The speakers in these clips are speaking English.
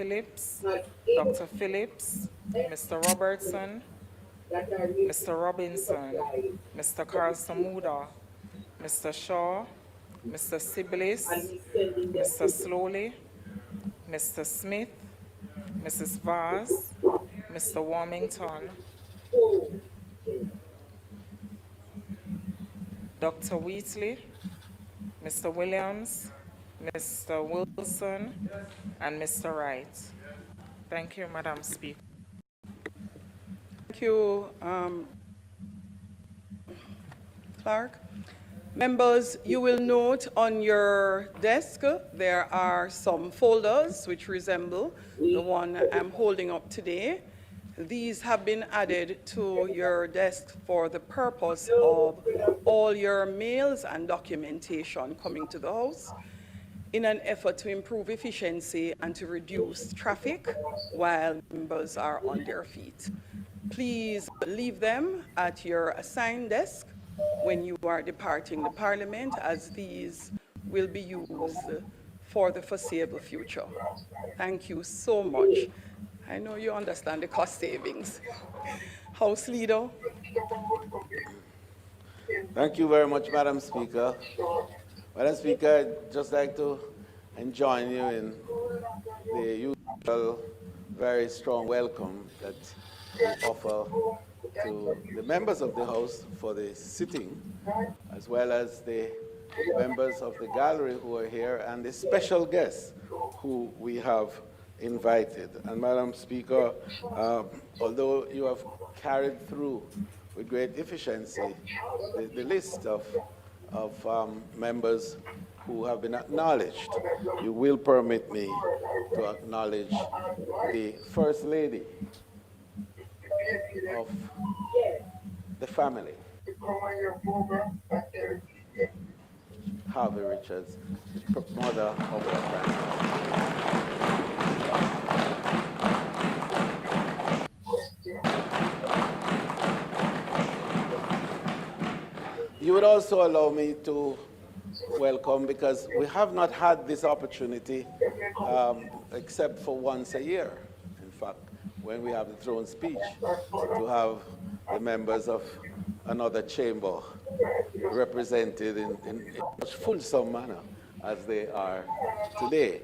Phillips, Dr. Phillips, Mr. Robertson, Mr. Robinson, Mr. Carl Samuda, Mr. Shaw, Mr. Siblis, Mr. Slowly, Mr. Smith, Mrs. Vaz, Mr. Warmington, Dr. Wheatley, Mr. Williams, Mr. Wilson, and Mr. Wright. Thank you, Madam Speaker. Thank you, Clark. Members, you will note on your desk there are some folders which resemble the one I'm holding up today. These have been added to your desk for the purpose of all your mails and documentation coming to the House in an effort to improve efficiency and to reduce traffic while members are on their feet. Please leave them at your assigned desk when you are departing the Parliament, as these will be used for the foreseeable future. Thank you so much. I know you understand the cost savings. House Leader. Thank you very much, Madam Speaker. Madam Speaker, I'd just like to join you in the usual very strong welcome that we offer to the members of the House for the sitting, as well as the members of the gallery who are here and the special guests who we have invited. And Madam Speaker, although you have carried through with great efficiency the list of members who have been acknowledged, you will permit me to acknowledge the First Lady of the family, Harvey Richards, the mother of our grandson. You would also allow me to welcome, because we have not had this opportunity except for once a year, in fact, when we have the throne speech, to have the members of another chamber represented in a fulsome manner as they are today.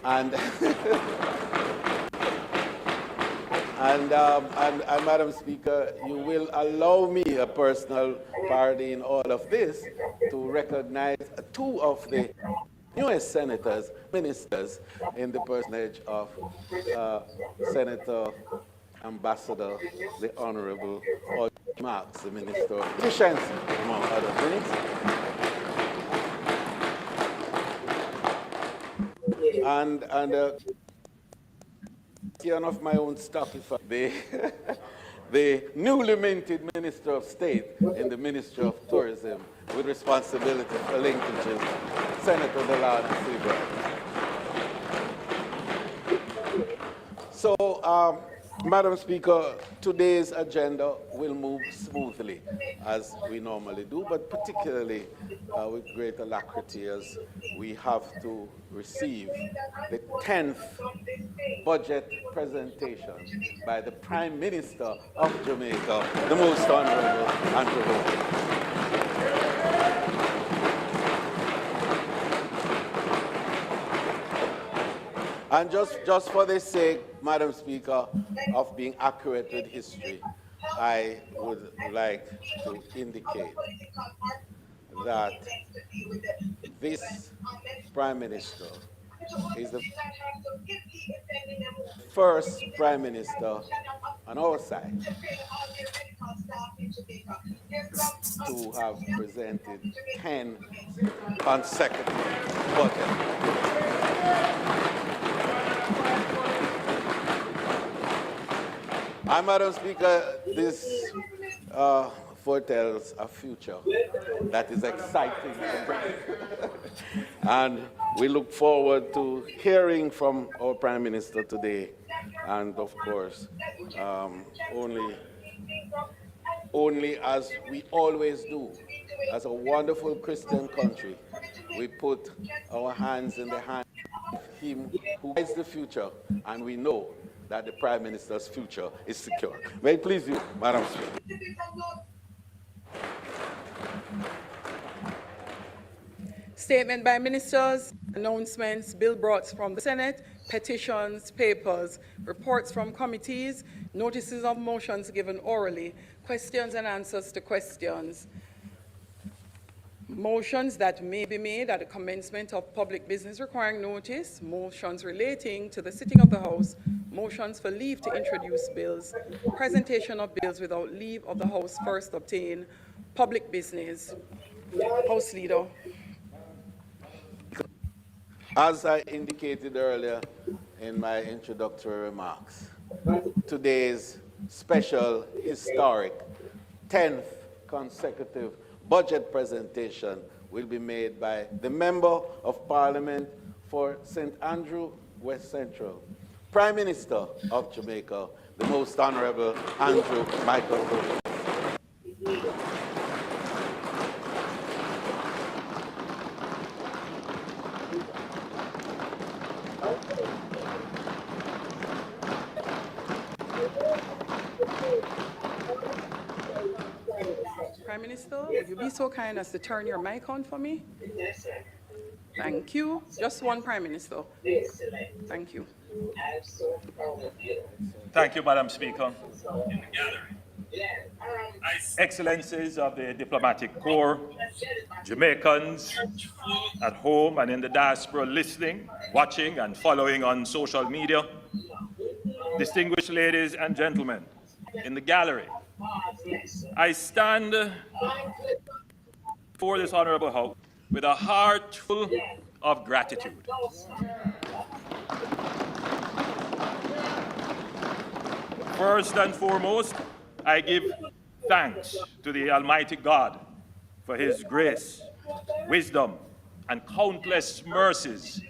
And, and Madam Speaker, you will allow me a personal party in all of this to recognize two of the newest senators, ministers, in the personage of Senator Ambassador, the Honorable Audrey Marks, the Minister of Efficiency, among other things. And of my own stuff, if the newly minted Minister of State in the Ministry of Tourism with responsibility for linkages, Senator Delana Seabright. So, Madam Speaker, today's agenda will move smoothly, as we normally do, but particularly with great alacrity, as we have to receive the 10th budget presentation by the Prime Minister of Jamaica, the Most Honorable Andrew Holness. And just for the sake, Madam Speaker, of being accurate with history, I would like to indicate that this Prime Minister is the first Prime Minister on our side to have presented 10 consecutive budgets. Madam Speaker, this foretells a future that is exciting and bright. And we look forward to hearing from our Prime Minister today. And of course, only as we always do, as a wonderful Christian country, we put our hands in the hands him who guides the future, and we know that the Prime Minister's future is secure. May it please you, Madam Speaker. Statement by ministers, announcements, bill brought from the Senate, petitions, papers, reports from committees, notices of motions given orally, questions and answers to questions. Motions that may be made at the commencement of public business requiring notice, motions relating to the sitting of the House, motions for leave to introduce bills, presentation of bills without leave of the House first obtained, public business. House Leader. As I indicated earlier in my introductory remarks, today's special, historic, 10th consecutive budget presentation will be made by the Member of Parliament for St. Andrew, West Central, Prime Minister of Jamaica, the Most Honorable Andrew Michael Holness. Prime Minister, would you be so kind as to turn your mic on for me? Yes, sir. Thank you. Just one Prime Minister. Excellent. Thank you. I'm so proud of you. Thank you, Madam Speaker. In the gallery. Yeah. Excellencies of the diplomatic corps, Jamaicans at home and in the diaspora listening, watching, and following on social media, distinguished ladies and gentlemen in the gallery, I stand before this honorable House with a heart full of gratitude. First and foremost, I give thanks to the Almighty God for His grace, wisdom, and countless mercies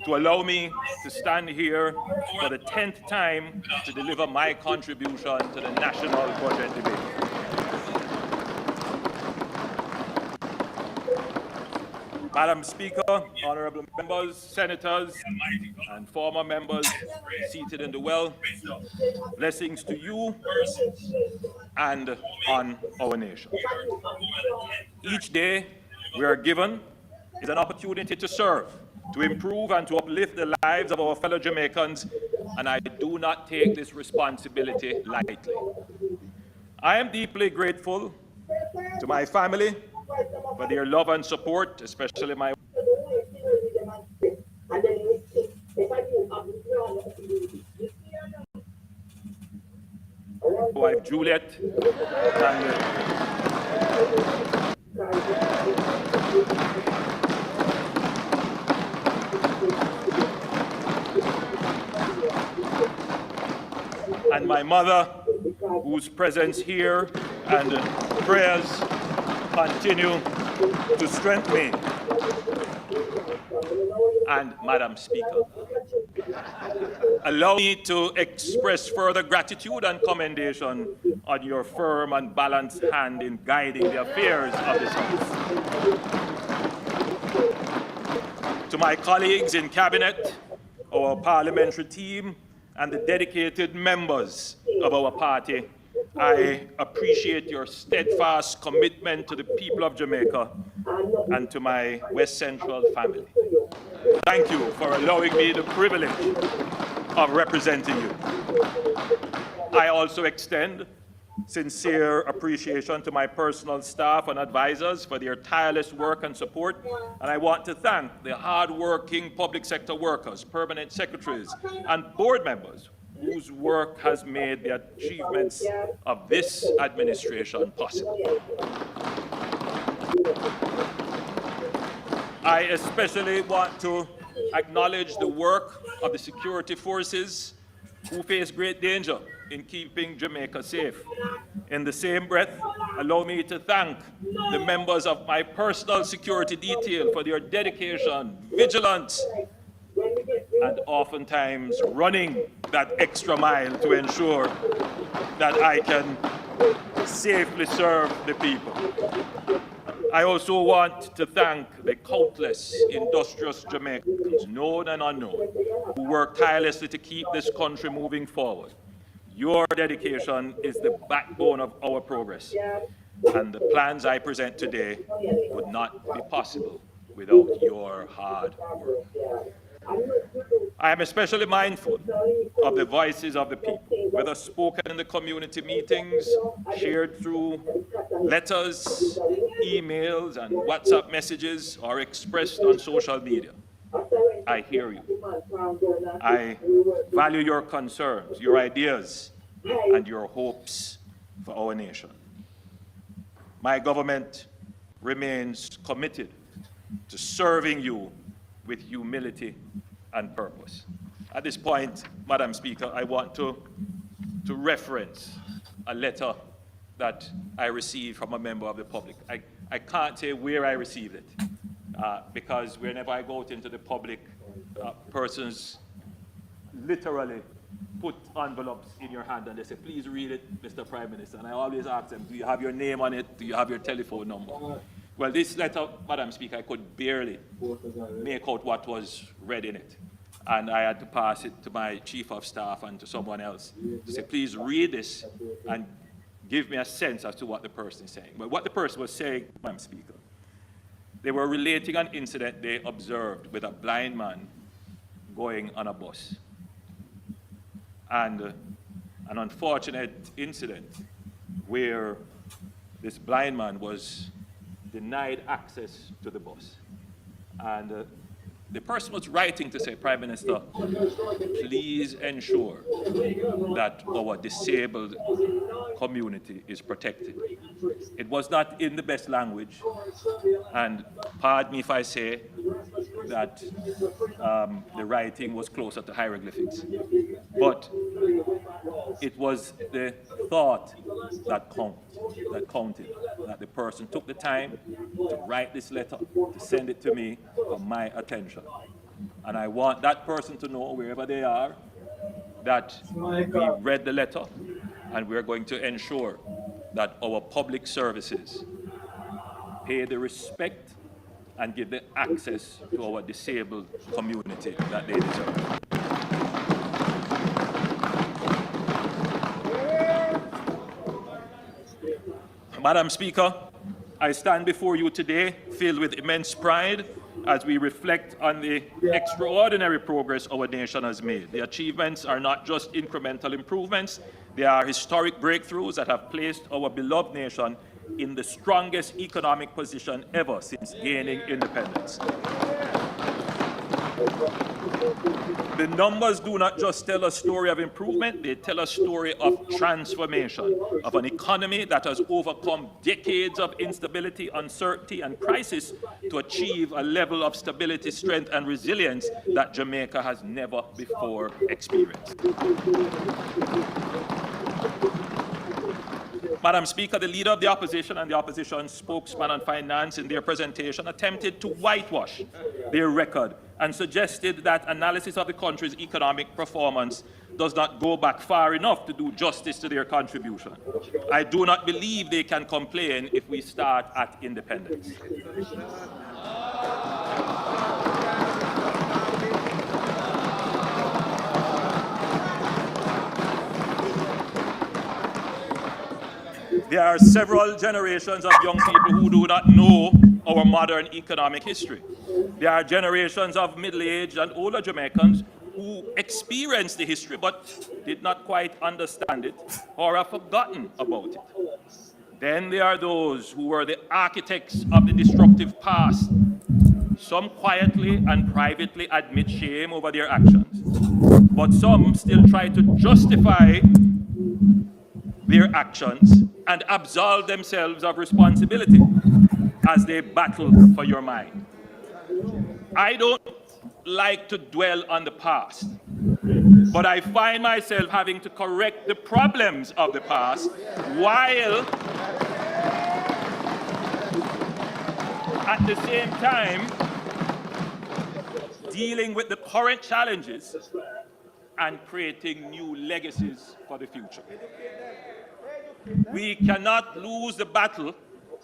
to allow me to stand here for the 10th time to deliver my contribution to the national budget debate. Madam Speaker, honorable members, senators, and former members seated in the well, blessings to you and on our nation. Each day we are given is an opportunity to serve, to improve and to uplift the lives of our fellow Jamaicans, and I do not take this responsibility lightly. I am deeply grateful to my family for their love and support, especially my wife Juliet and my mother, whose presence here and prayers continue to strengthen me. And Madam Speaker, allow me to express further gratitude and commendation on your firm and balanced hand in guiding the affairs of this House. To my colleagues in Cabinet, our parliamentary team, and the dedicated members of our party, I appreciate your steadfast commitment to the people of Jamaica and to my West Central family. Thank you for allowing me the privilege of representing you. I also extend sincere appreciation to my personal staff and advisors for their tireless work and support, and I want to thank the hard-working public sector workers, permanent secretaries, and board members whose work has made the achievements of this administration possible. I especially want to acknowledge the work of the security forces who face great danger in keeping Jamaica safe. In the same breath, allow me to thank the members of my personal security detail for their dedication, vigilance, and oftentimes running that extra mile to ensure that I can safely serve the people. I also want to thank the countless industrious Jamaicans, known and unknown, who work tirelessly to keep this country moving forward. Your dedication is the backbone of our progress, and the plans I present today would not be possible without your hard work. I am especially mindful of the voices of the people, whether spoken in the community meetings, shared through letters, emails, and WhatsApp messages, or expressed on social media. I hear you. I value your concerns, your ideas, and your hopes for our nation. My government remains committed to serving you with humility and purpose. At this point, Madam Speaker, I want to reference a letter that I received from a member of the public. I can't say where I received it, because whenever I go out into the public, persons literally put envelopes in your hand and they say, please read it, Mr. Prime Minister. And I always ask them, do you have your name on it? Do you have your telephone number? Well, this letter, Madam Speaker, I could barely make out what was read in it. And I had to pass it to my chief of staff and to someone else to say, please read this and give me a sense as to what the person is saying. But what the person was saying, Madam Speaker, they were relating an incident they observed with a blind man going on a bus. And an unfortunate incident where this blind man was denied access to the bus. And the person was writing to say, Prime Minister, please ensure that our disabled community is protected. It was not in the best language, and pardon me if I say that the writing was closer to hieroglyphics. But it was the thought that counted, that the person took the time to write this letter, to send it to me for my attention. And I want that person to know, wherever they are, that we read the letter and we're going to ensure that our public services pay the respect and give the access to our disabled community that they deserve. Madam Speaker, I stand before you today filled with immense pride as we reflect on the extraordinary progress our nation has made. The achievements are not just incremental improvements, they are historic breakthroughs that have placed our beloved nation in the strongest economic position ever since gaining independence. The numbers do not just tell a story of improvement, they tell a story of transformation, of an economy that has overcome decades of instability, uncertainty, and crisis to achieve a level of stability, strength, and resilience that Jamaica has never before experienced. Madam Speaker, the Leader of the Opposition and the Opposition spokesman on finance in their presentation attempted to whitewash their record and suggested that analysis of the country's economic performance does not go back far enough to do justice to their contribution. I do not believe they can complain if we start at independence. There are several generations of young people who do not know our modern economic history. There are generations of middle-aged and older Jamaicans who experienced the history but did not quite understand it or have forgotten about it. Then there are those who were the architects of the destructive past. Some quietly and privately admit shame over their actions, but some still try to justify their actions and absolve themselves of responsibility as they battle for your mind. I don't like to dwell on the past, but I find myself having to correct the problems of the past while at the same time dealing with the current challenges and creating new legacies for the future. We cannot lose the battle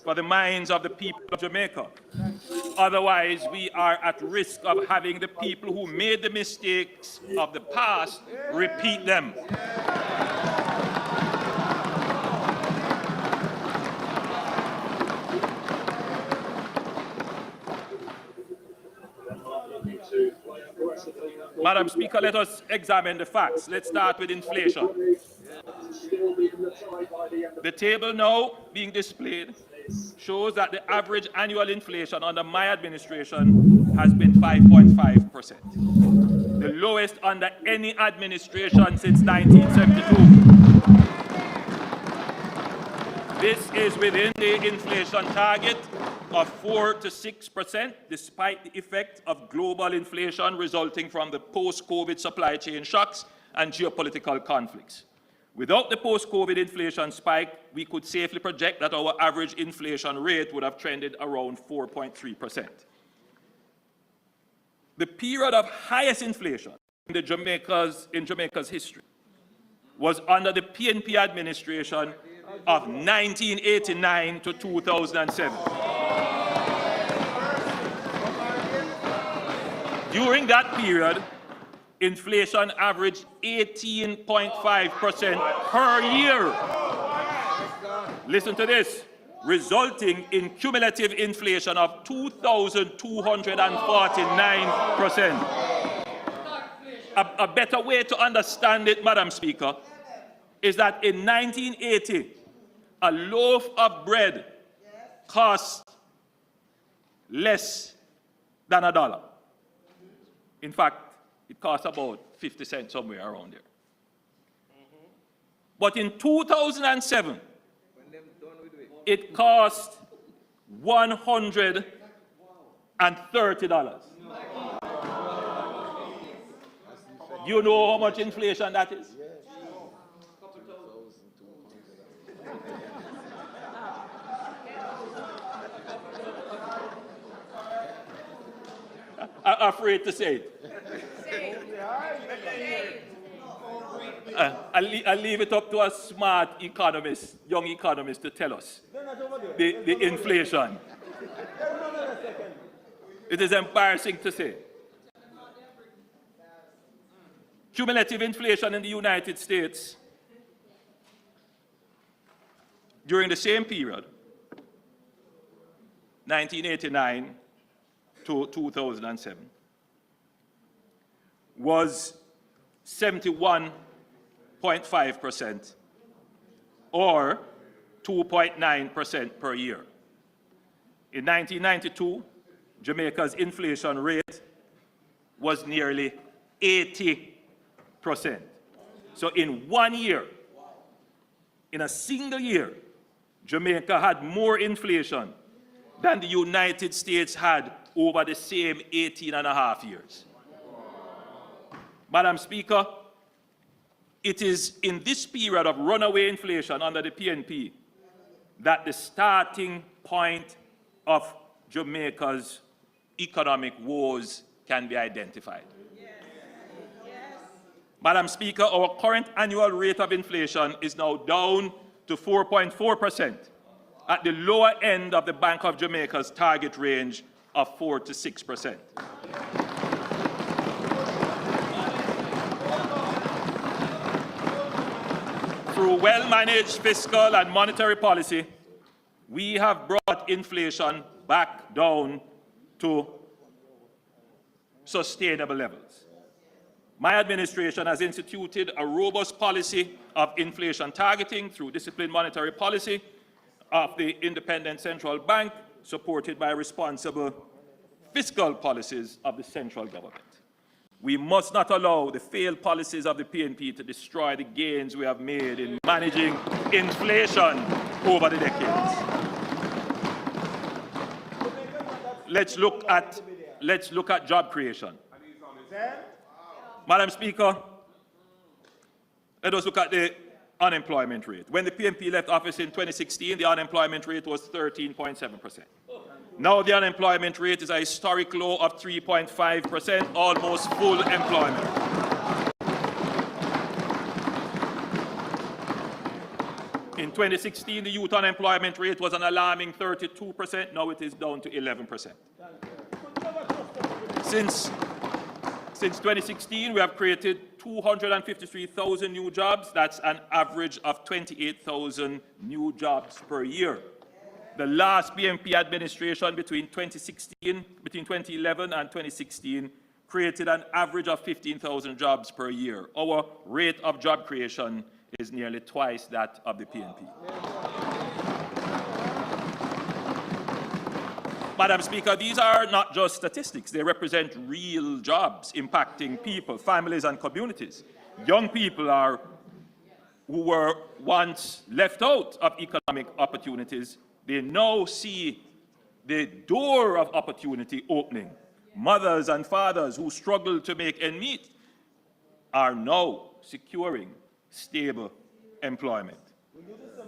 for the minds of the people of Jamaica. Otherwise, we are at risk of having the people who made the mistakes of the past repeat them. Madam Speaker, let us examine the facts. Let's start with inflation. The table now being displayed shows that the average annual inflation under my administration has been 5.5%, the lowest under any administration since 1972. This is within the inflation target of 4 to 6%, despite the effect of global inflation resulting from the post-COVID supply chain shocks and geopolitical conflicts. Without the post-COVID inflation spike, we could safely project that our average inflation rate would have trended around 4.3%. The period of highest inflation in Jamaica's history was under the PNP administration of 1989 to 2007. During that period, inflation averaged 18.5% per year. Listen to this, resulting in cumulative inflation of 2,249%. A better way to understand it, Madam Speaker, is that in 1980, a loaf of bread cost less than $1. In fact, it costs about 50 cents, somewhere around there. But in 2007, it cost $130. You know how much inflation that is? I'm afraid to say it. I'll leave it up to a smart economist, young economist, to tell us the inflation. It is embarrassing to say. Cumulative inflation in the United States during the same period, 1989 to 2007, was 71.5%, or 2.9% per year. In 1992, Jamaica's inflation rate was nearly 80%. So in 1 year, in a single year, Jamaica had more inflation than the United States had over the same 18 and a half years. Madam Speaker, it is in this period of runaway inflation under the PNP that the starting point of Jamaica's economic woes can be identified. Madam Speaker, our current annual rate of inflation is now down to 4.4%, at the lower end of the Bank of Jamaica's target range of 4 to 6%. Through well-managed fiscal and monetary policy, we have brought inflation back down to sustainable levels. My administration has instituted a robust policy of inflation targeting through disciplined monetary policy of the independent central bank, supported by responsible fiscal policies of the central government. We must not allow the failed policies of the PNP to destroy the gains we have made in managing inflation over the decades. Let's look at job creation. Madam Speaker, let us look at the unemployment rate. When the PNP left office in 2016, the unemployment rate was 13.7%. Now the unemployment rate is a historic low of 3.5%, almost full employment. In 2016, the youth unemployment rate was an alarming 32%. Now it is down to 11%. Since 2016, we have created 253,000 new jobs. That's an average of 28,000 new jobs per year. The last PMP administration between 2011 and 2016 created an average of 15,000 jobs per year. Our rate of job creation is nearly twice that of the PNP. Madam Speaker, these are not just statistics. They represent real jobs impacting people, families, and communities. Young people who were once left out of economic opportunities, they now see the door of opportunity opening. Mothers and fathers who struggle to make ends meet are now securing stable employment.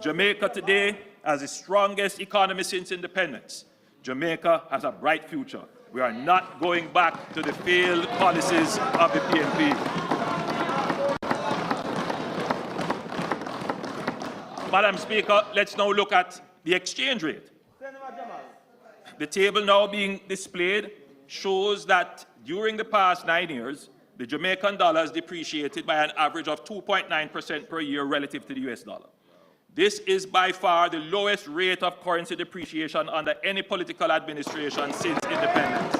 Jamaica today has the strongest economy since independence. Jamaica has a bright future. We are not going back to the failed policies of the PNP. Madam Speaker, let's now look at the exchange rate. The table now being displayed shows that during the past 9 years, the Jamaican dollar has depreciated by an average of 2.9% per year relative to the US dollar. This is by far the lowest rate of currency depreciation under any political administration since independence.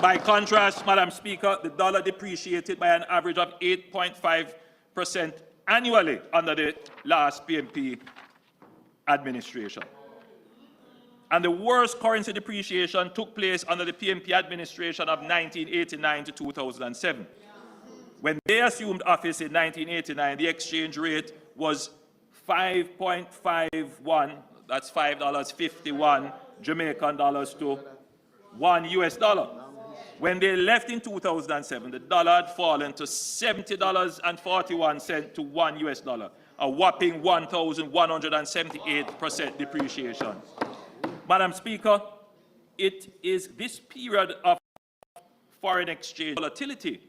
By contrast, Madam Speaker, the dollar depreciated by an average of 8.5% annually under the last PNP administration. And the worst currency depreciation took place under the PNP administration of 1989 to 2007. When they assumed office in 1989, the exchange rate was 5.51, that's $5.51 Jamaican dollars to $1 US dollar. When they left in 2007, the dollar had fallen to $70.41 to $1 US dollar, a whopping 1,178% depreciation. Madam Speaker, it is this period of foreign exchange volatility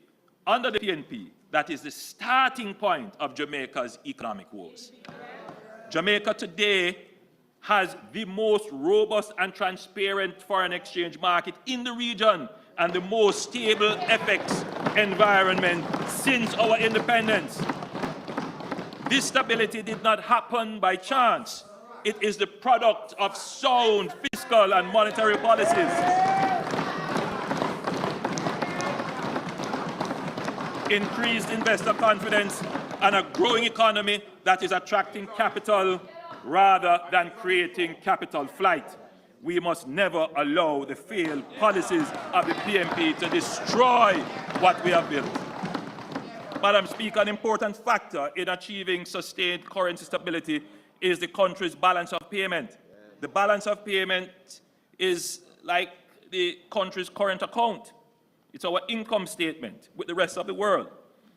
under the PNP that is the starting point of Jamaica's economic woes. Jamaica today has the most robust and transparent foreign exchange market in the region and the most stable FX environment since our independence. This stability did not happen by chance. It is the product of sound fiscal and monetary policies. Increased investor confidence and a growing economy that is attracting capital rather than creating capital flight. We must never allow the failed policies of the PNP to destroy what we have built. Madam Speaker, an important factor in achieving sustained currency stability is the country's balance of payment. The balance of payment is like the country's current account. It's our income statement with the rest of the world.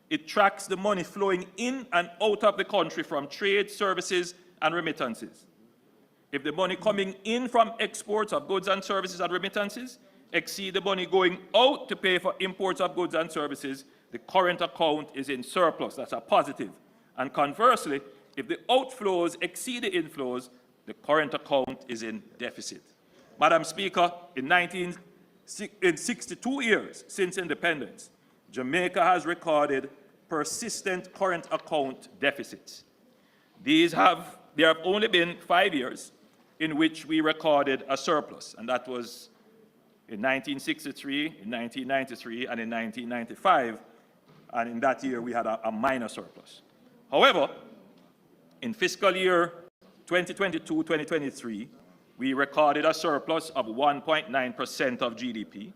It tracks the money flowing in and out of the country from trade, services, and remittances. If the money coming in from exports of goods and services and remittances exceed the money going out to pay for imports of goods and services, the current account is in surplus. That's a positive. And conversely, if the outflows exceed the inflows, the current account is in deficit. Madam Speaker, in 62 years since independence, Jamaica has recorded persistent current account deficits. There have only been 5 years in which we recorded a surplus, and that was in 1963, in 1993, and in 1995, and in that year we had a minor surplus. However, in fiscal year 2022-2023, we recorded a surplus of 1.9% of GDP,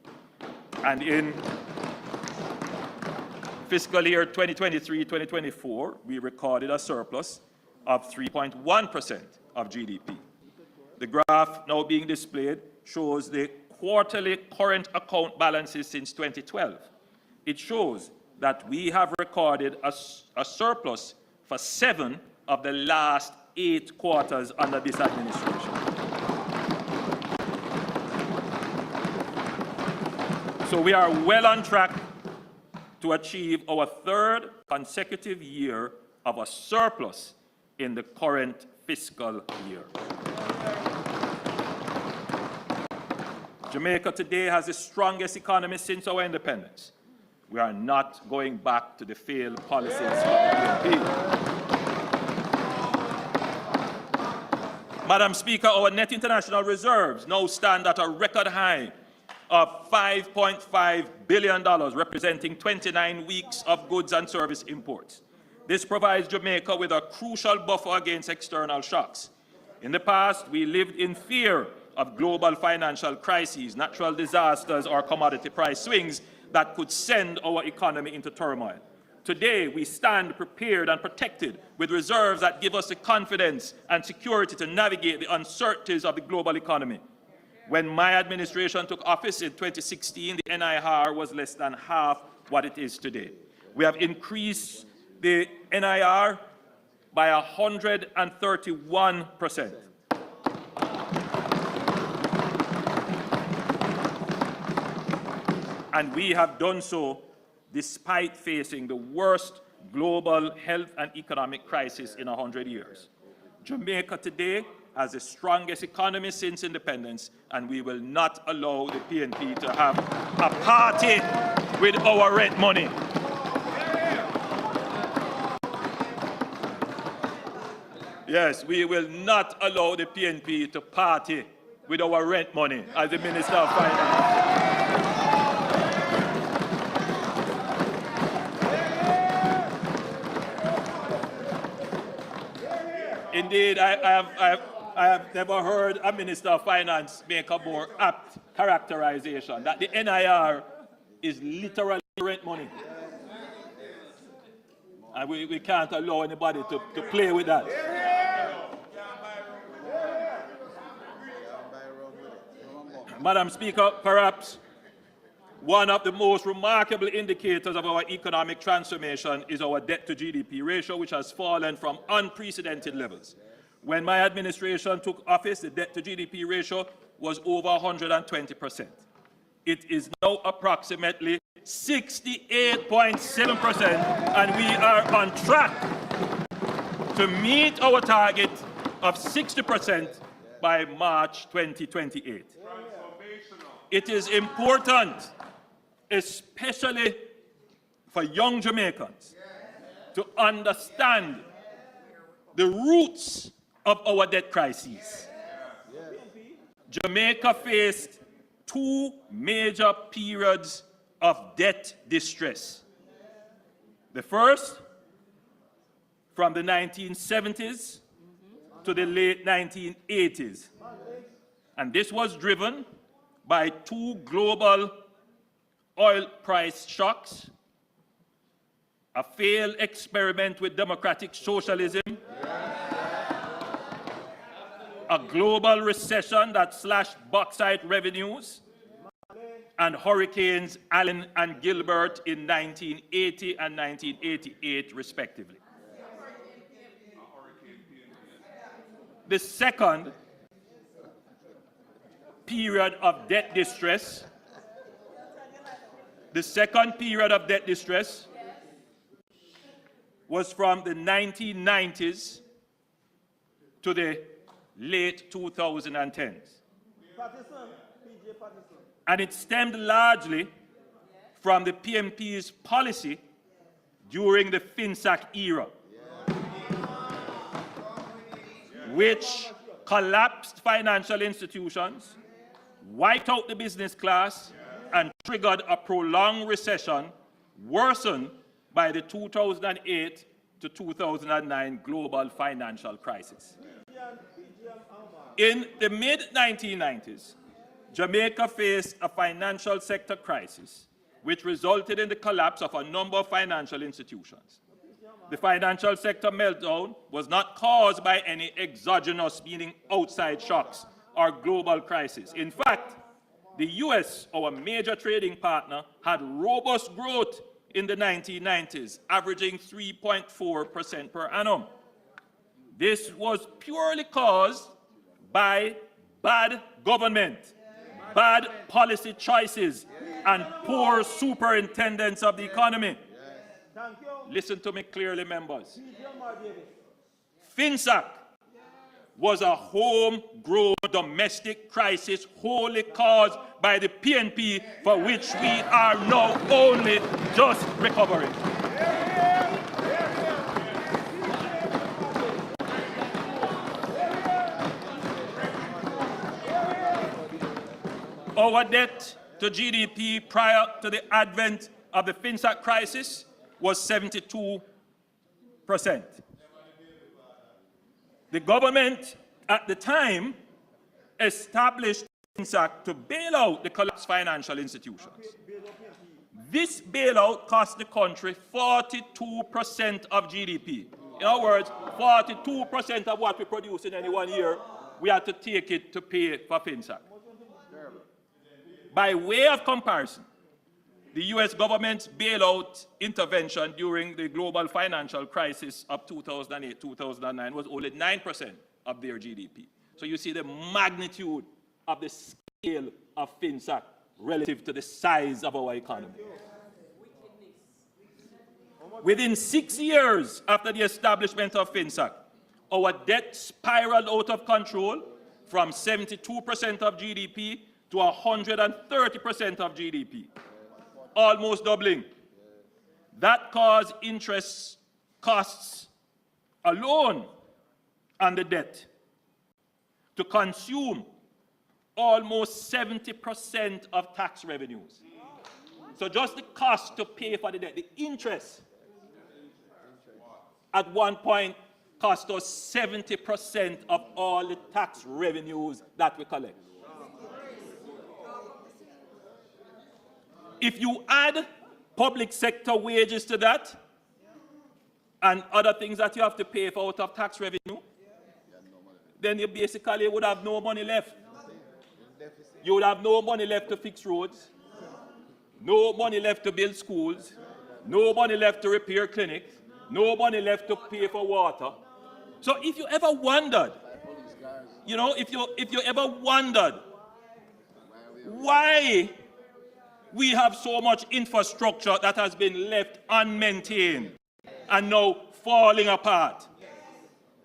and in fiscal year 2023-2024, we recorded a surplus of 3.1% of GDP. The graph now being displayed shows the quarterly current account balances since 2012. It shows that we have recorded a surplus for 7 of the last 8 quarters under this administration. So we are well on track to achieve our third consecutive year of a surplus in the current fiscal year. Jamaica today has the strongest economy since our independence. We are not going back to the failed policies of the PNP. Madam Speaker, our net international reserves now stand at a record high of $5.5 billion, representing 29 weeks of goods and service imports. This provides Jamaica with a crucial buffer against external shocks. In the past, we lived in fear of global financial crises, natural disasters, or commodity price swings that could send our economy into turmoil. Today, we stand prepared and protected with reserves that give us the confidence and security to navigate the uncertainties of the global economy. When my administration took office in 2016, the NIR was less than half what it is today. We have increased the NIR by 131%. And we have done so despite facing the worst global health and economic crisis in 100 years. Jamaica today has the strongest economy since independence, and we will not allow the PNP to have a party with our rent money. Yes, we will not allow the PNP to party with our rent money as the Minister of Finance. Indeed, I have never heard a Minister of Finance make a more apt characterization that the NIR is literally rent money. And we can't allow anybody to play with that. Madam Speaker, perhaps one of the most remarkable indicators of our economic transformation is our debt-to-GDP ratio, which has fallen from unprecedented levels. When my administration took office, the debt-to-GDP ratio was over 120%. It is now approximately 68.7%, and we are on track to meet our target of 60% by March 2028. It is important, especially for young Jamaicans, to understand the roots of our debt crises. Jamaica faced two major periods of debt distress. The first, from the 1970s to the late 1980s. And this was driven by two global oil price shocks, a failed experiment with democratic socialism, a global recession that slashed bauxite revenues, and Hurricanes Allen and Gilbert in 1980 and 1988, respectively. The second period of debt distress was from the 1990s to the late 2010s. And it stemmed largely from the PMP's policy during the FinSAC era, which collapsed financial institutions, wiped out the business class, and triggered a prolonged recession worsened by the 2008 to 2009 global financial crisis. In the mid-1990s, Jamaica faced a financial sector crisis, which resulted in the collapse of a number of financial institutions. The financial sector meltdown was not caused by any exogenous, meaning outside shocks or global crisis. In fact, the US, our major trading partner, had robust growth in the 1990s, averaging 3.4% per annum. This was purely caused by bad government, bad policy choices, and poor superintendence of the economy. Listen to me clearly, members. FinSAC was a homegrown domestic crisis wholly caused by the PNP, for which we are now only just recovering. Our debt to GDP prior to the advent of the FinSAC crisis was 72%. The government at the time established FinSAC to bail out the collapsed financial institutions. This bailout cost the country 42% of GDP. In other words, 42% of what we produce in any 1 year, we had to take it to pay for FinSAC. By way of comparison, the US government's bailout intervention during the global financial crisis of 2008-2009 was only 9% of their GDP. So you see the magnitude of the scale of FinSAC relative to the size of our economy. Within 6 years after the establishment of FinSAC, our debt spiraled out of control from 72% of GDP to 130% of GDP, almost doubling. That caused interest costs alone on the debt to consume almost 70% of tax revenues. So just the cost to pay for the debt, the interest, at one point cost us 70% of all the tax revenues that we collect. If you add public sector wages to that, and other things that you have to pay for out of tax revenue, then you basically would have no money left. You would have no money left to fix roads, no money left to build schools, no money left to repair clinics, no money left to pay for water. So if you ever wondered, if you ever wondered why we have so much infrastructure that has been left unmaintained and now falling apart,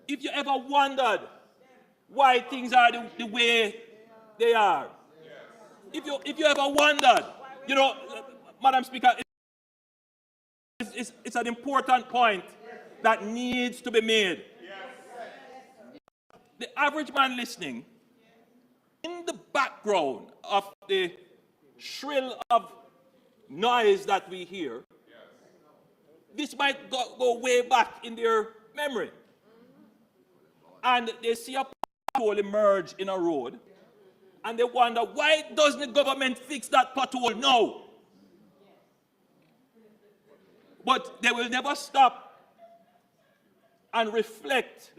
if you ever wondered why things are the way they are, if you ever wondered, Madam Speaker, it's an important point that needs to be made. The average man listening, in the background of the shrill of noise that we hear, this might go way back in their memory. And they see a pothole emerge in a road, and they wonder, why doesn't the government fix that pothole now? But they will never stop and reflect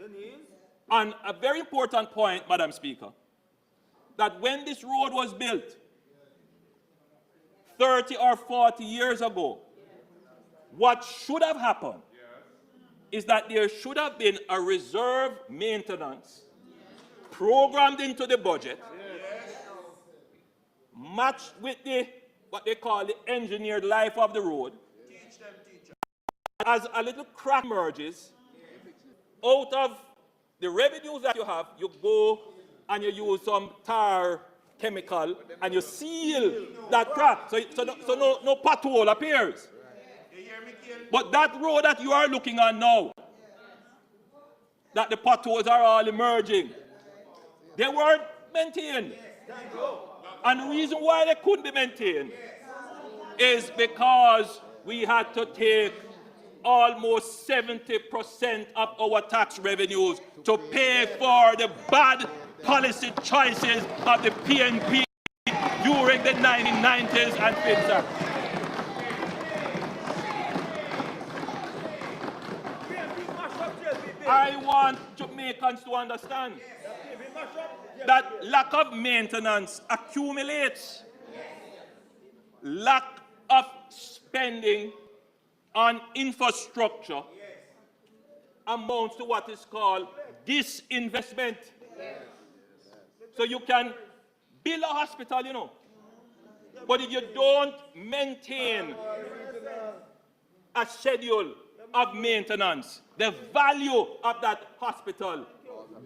on a very important point, Madam Speaker, that when this road was built 30 or 40 years ago, what should have happened is that there should have been a reserve maintenance programmed into the budget, matched with what they call the engineered life of the road. As a little crack emerges, out of the revenues that you have, you go and you use some tar chemical and you seal that crack. So no pothole appears. But that road that you are looking on now, that the potholes are all emerging, they weren't maintained. And the reason why they couldn't be maintained is because we had to take almost 70% of our tax revenues to pay for the bad policy choices of the PNP during the 1990s and FinSAC. I want Jamaicans to understand that lack of maintenance accumulates. Lack of spending on infrastructure amounts to what is called disinvestment. So you can build a hospital, but if you don't maintain a schedule of maintenance. The value of that hospital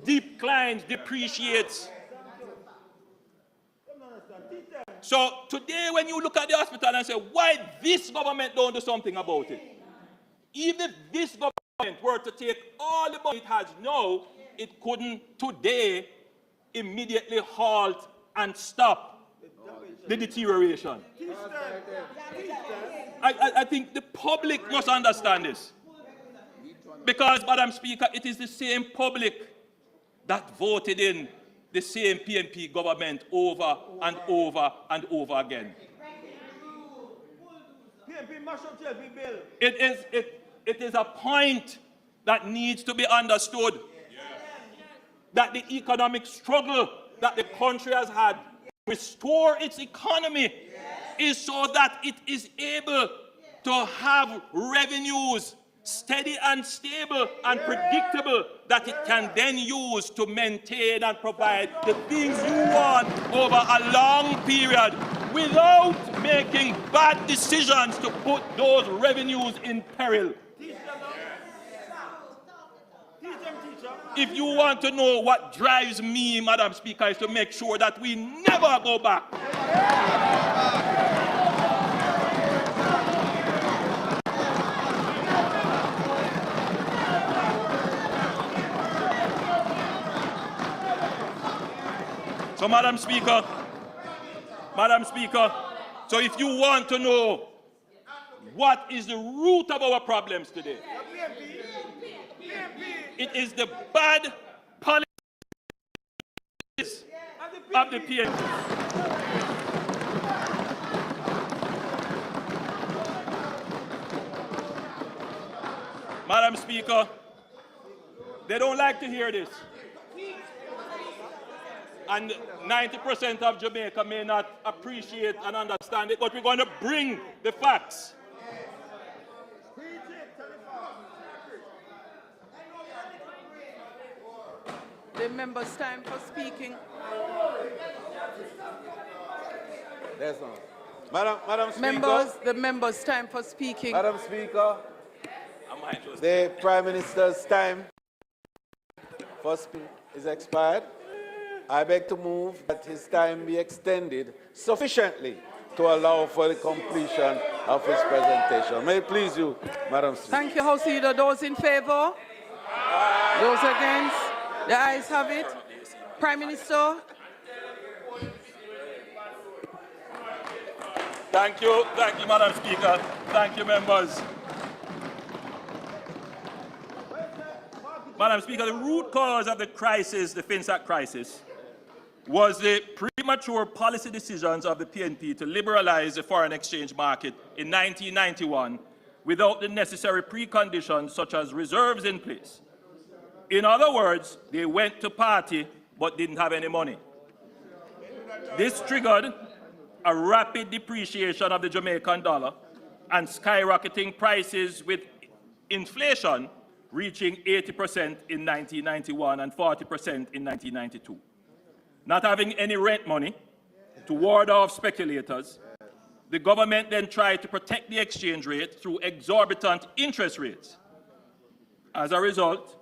declines, depreciates. So today when you look at the hospital and say, why this government don't do something about it? Even if this government were to take all the money it has now, it couldn't today immediately halt and stop the deterioration. I think the public must understand this. Because, Madam Speaker, it is the same public that voted in the same PNP government over and over and over again. It is a point that needs to be understood that the economic struggle that the country has had to restore its economy is so that it is able to have revenues steady and stable and predictable that it can then use to maintain and provide the things you want over a long period without making bad decisions to put those revenues in peril. If you want to know what drives me, Madam Speaker, is to make sure that we never go back. So, Madam Speaker, so if you want to know what is the root of our problems today, it is the bad policies of the PNP. Madam Speaker, they don't like to hear this. And 90% of Jamaica may not appreciate and understand it, but we're going to bring the facts. The members' time for speaking. There's no. Madam Speaker. The members' time for speaking. Madam Speaker, the Prime Minister's time for speaking is expired. I beg to move that his time be extended sufficiently to allow for the completion of his presentation. May it please you, Madam Speaker. Thank you, House Leader. Those in favor? Those against? The ayes have it. Prime Minister. Thank you, Madam Speaker. Thank you, members. Madam Speaker, the root cause of the crisis, the FinSAC crisis, was the premature policy decisions of the PNP to liberalize the foreign exchange market in 1991 without the necessary preconditions such as reserves in place. In other words, they went to party but didn't have any money. This triggered a rapid depreciation of the Jamaican dollar and skyrocketing prices, with inflation reaching 80% in 1991 and 40% in 1992. Not having any rent money to ward off speculators, the government then tried to protect the exchange rate through exorbitant interest rates. As a result,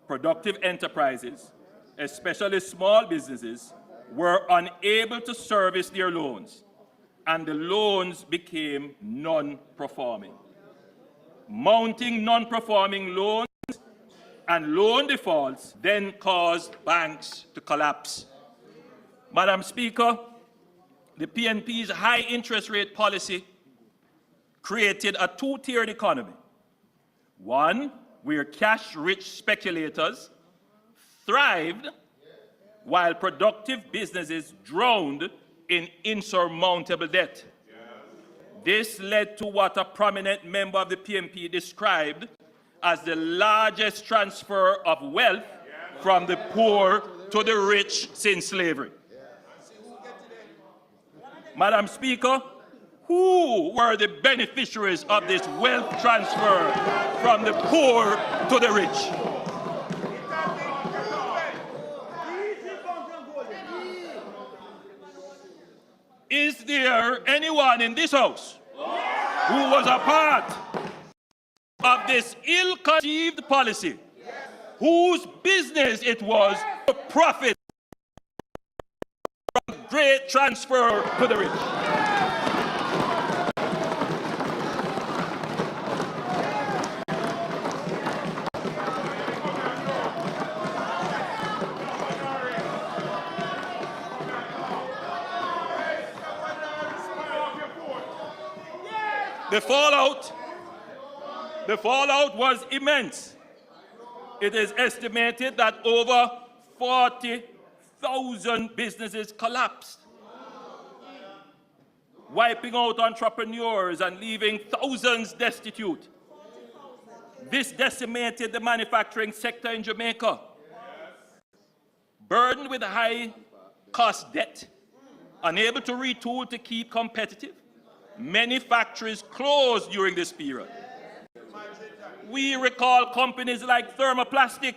productive enterprises, especially small businesses, were unable to service their loans, and the loans became non-performing. Mounting non-performing loans and loan defaults then caused banks to collapse. Madam Speaker, the PNP's high interest rate policy created a two-tiered economy. One where cash-rich speculators thrived while productive businesses drowned in insurmountable debt. This led to what a prominent member of the PNP described as the largest transfer of wealth from the poor to the rich since slavery. Madam Speaker, who were the beneficiaries of this wealth transfer from the poor to the rich? Is there anyone in this House who was a part of this ill-conceived policy, whose business it was to profit from great transfer to the rich. The fallout was immense. It is estimated that over 40,000 businesses collapsed, wiping out entrepreneurs and leaving thousands destitute. This decimated the manufacturing sector in Jamaica. Burdened with high-cost debt, unable to retool to keep competitive, many factories closed during this period. We recall companies like Thermoplastic,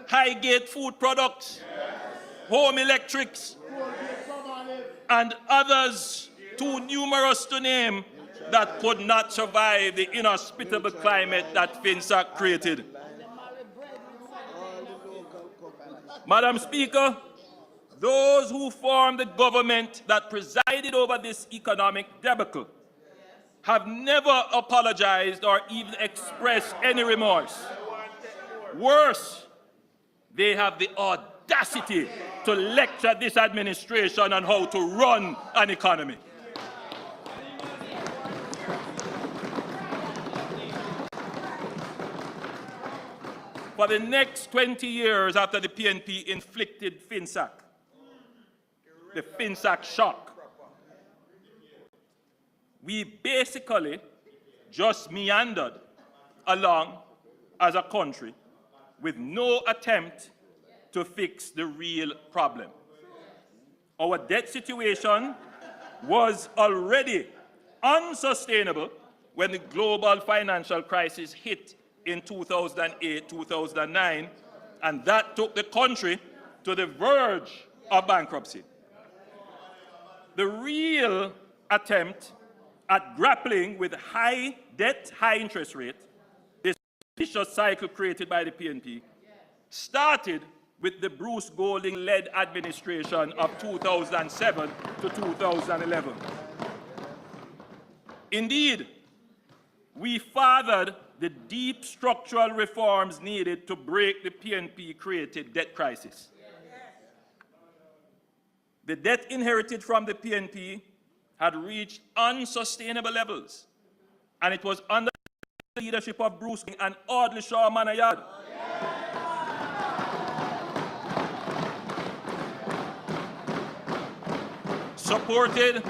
Highgate Food Products, Home Electrics, and others too numerous to name that could not survive the inhospitable climate that FinSAC created. Madam Speaker, those who formed the government that presided over this economic debacle have never apologized or even expressed any remorse. Worse, they have the audacity to lecture this administration on how to run an economy. For the next 20 years after the PNP inflicted FinSAC, the FinSAC shock, we basically just meandered along as a country with no attempt to fix the real problem. Our debt situation was already unsustainable when the global financial crisis hit in 2008-2009, and that took the country to the verge of bankruptcy. The real attempt at grappling with high debt, high interest rate, this vicious cycle created by the PNP, started with the Bruce Golding-led administration of 2007 to 2011. Indeed, we fathered the deep structural reforms needed to break the PNP-created debt crisis. The debt inherited from the PNP had reached unsustainable levels, and it was under the leadership of Bruce and Audley Shaw Manayard. Supported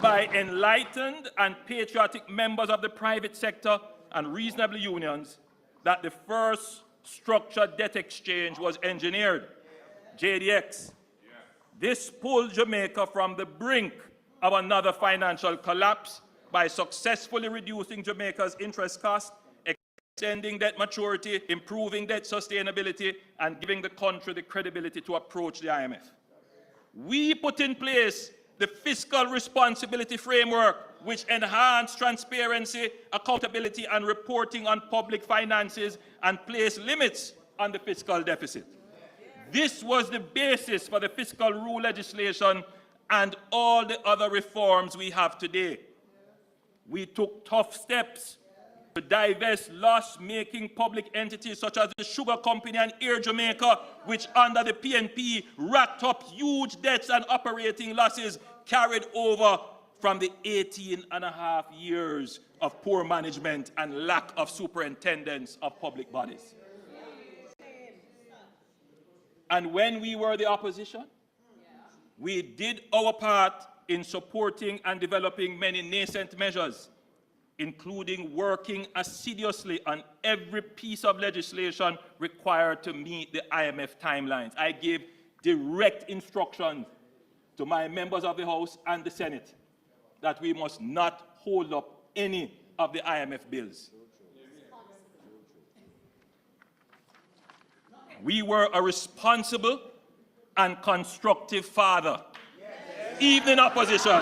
by enlightened and patriotic members of the private sector and reasonable unions, that the first structured debt exchange was engineered, JDX. This pulled Jamaica from the brink of another financial collapse by successfully reducing Jamaica's interest costs, extending debt maturity, improving debt sustainability, and giving the country the credibility to approach the IMF. We put in place the fiscal responsibility framework, which enhanced transparency, accountability, and reporting on public finances and placed limits on the fiscal deficit. This was the basis for the fiscal rule legislation and all the other reforms we have today. We took tough steps to divest loss-making public entities such as the Sugar Company and Air Jamaica, which under the PNP racked up huge debts and operating losses carried over from the 18.5 years of poor management and lack of superintendence of public bodies. And when we were the opposition, we did our part in supporting and developing many nascent measures, including working assiduously on every piece of legislation required to meet the IMF timelines. I gave direct instructions to my members of the House and the Senate that we must not hold up any of the IMF bills. We were a responsible and constructive father, even in opposition.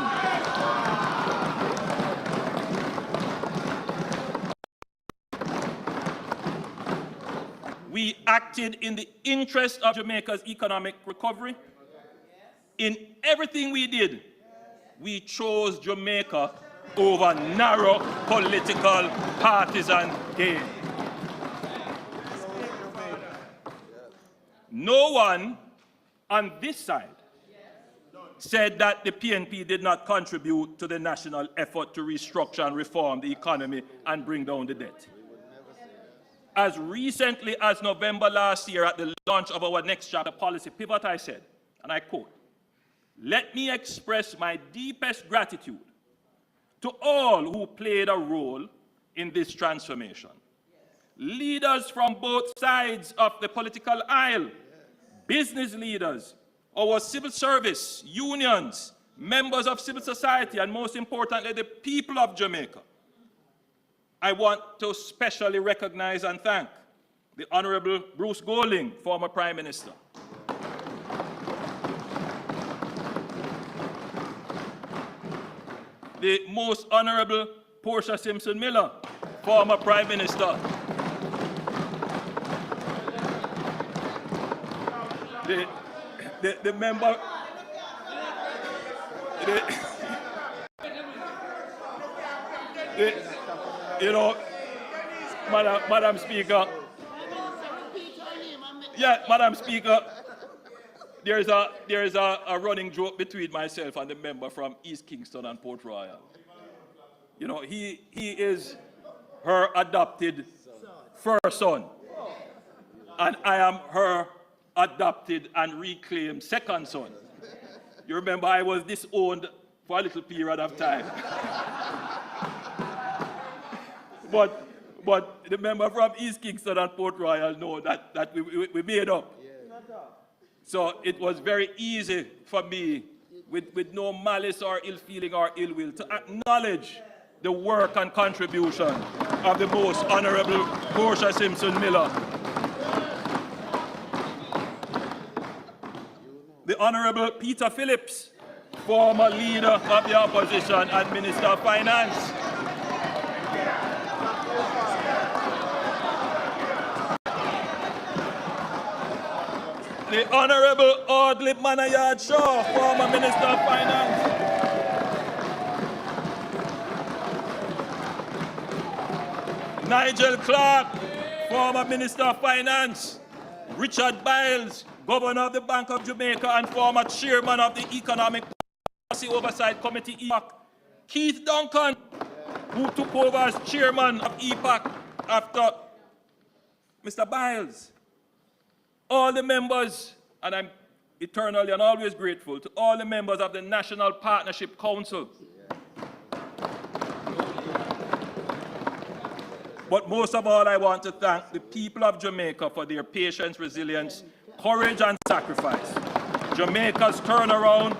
We acted in the interest of Jamaica's economic recovery. In everything we did, we chose Jamaica over narrow political partisan gain. No one on this side said that the PNP did not contribute to the national effort to restructure and reform the economy and bring down the debt. As recently as November last year, at the launch of our Next Chapter policy pivot, I said, and I quote, "Let me express my deepest gratitude to all who played a role in this transformation. Leaders from both sides of the political aisle, business leaders, our civil service, unions, members of civil society, and most importantly, the people of Jamaica. I want to specially recognize and thank the Honorable Bruce Golding, former Prime Minister. The Most Honorable Portia Simpson Miller, former Prime Minister. The member, you know, Madam Speaker. Yeah, Madam Speaker. There is a running joke between myself and the member from East Kingston and Port Royal. You know, he is her adopted first son, and I am her adopted and reclaimed second son. You remember I was disowned for a little period of time. but the member from East Kingston and Port Royal know that we made up. So it was very easy for me, with no malice or ill feeling or ill will, to acknowledge the work and contribution of the Most Honorable Portia Simpson Miller. The Honorable Peter Phillips, former leader of the opposition and Minister of Finance. The Honorable Audley Manayard Shaw, former Minister of Finance. Nigel Clark, former Minister of Finance. Richard Biles, Governor of the Bank of Jamaica and former Chairman of the Economic Policy Oversight Committee, EPAC. Keith Duncan, who took over as Chairman of EPAC after Mr. Biles. All the members, and I'm eternally and always grateful to all the members of the National Partnership Council. But most of all, I want to thank the people of Jamaica for their patience, resilience, courage, and sacrifice. Jamaica's turnaround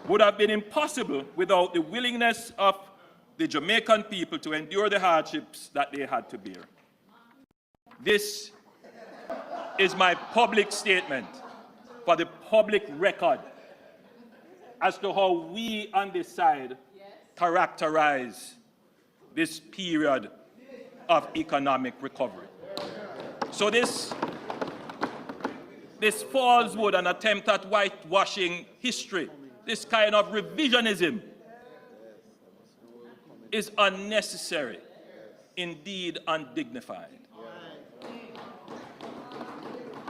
would have been impossible without the willingness of the Jamaican people to endure the hardships that they had to bear. This is my public statement for the public record as to how we on this side characterize this period of economic recovery. So this falsehood, an attempt at whitewashing history, this kind of revisionism is unnecessary, indeed undignified.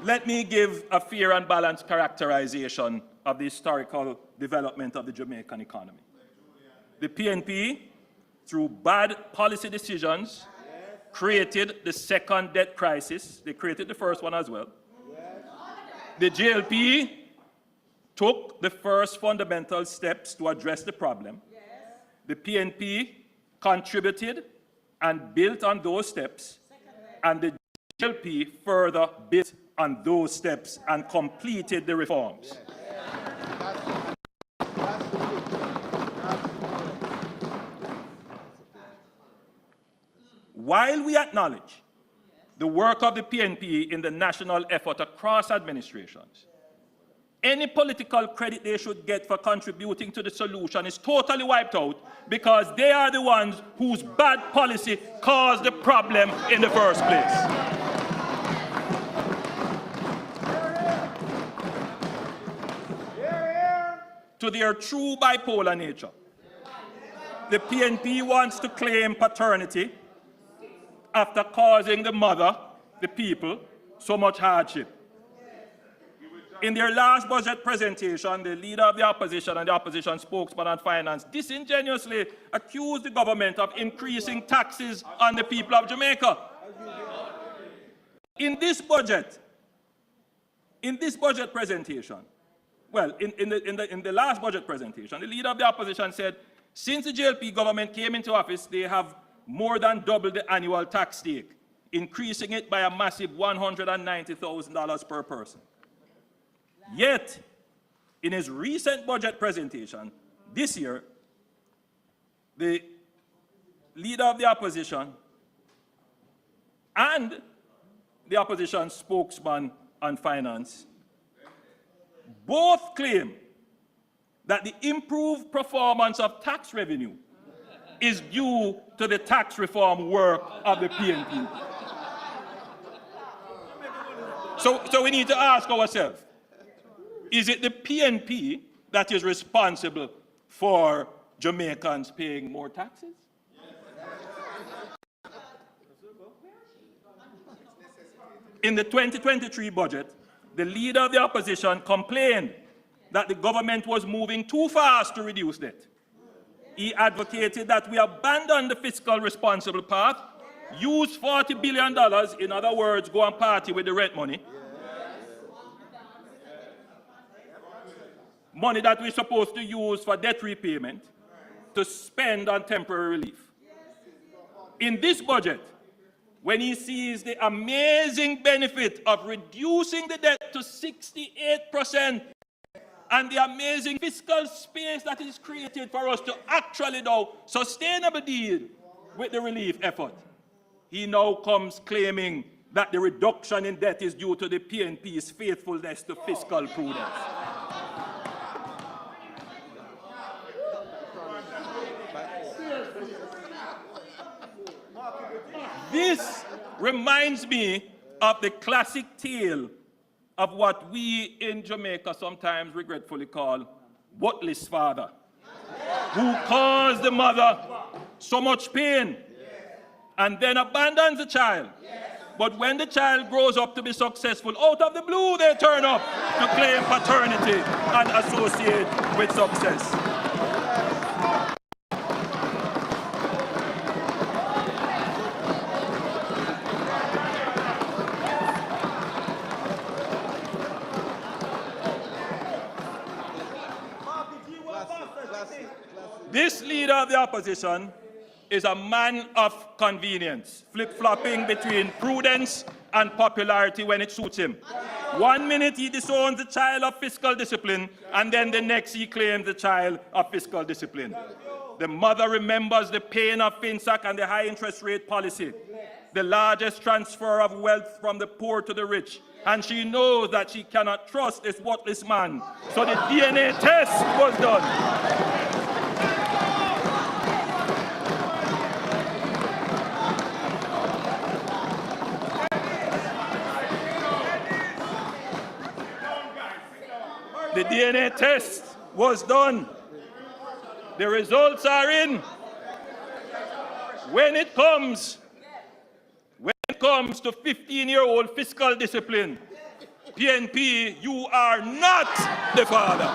Let me give a fair and balanced characterization of the historical development of the Jamaican economy. The PNP, through bad policy decisions, created the second debt crisis. They created the first one as well. The JLP took the first fundamental steps to address the problem. The PNP contributed and built on those steps, and the JLP further built on those steps and completed the reforms. While we acknowledge the work of the PNP in the national effort across administrations, any political credit they should get for contributing to the solution is totally wiped out because they are the ones whose bad policy caused the problem in the first place. To their true bipolar nature, the PNP wants to claim paternity after causing the mother, the people, so much hardship. In their last budget presentation, the leader of the opposition and the opposition spokesman on finance disingenuously accused the government of increasing taxes on the people of Jamaica. In this budget presentation, well, in the last budget presentation, the leader of the opposition said, since the JLP government came into office, they have more than doubled the annual tax take, increasing it by a massive $190,000 per person. Yet, in his recent budget presentation this year, the leader of the opposition and the opposition spokesman on finance both claim that the improved performance of tax revenue is due to the tax reform work of the PNP. So we need to ask ourselves, is it the PNP that is responsible for Jamaicans paying more taxes? In the 2023 budget, the leader of the opposition complained that the government was moving too fast to reduce debt. He advocated that we abandon the fiscal responsible path, use $40 billion, in other words, go and party with the rent money, money that we're supposed to use for debt repayment, to spend on temporary relief. In this budget, when he sees the amazing benefit of reducing the debt to 68% and the amazing fiscal space that is created for us to actually now sustainably deal with the relief effort, he now comes claiming that the reduction in debt is due to the PNP's faithfulness to fiscal prudence. This reminds me of the classic tale of what we in Jamaica sometimes regretfully call Butler's father, who caused the mother so much pain and then abandons the child. But when the child grows up to be successful, out of the blue they turn up to claim paternity and associate with success. This leader of the opposition is a man of convenience, flip-flopping between prudence and popularity when it suits him. 1 minute he disowns the child of fiscal discipline, and then the next he claims the child of fiscal discipline. The mother remembers the pain of FinSAC and the high interest rate policy, the largest transfer of wealth from the poor to the rich, and she knows that she cannot trust this worthless man. So the DNA test was done. The DNA test was done. The results are in. When it comes to 15-year-old fiscal discipline, PNP, you are not the father.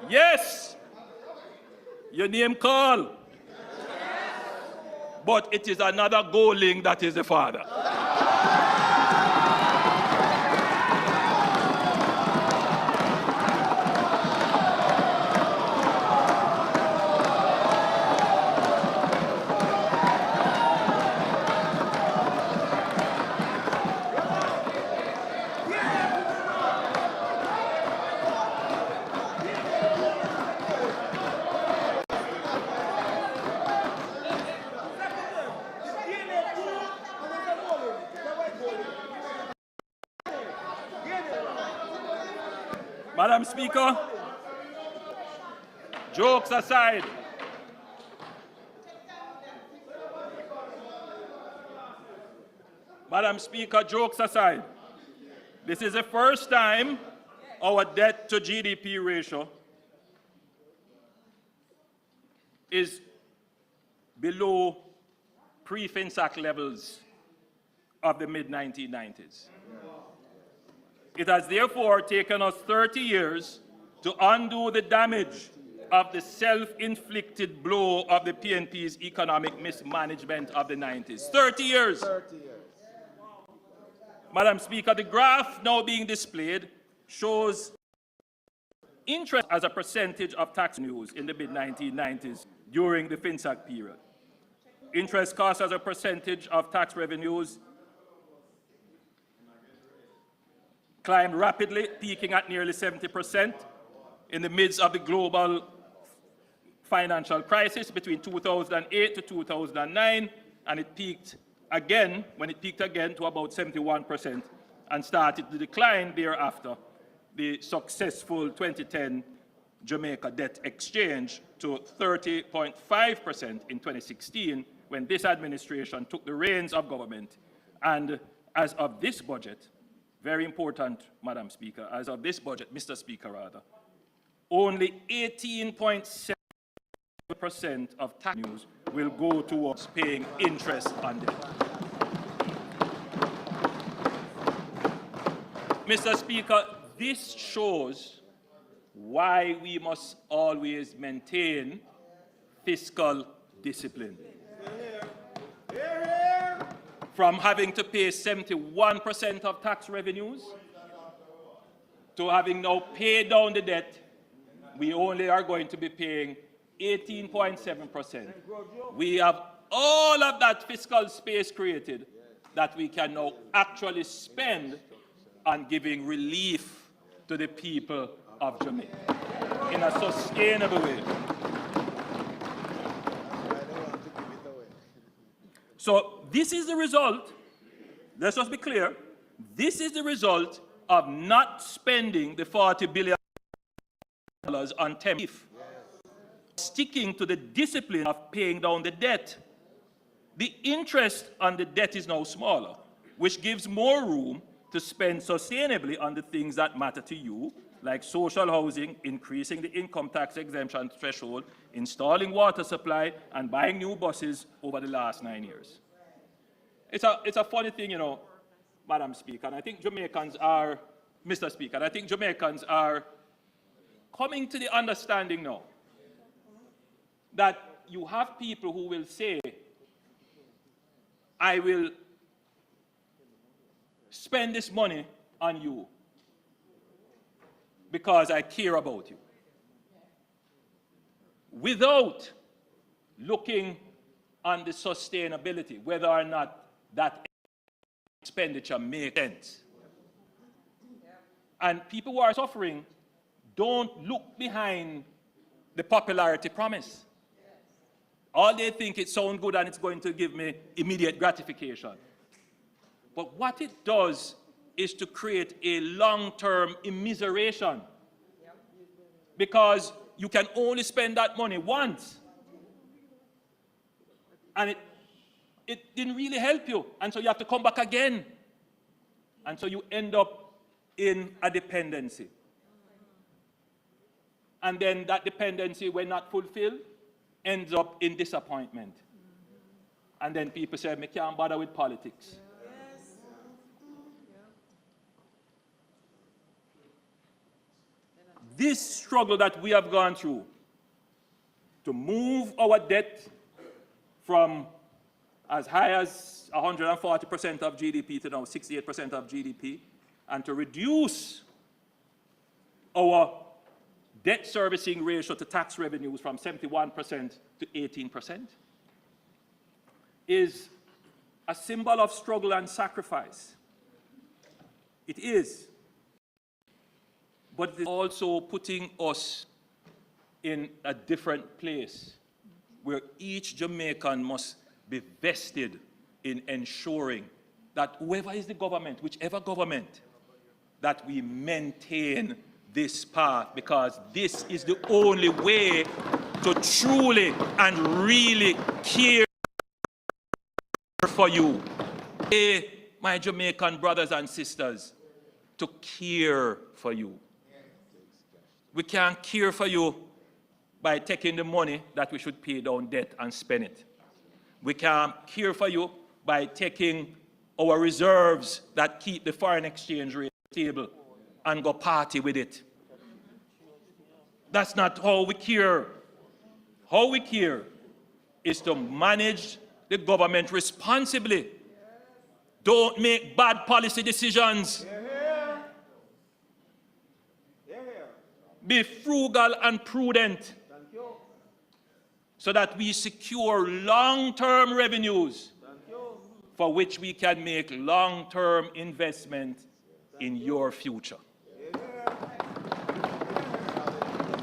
Yes, your name call, but it is another goaling that is the father. Madam Speaker, jokes aside, Madam Speaker, jokes aside, this is the first time our debt to GDP ratio is below pre-FinSAC levels of the mid-1990s. It has therefore taken us 30 years to undo the damage of the self-inflicted blow of the PNP's economic mismanagement of the 90s. 30 years. Madam Speaker, the graph now being displayed shows interest as a percentage of tax revenues in the mid-1990s during the FinSAC period. Interest costs as a percentage of tax revenues climbed rapidly, peaking at nearly 70% in the midst of the global financial crisis between 2008 to 2009, and it peaked again, to about 71% and started to decline thereafter, the successful 2010 Jamaica debt exchange to 30.5% in 2016 when this administration took the reins of government. And as of this budget, very important, Madam Speaker, as of this budget, Mr. Speaker rather, only 18.7% of tax revenues will go towards paying interest on debt. Mr. Speaker, this shows why we must always maintain fiscal discipline. From having to pay 71% of tax revenues to having now paid down the debt, we only are going to be paying 18.7%. We have all of that fiscal space created that we can now actually spend on giving relief to the people of Jamaica in a sustainable way. So this is the result, let's just be clear, this is the result of not spending the $40 billion on TEMIF, sticking to the discipline of paying down the debt. The interest on the debt is now smaller, which gives more room to spend sustainably on the things that matter to you, like social housing, increasing the income tax exemption threshold, installing water supply, and buying new buses over the last 9 years. It's a funny thing, you know, Madam Speaker, and I think Jamaicans are, Mr. Speaker, and I think Jamaicans are coming to the understanding now that you have people who will say, I will spend this money on you because I care about you, without looking on the sustainability, whether or not that expenditure makes sense. And people who are suffering don't look behind the popularity promise. All they think it sounds good and it's going to give me immediate gratification. But what it does is to create a long-term immiseration. Because you can only spend that money once. And it didn't really help you. And so you have to come back again. And so you end up in a dependency. And then that dependency, when not fulfilled, ends up in disappointment. And then people say, I can't bother with politics. This struggle that we have gone through to move our debt from as high as 140% of GDP to now 68% of GDP, and to reduce our debt servicing ratio to tax revenues from 71% to 18%, is a symbol of struggle and sacrifice. It is. But it is also putting us in a different place where each Jamaican must be vested in ensuring that whoever is the government, whichever government, that we maintain this path, because this is the only way to truly and really care for you. Hey, my Jamaican brothers and sisters, to care for you. We can't care for you by taking the money that we should pay down debt and spend it. We can't care for you by taking our reserves that keep the foreign exchange rate stable and go party with it. That's not how we care. How we care is to manage the government responsibly. Don't make bad policy decisions. Be frugal and prudent so that we secure long-term revenues for which we can make long-term investment in your future.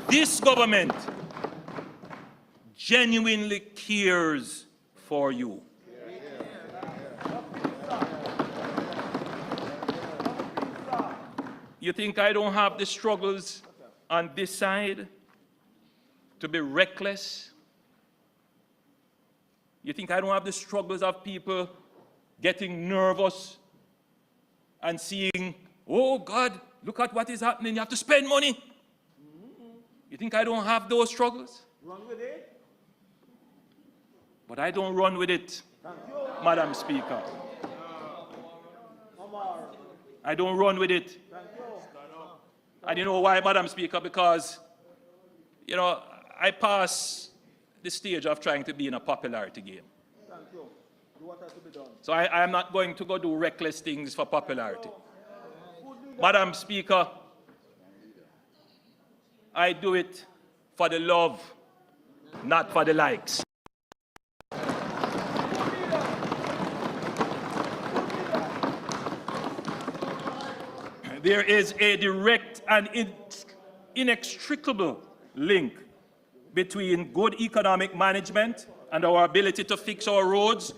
This government genuinely cares for you. You think I don't have the struggles on this side to be reckless? You think I don't have the struggles of people getting nervous and seeing, oh God, look at what is happening, you have to spend money? You think I don't have those struggles? Run with it. But I don't run with it, Madam Speaker. I don't run with it. And you know why, Madam Speaker? Because, you know, I pass the stage of trying to be in a popularity game. Thank you. Do what has to be done. So I am not going to go do reckless things for popularity. Madam Speaker, I do it for the love, not for the likes. There is a direct and inextricable link between good economic management and our ability to fix our roads,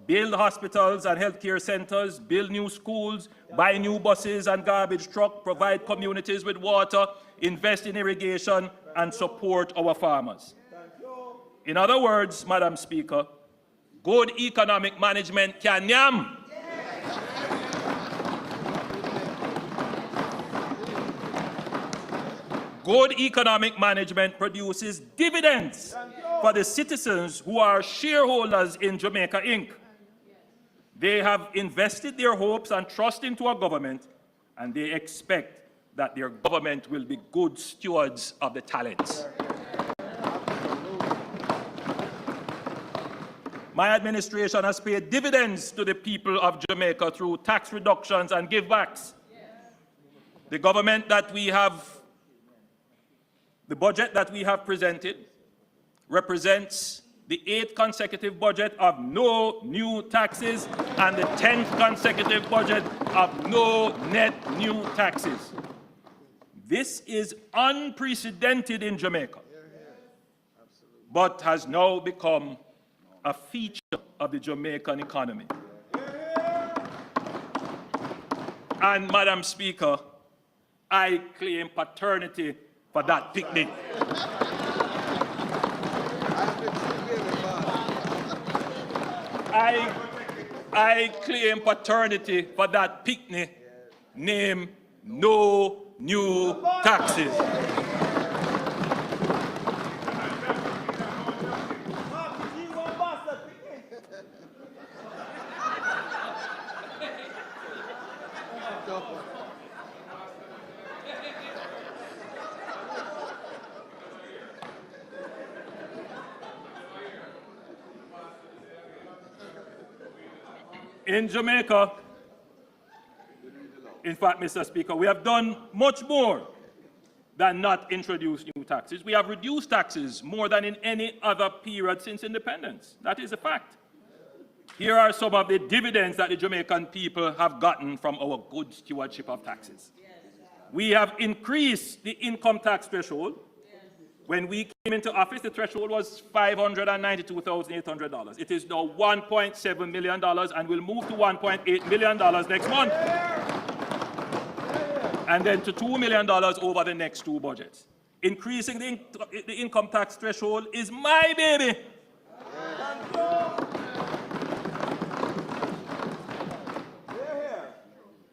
build hospitals and healthcare centers, build new schools, buy new buses and garbage trucks, provide communities with water, invest in irrigation, and support our farmers. In other words, Madam Speaker, good economic management can yam. Good economic management produces dividends for the citizens who are shareholders in Jamaica Inc. They have invested their hopes and trust into our government, and they expect that their government will be good stewards of the talents. My administration has paid dividends to the people of Jamaica through tax reductions and givebacks. The government that we have The budget that we have presented represents the 8th consecutive budget of no new taxes and the 10th consecutive budget of no net new taxes. This is unprecedented in Jamaica, but has now become a feature of the Jamaican economy. And, Madam Speaker, I claim paternity for that picnic. I claim paternity for that picnic named No New Taxes. In Jamaica, in fact, Mr. Speaker, we have done much more than not introduce new taxes. We have reduced taxes more than in any other period since independence. That is a fact. Here are some of the dividends that the Jamaican people have gotten from our good stewardship of taxes. We have increased the income tax threshold. When we came into office, the threshold was $592,800. It is now $1.7 million and will move to $1.8 million next month. and then to $2 million over the next 2 budgets. Increasing the income tax threshold is my baby.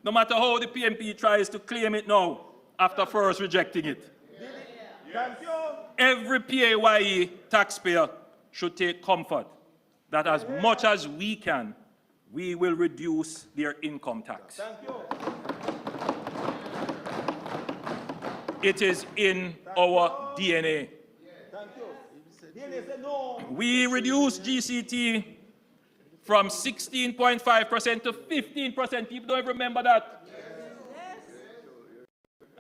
No matter how the PNP tries to claim it now, after first rejecting it. Every PAYE taxpayer should take comfort that as much as we can, we will reduce their income tax. It is in our DNA. We reduced GCT from 16.5% to 15%. People don't even remember that.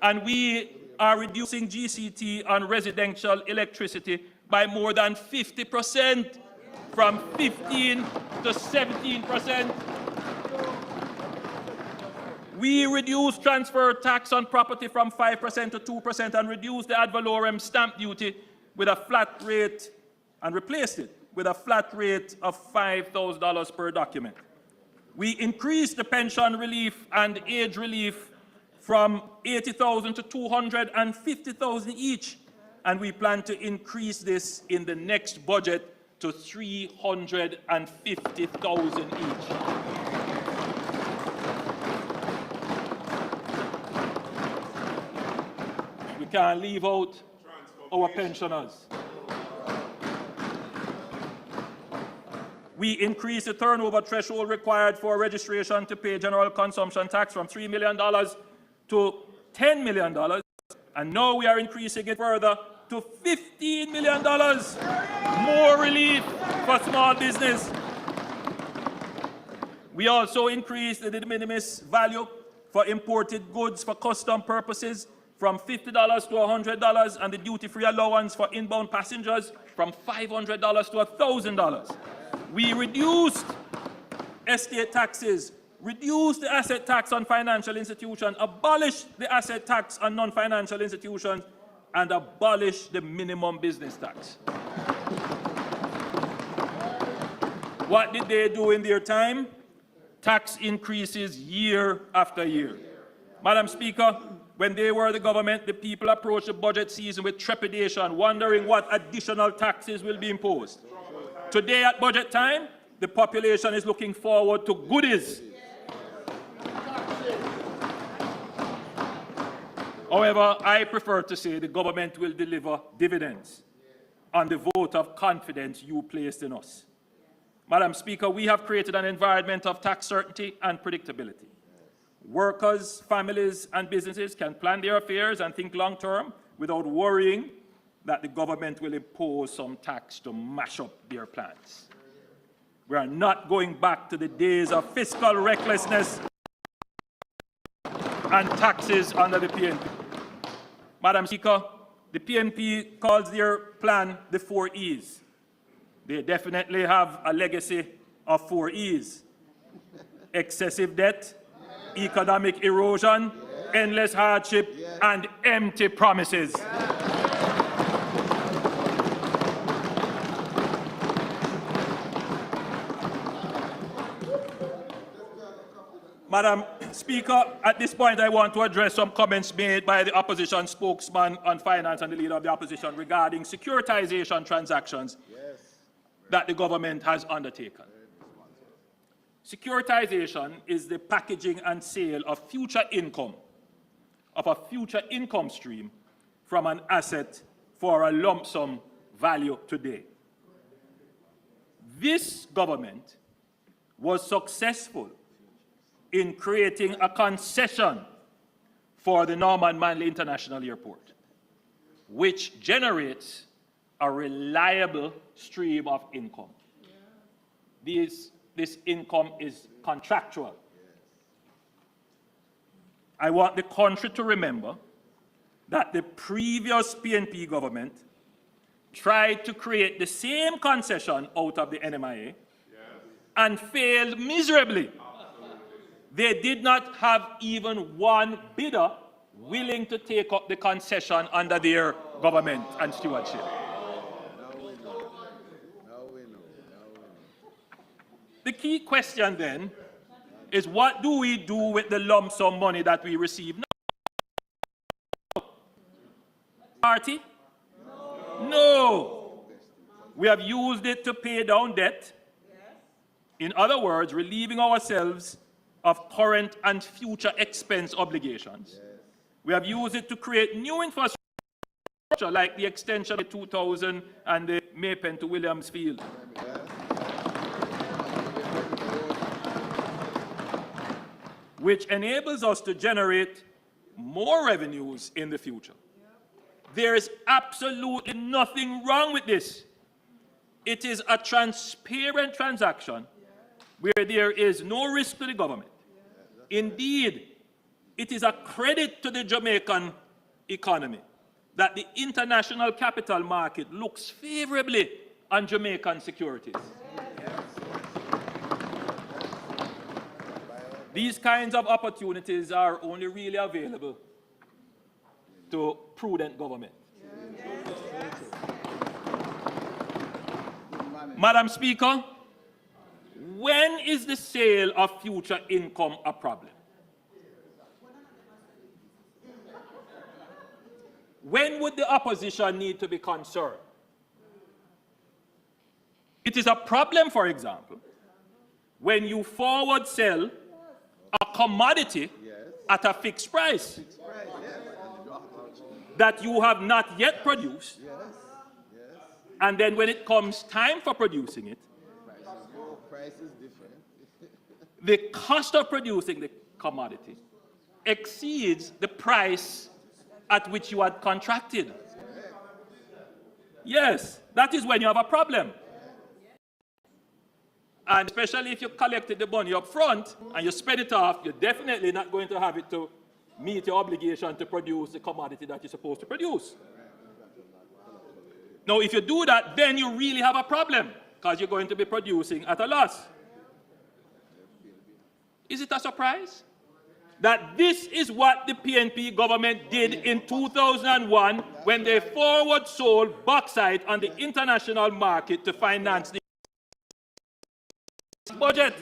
And we are reducing GCT on residential electricity by more than 50%, from 15 to 17%. We reduced transfer tax on property from 5% to 2% and reduced the ad valorem stamp duty with a flat rate and replaced it with a flat rate of $5,000 per document. We increased the pension relief and age relief from $80,000 to $250,000 each, and we plan to increase this in the next budget to $350,000 each. We can't leave out our pensioners. We increased the turnover threshold required for registration to pay general consumption tax from $3 million to $10 million, and now we are increasing it further to $15 million. More relief for small business. We also increased the de minimis value for imported goods for custom purposes from $50 to $100, and the duty-free allowance for inbound passengers from $500 to $1,000. We reduced estate taxes, reduced the asset tax on financial institutions, abolished the asset tax on non-financial institutions, and abolished the minimum business tax. What did they do in their time? Tax increases year after year. Madam Speaker, when they were the government, the people approached the budget season with trepidation, wondering what additional taxes will be imposed. Today at budget time, the population is looking forward to goodies. However, I prefer to say the government will deliver dividends on the vote of confidence you placed in us. Madam Speaker, we have created an environment of tax certainty and predictability. Workers, families, and businesses can plan their affairs and think long-term without worrying that the government will impose some tax to mash up their plans. We are not going back to the days of fiscal recklessness and taxes under the PNP. Madam Speaker, the PNP calls their plan the 4 E's. They definitely have a legacy of 4 E's. Excessive debt, economic erosion, endless hardship, and empty promises. Madam Speaker, at this point I want to address some comments made by the opposition spokesman on finance and the leader of the opposition regarding securitization transactions that the government has undertaken. Securitization is the packaging and sale of future income, of a future income stream from an asset for a lump sum value today. This government was successful in creating a concession for the Norman Manley International Airport, which generates a reliable stream of income. This income is contractual. I want the country to remember that the previous PNP government tried to create the same concession out of the NMIA and failed miserably. They did not have even one bidder willing to take up the concession under their government and stewardship. The key question then is, what do we do with the lump sum money that we receive now? party? No. We have used it to pay down debt. In other words, relieving ourselves of current and future expense obligations. We have used it to create new infrastructure like the extension of 2000 and the Maypen to Williams Field. Which enables us to generate more revenues in the future. There is absolutely nothing wrong with this. It is a transparent transaction where there is no risk to the government. Indeed, it is a credit to the Jamaican economy that the international capital market looks favorably on Jamaican securities. These kinds of opportunities are only really available to prudent government. Madam Speaker, when is the sale of future income a problem? When would the opposition need to be concerned? It is a problem, for example, when you forward sell a commodity at a fixed price that you have not yet produced, and then when it comes time for producing it, the cost of producing the commodity exceeds the price at which you had contracted. Yes, that is when you have a problem. And especially if you collected the money up front and you spend it off, you're definitely not going to have it to meet your obligation to produce the commodity that you're supposed to produce. Now, if you do that, then you really have a problem because you're going to be producing at a loss. Is it a surprise that this is what the PNP government did in 2001 when they forward sold bauxite on the international market to finance the budget?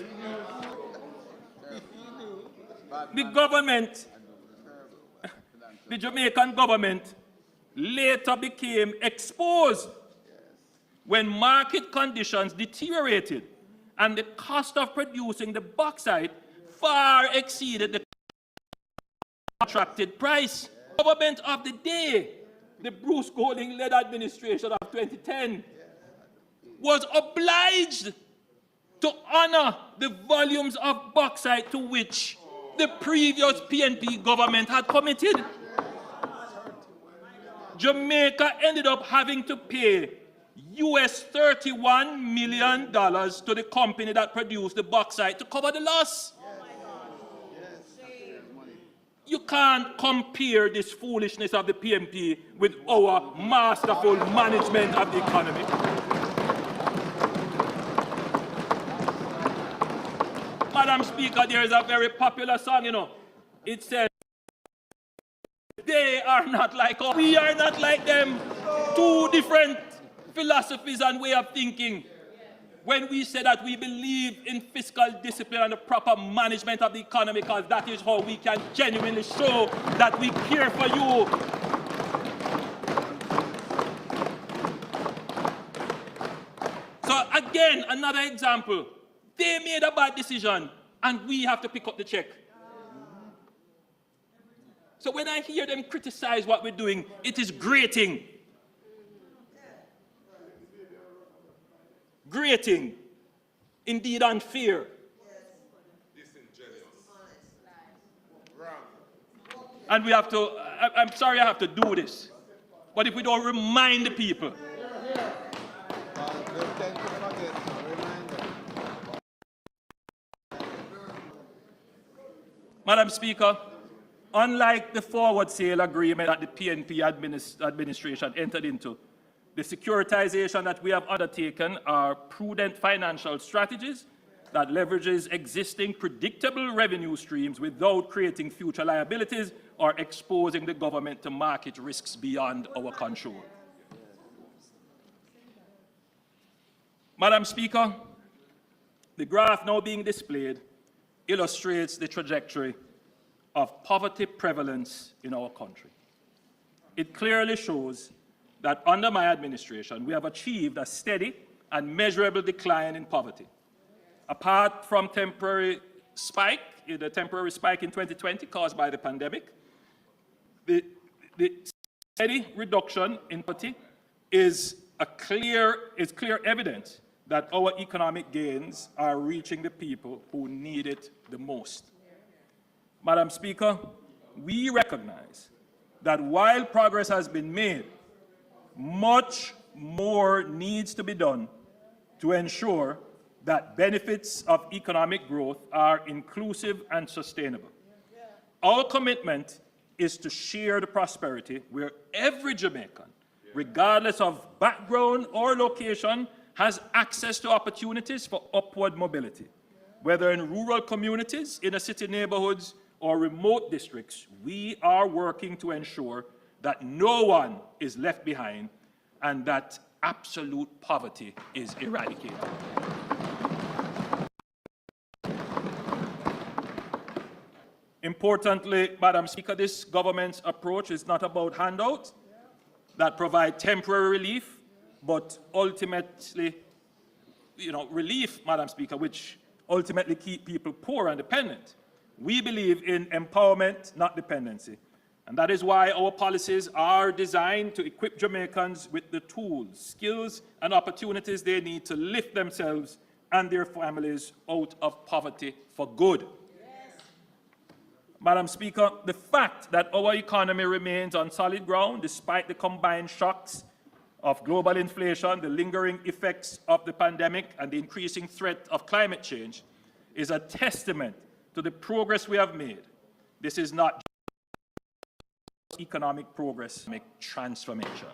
The government, the Jamaican government, later became exposed when market conditions deteriorated and the cost of producing the bauxite far exceeded the contracted price. Government of the day, the Bruce Golding-led administration of 2010, was obliged to honor the volumes of bauxite to which the previous PNP government had committed. Jamaica ended up having to pay US $31 million to the company that produced the bauxite to cover the loss. You can't compare this foolishness of the PNP with our masterful management of the economy. Madam Speaker, there is a very popular song, you know. It says, they are not like us, we are not like them. Two different philosophies and way of thinking. When we say that we believe in fiscal discipline and the proper management of the economy, because that is how we can genuinely show that we care for you. So again, another example. They made a bad decision and we have to pick up the check. So when I hear them criticize what we're doing, it is grating. Grating, indeed unfair. And we have to, I'm sorry I have to do this, but if we don't remind the people, Madam Speaker, unlike the forward sale agreement that the PNP administration entered into, the securitization that we have undertaken are prudent financial strategies that leverages existing predictable revenue streams without creating future liabilities or exposing the government to market risks beyond our control. Madam Speaker, the graph now being displayed illustrates the trajectory of poverty prevalence in our country. it clearly shows that under my administration, we have achieved a steady and measurable decline in poverty. Apart from the temporary spike in 2020 caused by the pandemic, the steady reduction in poverty is clear evidence that our economic gains are reaching the people who need it the most. Madam Speaker, we recognize that while progress has been made, much more needs to be done to ensure that benefits of economic growth are inclusive and sustainable. Our commitment is to share the prosperity where every Jamaican, regardless of background or location, has access to opportunities for upward mobility. Whether in rural communities, inner city neighborhoods, or remote districts, we are working to ensure that no one is left behind and that absolute poverty is eradicated. Importantly, Madam Speaker, this government's approach is not about handouts that provide temporary relief, but ultimately, relief, Madam Speaker, which ultimately keep people poor and dependent. We believe in empowerment, not dependency. And that is why our policies are designed to equip Jamaicans with the tools, skills, and opportunities they need to lift themselves and their families out of poverty for good. Yes. Madam Speaker, the fact that our economy remains on solid ground despite the combined shocks of global inflation, the lingering effects of the pandemic, and the increasing threat of climate change is a testament to the progress we have made. This is not just economic progress, make transformation.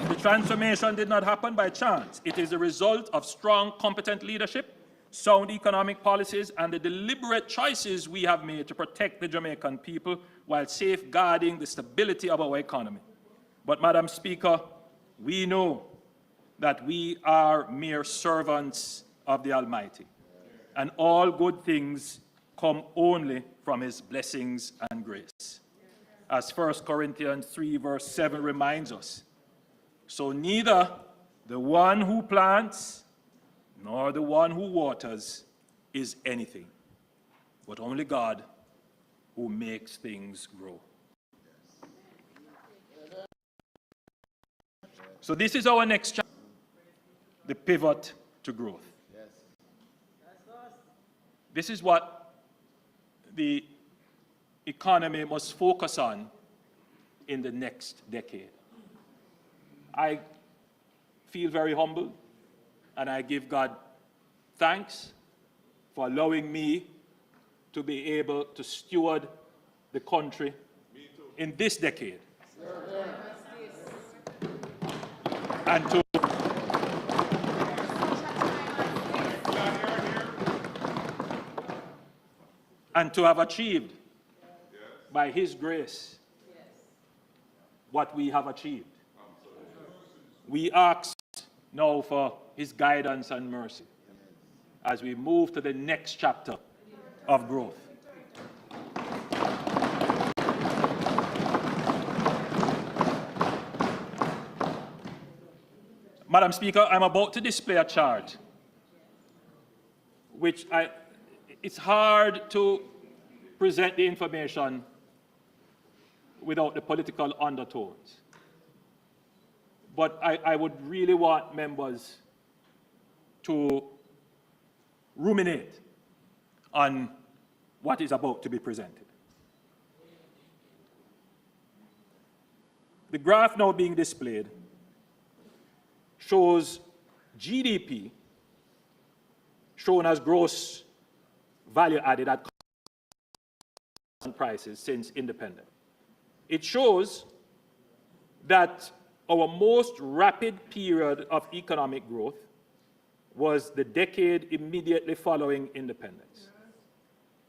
The transformation did not happen by chance. It is the result of strong, competent leadership, sound economic policies, and the deliberate choices we have made to protect the Jamaican people while safeguarding the stability of our economy. But, Madam Speaker, we know that we are mere servants of the Almighty, and all good things come only from His blessings and grace. As 1 Corinthians 3 verse 7 reminds us, so neither the one who plants nor the one who waters is anything, but only God who makes things grow. So this is our next chapter, the pivot to growth. This is what the economy must focus on in the next decade. I feel very humbled, and I give God thanks for allowing me to be able to steward the country in this decade. And to have achieved, by His grace, what we have achieved. We ask now for His guidance and mercy as we move to the next chapter of growth. Madam Speaker, I'm about to display a chart which it's hard to present the information without the political undertones. But I would really want members to ruminate on what is about to be presented. The graph now being displayed shows GDP shown as gross value added at prices since independence. It shows that our most rapid period of economic growth was the decade immediately following independence.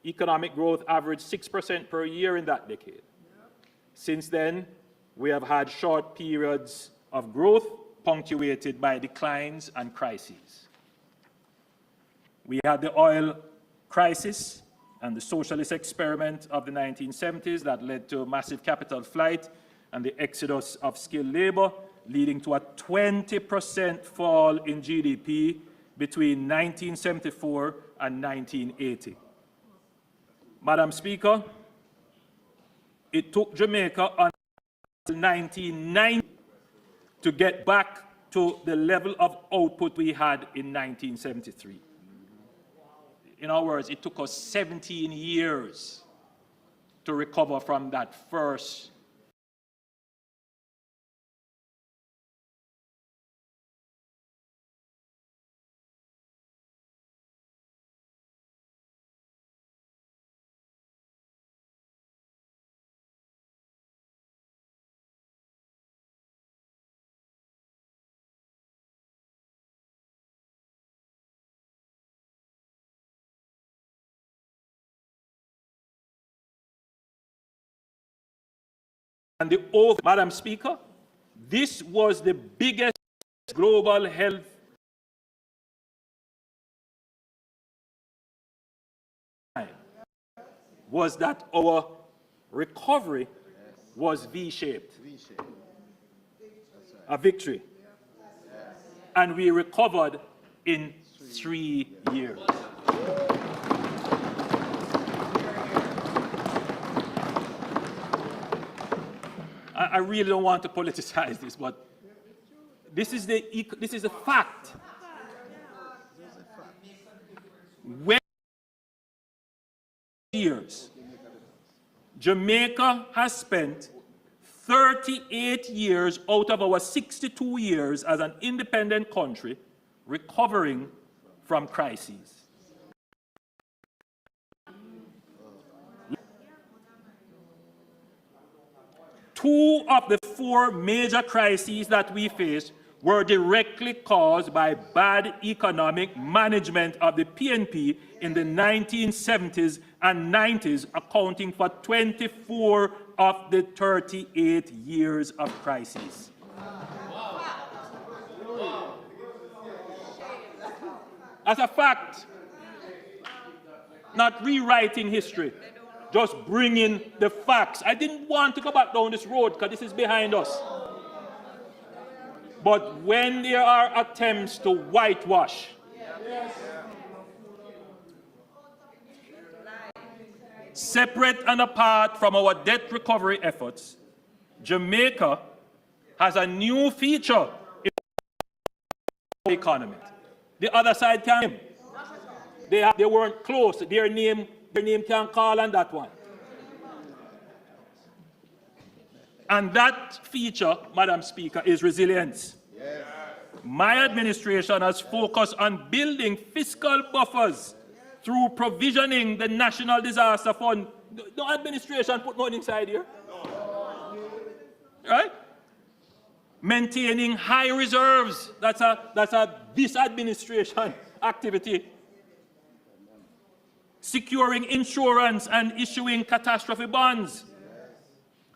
Economic growth averaged 6% per year in that decade. Since then, we have had short periods of growth punctuated by declines and crises. We had the oil crisis and the socialist experiment of the 1970s that led to massive capital flight and the exodus of skilled labor, leading to a 20% fall in GDP between 1974 and 1980. Madam Speaker, it took Jamaica until 1990 to get back to the level of output we had in 1973. In other words, it took us 17 years to recover from that first and the over, Madam Speaker, this was the biggest global health was that our recovery was V-shaped. A victory. And we recovered in 3 years. I really don't want to politicize this, but this is a fact. When years, Jamaica has spent 38 years out of our 62 years as an independent country recovering from crises. Two of the four major crises that we faced were directly caused by bad economic management of the PNP in the 1970s and 90s, accounting for 24 of the 38 years of crises. As a fact, not rewriting history, just bringing the facts. I didn't want to go back down this road because this is behind us. But when there are attempts to whitewash, separate and apart from our debt recovery efforts, Jamaica has a new feature in the economy. The other side came. They weren't close. Their name can call on that one. And that feature, Madam Speaker, is resilience. Yes. My administration has focused on building fiscal buffers through provisioning the National Disaster Fund. No administration put money inside here. No. Right? Maintaining high reserves. That's a this administration activity. Securing insurance and issuing catastrophe bonds.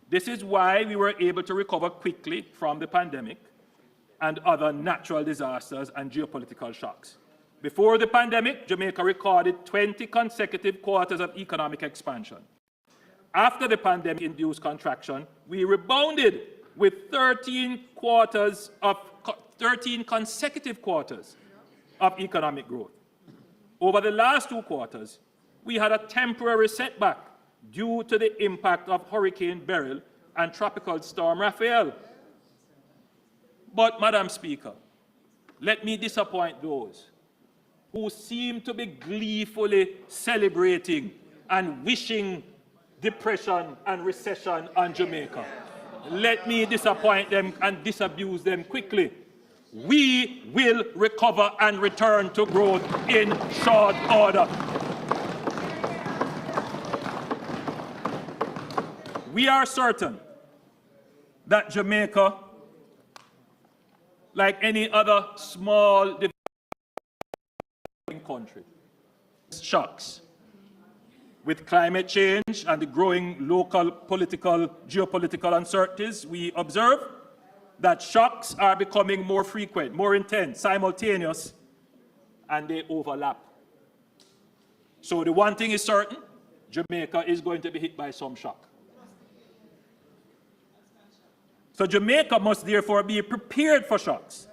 This is why we were able to recover quickly from the pandemic and other natural disasters and geopolitical shocks. Before the pandemic, Jamaica recorded 20 consecutive quarters of economic expansion. After the pandemic-induced contraction, we rebounded with 13 consecutive quarters of economic growth. Over the last 2 quarters, we had a temporary setback due to the impact of Hurricane Beryl and Tropical Storm Raphael. But, Madam Speaker, let me disappoint those who seem to be gleefully celebrating and wishing depression and recession on Jamaica. Let me disappoint them and disabuse them quickly. We will recover and return to growth in short order. We are certain that Jamaica, like any other small developing country, shocks. With climate change and the growing local geopolitical uncertainties, we observe that shocks are becoming more frequent, more intense, simultaneous, and they overlap. So the one thing is certain, Jamaica is going to be hit by some shock. So Jamaica must therefore be prepared for shocks.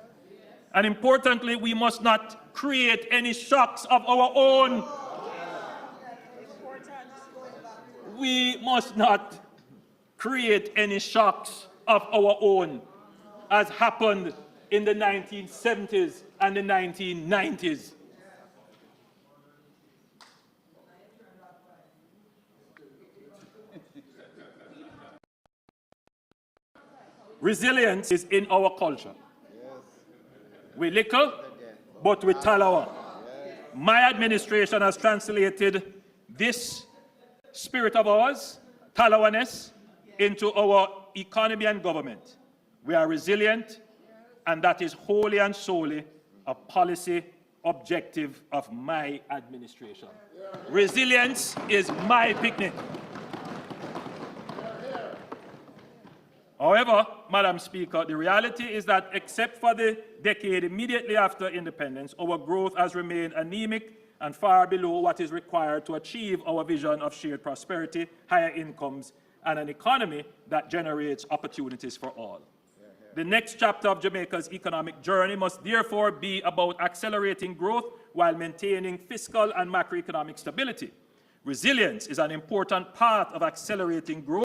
And importantly, we must not create any shocks of our own. We must not create any shocks of our own, as happened in the 1970s and the 1990s. Resilience is in our culture. We little, but we talawa. My administration has translated this spirit of ours, talawaness, into our economy and government. We are resilient, and that is wholly and solely a policy objective of my administration. Resilience is my picnic. However, Madam Speaker, the reality is that except for the decade immediately after independence, our growth has remained anemic and far below what is required to achieve our vision of shared prosperity, higher incomes, and an economy that generates opportunities for all. The next chapter of Jamaica's economic journey must therefore be about accelerating growth while maintaining fiscal and macroeconomic stability. Resilience is an important part of accelerating growth.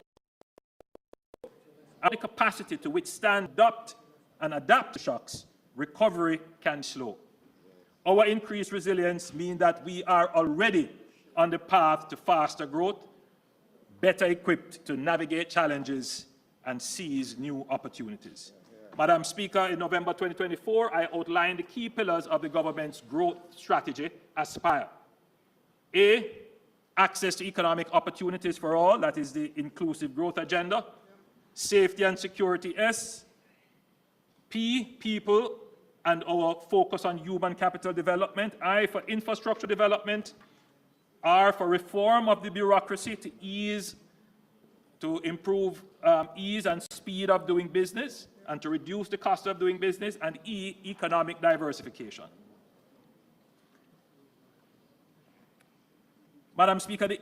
The capacity to withstand, adapt to shocks, recovery can slow. Our increased resilience means that we are already on the path to faster growth, better equipped to navigate challenges and seize new opportunities. Madam Speaker, in November 2024, I outlined the key pillars of the government's growth strategy, Aspire. A, access to economic opportunities for all, that is the inclusive growth agenda. Safety and security, S. P, people and our focus on human capital development. I, for infrastructure development. R, for reform of the bureaucracy to improve ease and speed of doing business and to reduce the cost of doing business. And E, economic diversification. Madam Speaker, the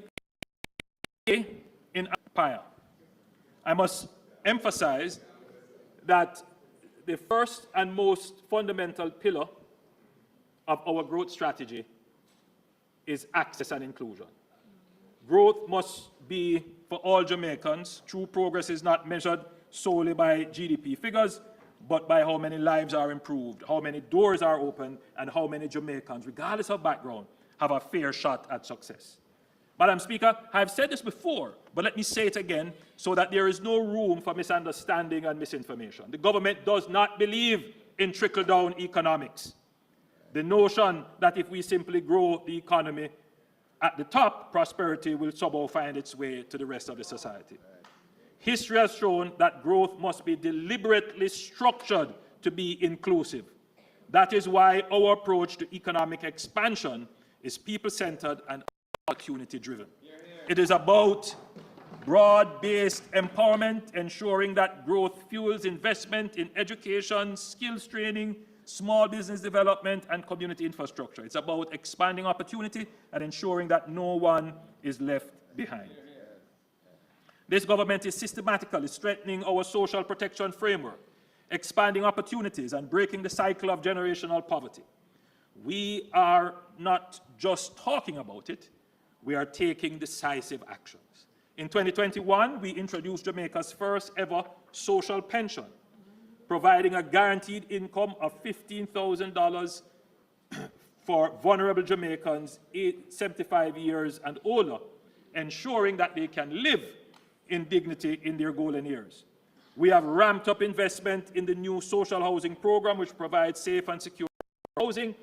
A in Aspire. I must emphasize that the first and most fundamental pillar of our growth strategy is access and inclusion. Growth must be for all Jamaicans. True progress is not measured solely by GDP figures, but by how many lives are improved, how many doors are opened, and how many Jamaicans, regardless of background, have a fair shot at success. Madam Speaker, I've said this before, but let me say it again so that there is no room for misunderstanding and misinformation. The government does not believe in trickle-down economics. The notion that if we simply grow the economy at the top, prosperity will somehow find its way to the rest of the society. History has shown that growth must be deliberately structured to be inclusive. That is why our approach to economic expansion is people-centered and opportunity-driven. It is about broad-based empowerment, ensuring that growth fuels investment in education, skills training, small business development, and community infrastructure. It's about expanding opportunity and ensuring that no one is left behind. This government is systematically strengthening our social protection framework, expanding opportunities, and breaking the cycle of generational poverty. We are not just talking about it, we are taking decisive actions. In 2021, we introduced Jamaica's first ever social pension, providing a guaranteed income of $15,000 for vulnerable Jamaicans 75 years and older, ensuring that they can live in dignity in their golden years. We have ramped up investment in the new social housing program, which provides safe and secure housing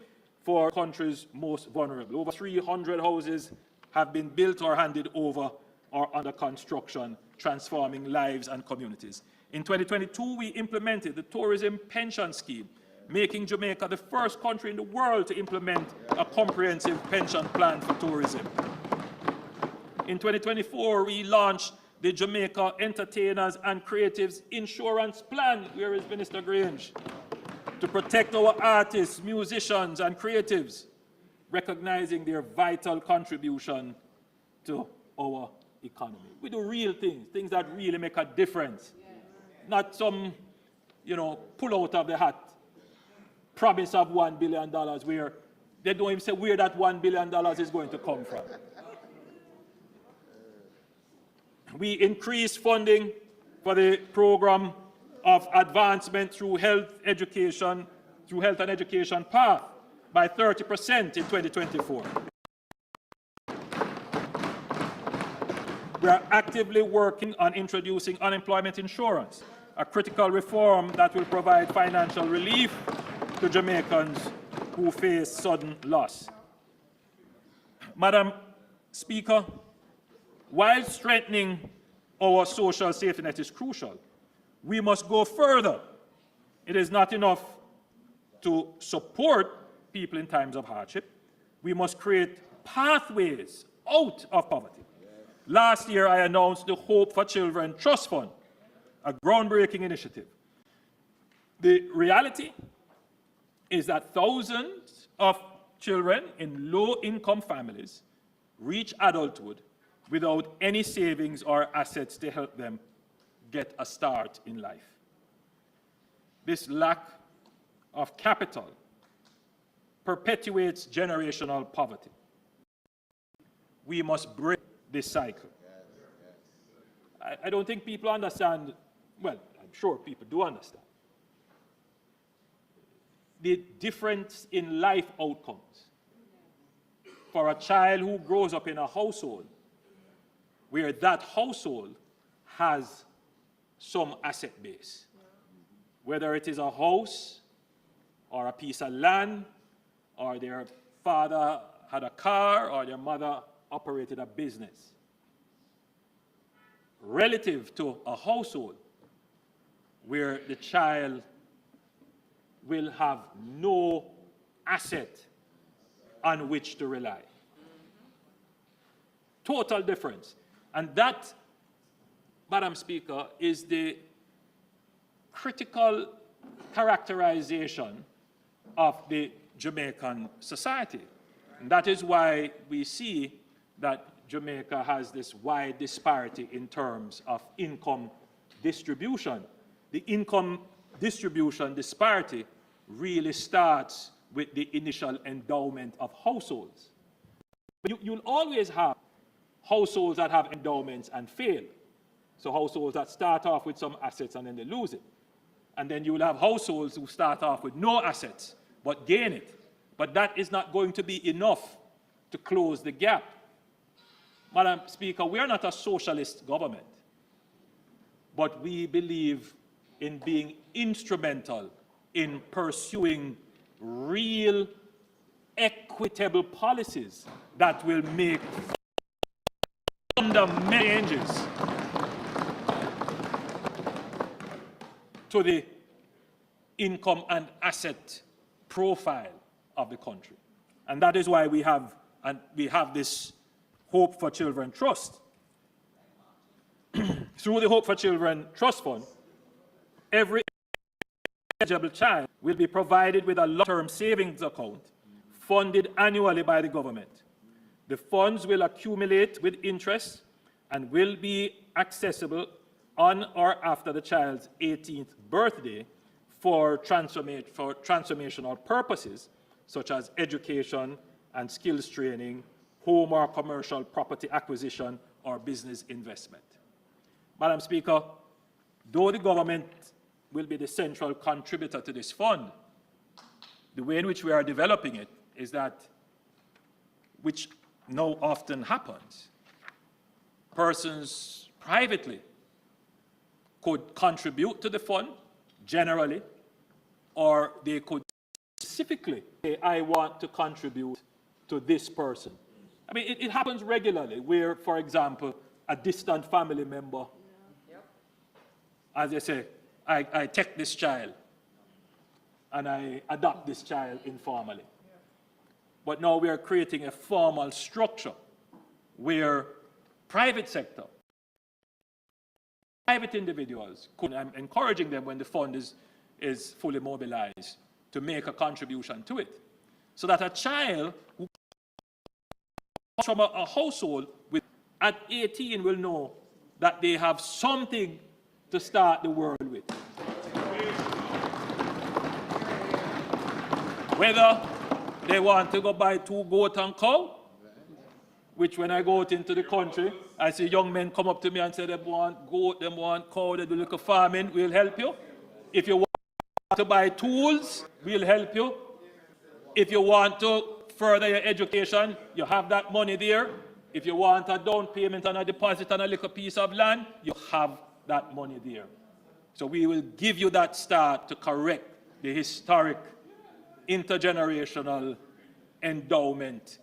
for the country's most vulnerable. Over 300 houses have been built or handed over or under construction, transforming lives and communities. In 2022, we implemented the Tourism Pension Scheme, making Jamaica the first country in the world to implement a comprehensive pension plan for tourism. In 2024, we launched the Jamaica Entertainers and Creatives Insurance Plan. Where is Minister Grange? To protect our artists, musicians, and creatives, recognizing their vital contribution to our economy. We do real things, things that really make a difference. Not some, pull out of the hat promise of $1 billion where they don't even say where that $1 billion is going to come from. We increase funding for the program of advancement through health and education path by 30% in 2024. We are actively working on introducing unemployment insurance, a critical reform that will provide financial relief to Jamaicans who face sudden loss. Madam Speaker, while strengthening our social safety net is crucial, we must go further. It is not enough to support people in times of hardship. We must create pathways out of poverty. Last year, I announced the Hope for Children Trust Fund, a groundbreaking initiative. The reality is that thousands of children in low-income families reach adulthood without any savings or assets to help them get a start in life. This lack of capital perpetuates generational poverty. We must break this cycle. I don't think people understand, well, I'm sure people do understand, the difference in life outcomes for a child who grows up in a household where that household has some asset base, whether it is a house or a piece of land, or their father had a car, or their mother operated a business. Relative to a household where the child will have no asset on which to rely. Total difference. And that, Madam Speaker, is the critical characterization of the Jamaican society. And that is why we see that Jamaica has this wide disparity in terms of income distribution. The income distribution disparity really starts with the initial endowment of households. You'll always have households that have endowments and fail. So households that start off with some assets and then they lose it. And then you will have households who start off with no assets but gain it. But that is not going to be enough to close the gap. Madam Speaker, we are not a socialist government, but we believe in being instrumental in pursuing real, equitable policies that will make fundamental changes to the income and asset profile of the country. And that is why we have this Hope for Children Trust. Through the Hope for Children Trust Fund, every eligible child will be provided with a long-term savings account funded annually by the government. The funds will accumulate with interest and will be accessible on or after the child's 18th birthday for transformational purposes, such as education and skills training, home or commercial property acquisition, or business investment. Madam Speaker, though the government will be the central contributor to this fund, the way in which we are developing it is that, which now often happens, persons privately could contribute to the fund generally, or they could specifically say, I want to contribute to this person. I mean, it happens regularly where, for example, a distant family member, as they say, I take this child and I adopt this child informally. But now we are creating a formal structure where private sector, private individuals, I'm encouraging them when the fund is fully mobilized to make a contribution to it. So that a child who comes from a household with at 18 will know that they have something to start the world with. Whether they want to go buy 2 goats and cow, which when I go out into the country, I see young men come up to me and say they want goat, they want cow, they do little farming, we'll help you. If you want to buy tools, we'll help you. If you want to further your education, you have that money there. If you want a down payment and a deposit on a little piece of land, you have that money there. So we will give you that start to correct the historic intergenerational endowment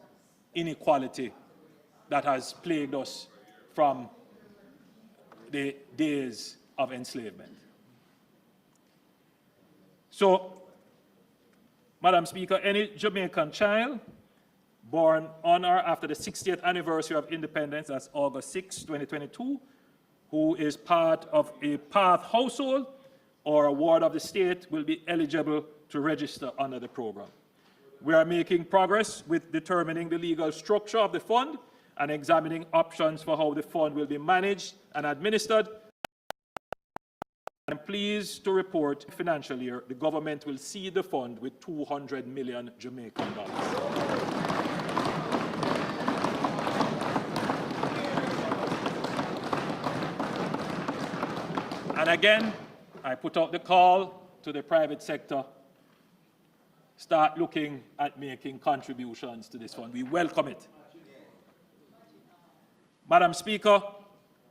inequality that has plagued us from the days of enslavement. So, Madam Speaker, any Jamaican child born on or after the 60th anniversary of independence, that's August 6, 2022, who is part of a Path household or a ward of the state will be eligible to register under the program. We are making progress with determining the legal structure of the fund and examining options for how the fund will be managed and administered. I'm pleased to report financial year, the government will seed the fund with 200 million Jamaican dollars. And again, I put out the call to the private sector, start looking at making contributions to this fund. We welcome it. Madam Speaker,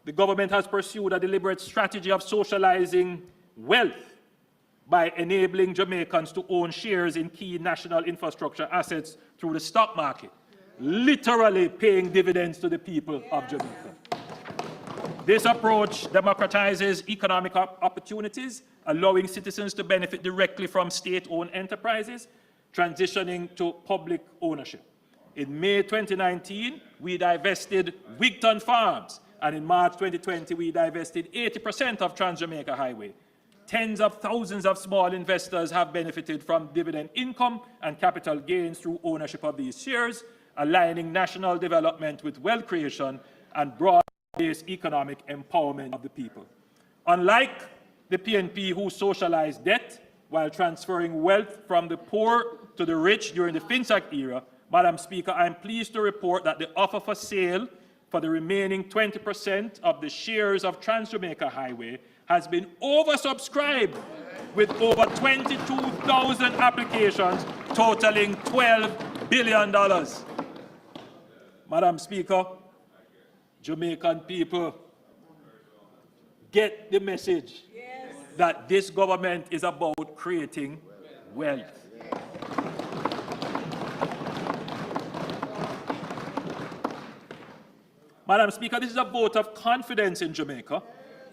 the government has pursued a deliberate strategy of socializing wealth by enabling Jamaicans to own shares in key national infrastructure assets through the stock market, literally paying dividends to the people of Jamaica. This approach democratizes economic opportunities, allowing citizens to benefit directly from state-owned enterprises, transitioning to public ownership. In May 2019, we divested Wigton Farms, and in March 2020, we divested 80% of Trans-Jamaica Highway. Tens of thousands of small investors have benefited from dividend income and capital gains through ownership of these shares, aligning national development with wealth creation and broad-based economic empowerment of the people. Unlike the PNP, who socialized debt while transferring wealth from the poor to the rich during the FinSAC era, Madam Speaker, I am pleased to report that the offer for sale for the remaining 20% of the shares of Trans-Jamaica Highway has been oversubscribed with over 22,000 applications totaling $12 billion. Madam Speaker, Jamaican people, get the message that this government is about creating wealth. Madam Speaker, this is a vote of confidence in Jamaica.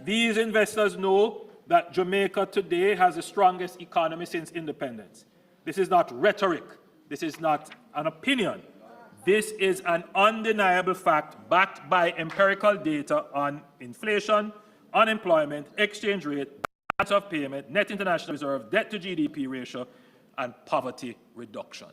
These investors know that Jamaica today has the strongest economy since independence. This is not rhetoric. This is not an opinion. This is an undeniable fact backed by empirical data on inflation, unemployment, exchange rate, balance of payment, net international reserve, debt to GDP ratio, and poverty reduction.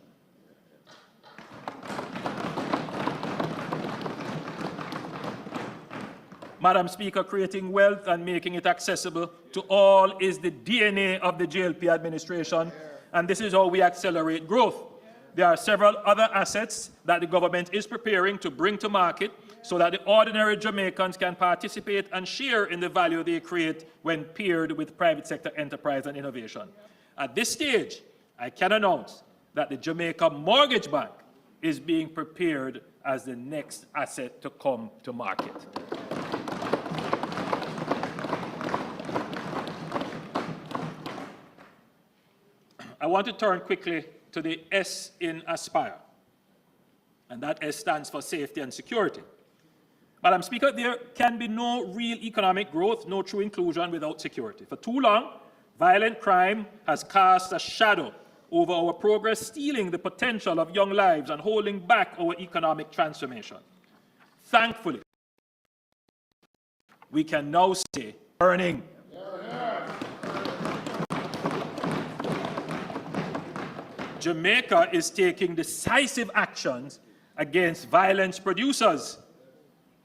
Madam Speaker, creating wealth and making it accessible to all is the DNA of the JLP administration, and this is how we accelerate growth. There are several other assets that the government is preparing to bring to market so that the ordinary Jamaicans can participate and share in the value they create when paired with private sector enterprise and innovation. At this stage, I can announce that the Jamaica Mortgage Bank is being prepared as the next asset to come to market. I want to turn quickly to the S in Aspire, and that S stands for safety and security. Madam Speaker, there can be no real economic growth, no true inclusion without security. For too long, violent crime has cast a shadow over our progress, stealing the potential of young lives and holding back our economic transformation. Thankfully, we can now say, burning. Jamaica is taking decisive actions against violence producers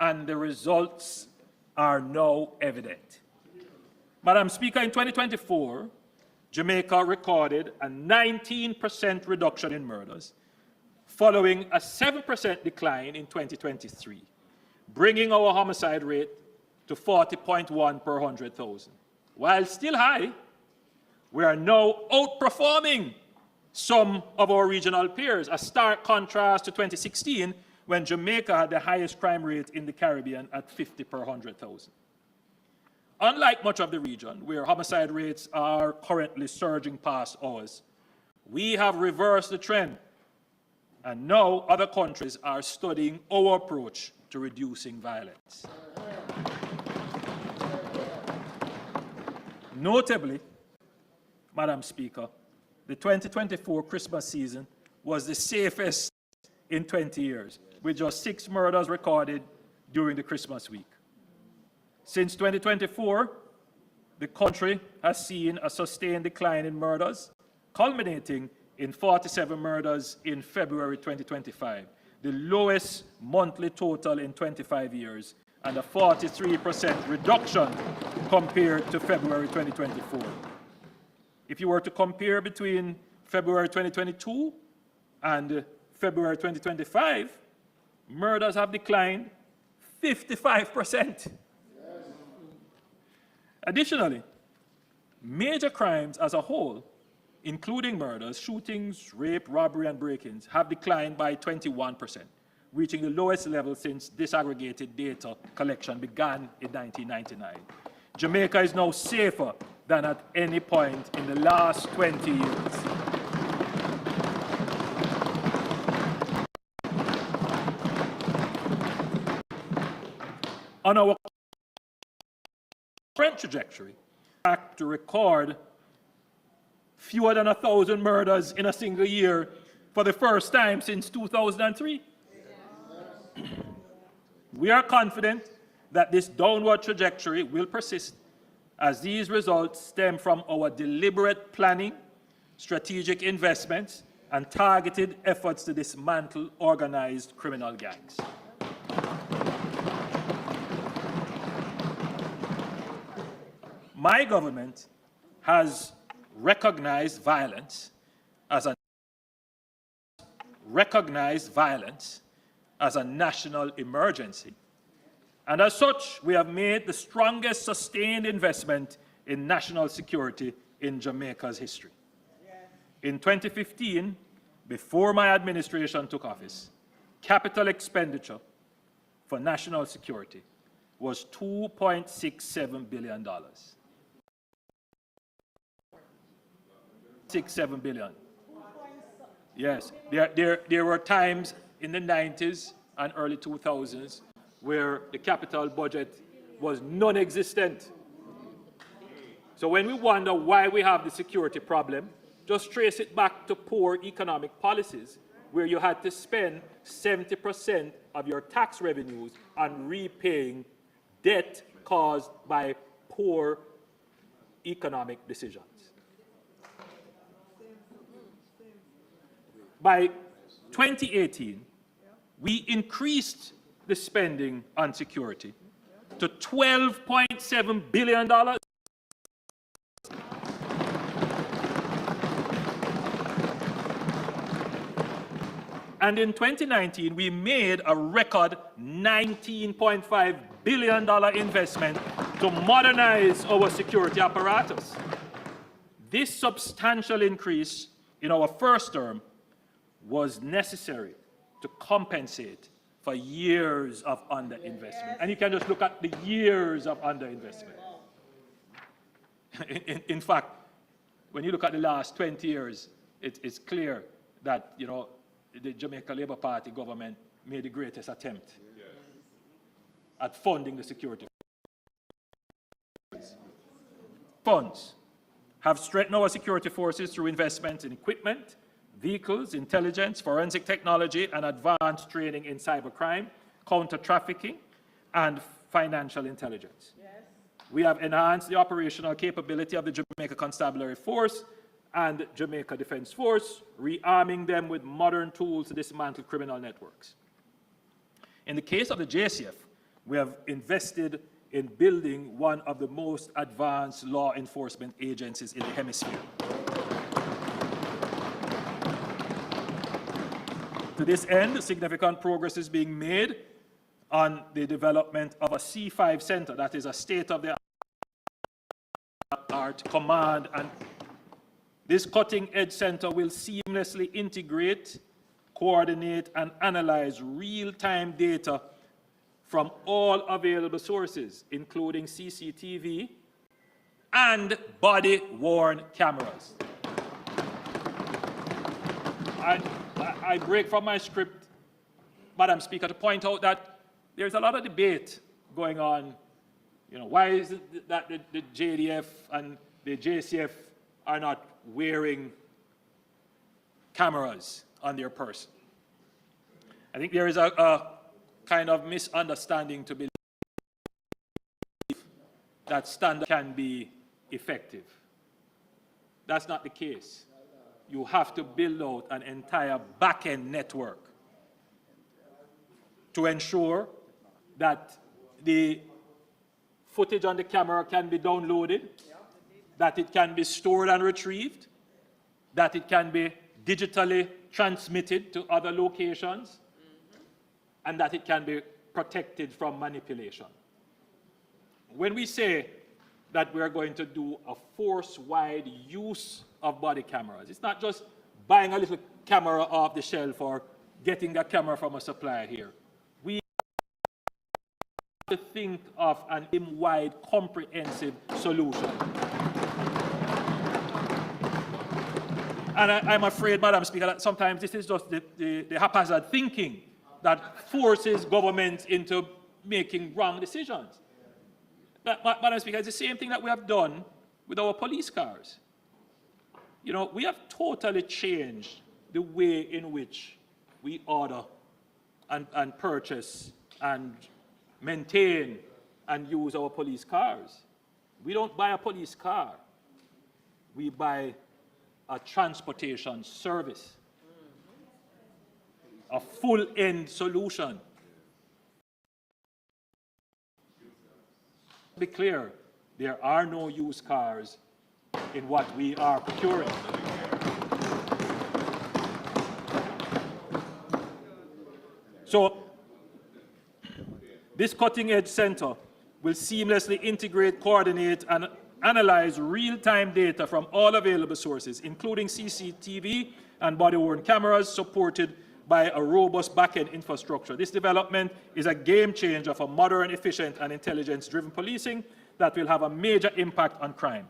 and the results are now evident. Madam Speaker, in 2024, Jamaica recorded a 19% reduction in murders, following a 7% decline in 2023, bringing our homicide rate to 40.1 per 100,000. While still high, we are now outperforming some of our regional peers, a stark contrast to 2016, when Jamaica had the highest crime rate in the Caribbean at 50 per 100,000. Unlike much of the region, where homicide rates are currently surging past ours, we have reversed the trend, and now other countries are studying our approach to reducing violence. Notably, Madam Speaker, the 2024 Christmas season was the safest in 20 years, with just 6 murders recorded during the Christmas week. Since 2024, the country has seen a sustained decline in murders, culminating in 47 murders in February 2025, the lowest monthly total in 25 years, and a 43% reduction compared to February 2024. If you were to compare between February 2022 and February 2025, murders have declined 55%. Additionally, major crimes as a whole, including murders, shootings, rape, robbery, and break-ins, have declined by 21%, reaching the lowest level since disaggregated data collection began in 1999. Jamaica is now safer than at any point in the last 20 years. On our current trajectory, back to record fewer than 1,000 murders in a single year for the first time since 2003. We are confident that this downward trajectory will persist, as these results stem from our deliberate planning, strategic investments, and targeted efforts to dismantle organized criminal gangs. My government has recognized violence as a national emergency. And as such, we have made the strongest sustained investment in national security in Jamaica's history. In 2015, before my administration took office, capital expenditure for national security was $2.67 billion. $6.7 billion. Yes, there were times in the 90s and early 2000s where the capital budget was non-existent. So when we wonder why we have the security problem, just trace it back to poor economic policies, where you had to spend 70% of your tax revenues on repaying debt caused by poor economic decisions. By 2018, we increased the spending on security to $12.7 billion. And in 2019, we made a record $19.5 billion investment to modernize our security apparatus. This substantial increase in our first term was necessary to compensate for years of underinvestment. And you can just look at the years of underinvestment. In fact, when you look at the last 20 years, it's clear that, the Jamaica Labour Party government made the greatest attempt at funding the security. Funds have strengthened our security forces through investment in equipment, vehicles, intelligence, forensic technology, and advanced training in cybercrime, counter-trafficking, and financial intelligence. Yes. We have enhanced the operational capability of the Jamaica Constabulary Force and Jamaica Defense Force, rearming them with modern tools to dismantle criminal networks. In the case of the JCF, we have invested in building one of the most advanced law enforcement agencies in the hemisphere. To this end, significant progress is being made on the development of a C5 center, that is a state-of-the-art command, and this cutting-edge center will seamlessly integrate, coordinate, and analyze real-time data from all available sources, including CCTV and body-worn cameras. I break from my script, Madam Speaker, to point out that there's a lot of debate going on. Why is it that the JDF and the JCF are not wearing cameras on their person? I think there is a kind of misunderstanding to believe that standard can be effective. That's not the case. You have to build out an entire back-end network to ensure that the footage on the camera can be downloaded, that it can be stored and retrieved, that it can be digitally transmitted to other locations, and that it can be protected from manipulation. When we say that we're going to do a force-wide use of body cameras, it's not just buying a little camera off the shelf or getting a camera from a supplier here. We have to think of an wide, comprehensive solution. And I'm afraid, Madam Speaker, that sometimes this is just the haphazard thinking that forces governments into making wrong decisions. But, Madam Speaker, it's the same thing that we have done with our police cars. We have totally changed the way in which we order and purchase and maintain and use our police cars. We don't buy a police car. We buy a transportation service, a full-end solution. To be clear, there are no used cars in what we are procuring. So, this cutting-edge center will seamlessly integrate, coordinate, and analyze real-time data from all available sources, including CCTV and body-worn cameras, supported by a robust back-end infrastructure. This development is a game changer for modern, efficient, and intelligence-driven policing that will have a major impact on crime.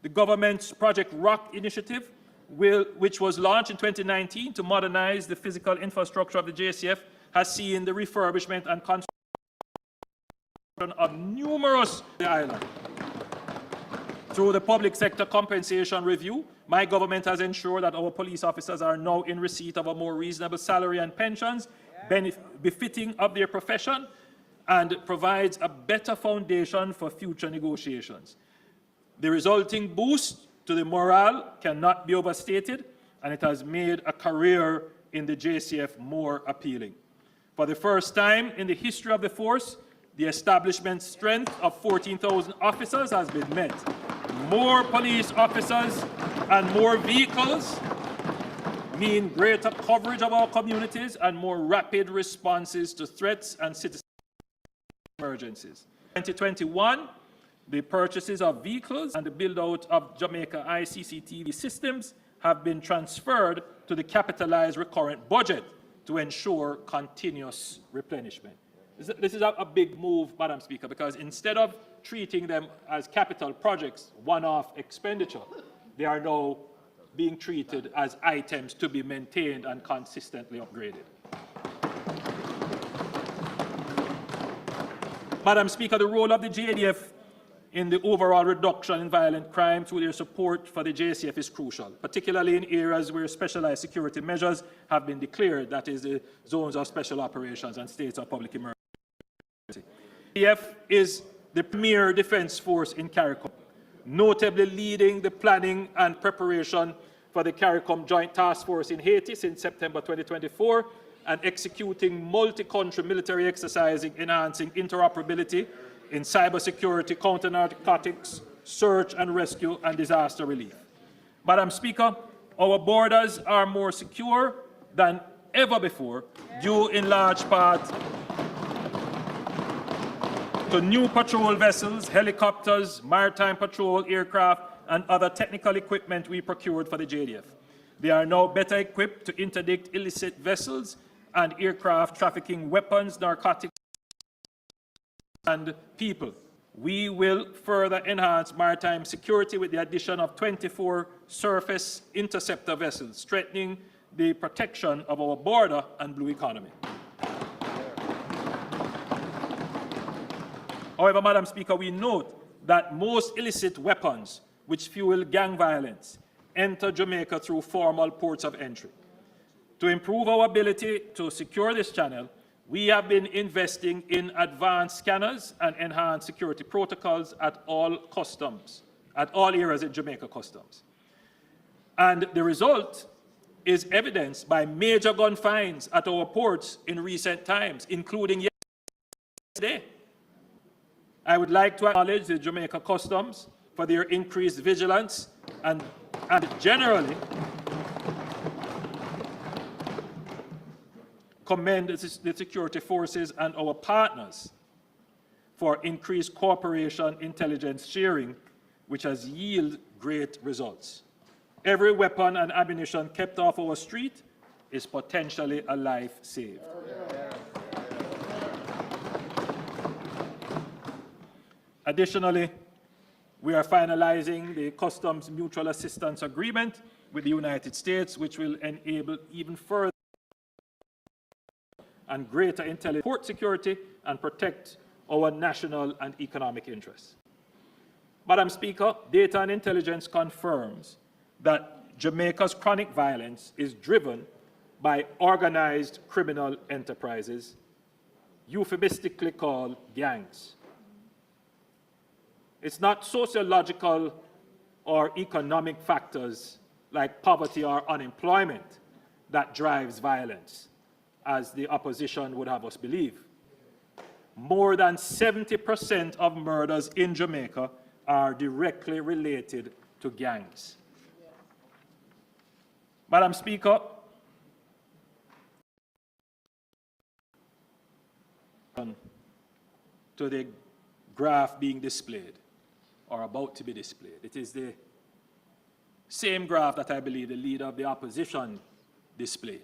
The government's Project ROCK initiative, which was launched in 2019 to modernize the physical infrastructure of the JCF, has seen the refurbishment and construction of numerous the island. Through the public sector compensation review, my government has ensured that our police officers are now in receipt of a more reasonable salary and pensions, befitting of their profession, and provides a better foundation for future negotiations. The resulting boost to the morale cannot be overstated, and it has made a career in the JCF more appealing. For the first time in the history of the force, the establishment strength of 14,000 officers has been met. More police officers and more vehicles mean greater coverage of our communities and more rapid responses to threats and citizen emergencies. In 2021, the purchases of vehicles and the build-out of Jamaica ICCTV systems have been transferred to the capitalized recurrent budget to ensure continuous replenishment. This is a big move, Madam Speaker, because instead of treating them as capital projects, one-off expenditure, they are now being treated as items to be maintained and consistently upgraded. Madam Speaker, the role of the JDF in the overall reduction in violent crime through their support for the JCF is crucial, particularly in areas where specialized security measures have been declared, that is the zones of special operations and states of public emergency. JDF is the premier defense force in CARICOM, notably leading the planning and preparation for the CARICOM Joint Task Force in Haiti since September 2024, and executing multi-country military exercises enhancing interoperability in cybersecurity, counter-narcotics, search and rescue, and disaster relief. Madam Speaker, our borders are more secure than ever before, due in large part to new patrol vessels, helicopters, maritime patrol aircraft, and other technical equipment we procured for the JDF. They are now better equipped to interdict illicit vessels and aircraft trafficking weapons, narcotics, and people. We will further enhance maritime security with the addition of 24 surface interceptor vessels, strengthening the protection of our border and blue economy. However, Madam Speaker, we note that most illicit weapons which fuel gang violence enter Jamaica through formal ports of entry. To improve our ability to secure this channel, we have been investing in advanced scanners and enhanced security protocols at all customs, at all areas in Jamaica Customs. And the result is evidenced by major gun finds at our ports in recent times, including yesterday. I would like to acknowledge the Jamaica Customs for their increased vigilance and generally commend the security forces and our partners for increased cooperation, intelligence sharing, which has yielded great results. Every weapon and ammunition kept off our street is potentially a life saved. Additionally, we are finalizing the Customs Mutual Assistance Agreement with the United States, which will enable even further and greater intelligence, port security, and protect our national and economic interests. Madam Speaker, data and intelligence confirms that Jamaica's chronic violence is driven by organized criminal enterprises, euphemistically called gangs. It's not sociological or economic factors like poverty or unemployment that drives violence, as the opposition would have us believe. More than 70% of murders in Jamaica are directly related to gangs. Madam Speaker, to the graph being displayed, or about to be displayed. It is the same graph that I believe the leader of the opposition displayed.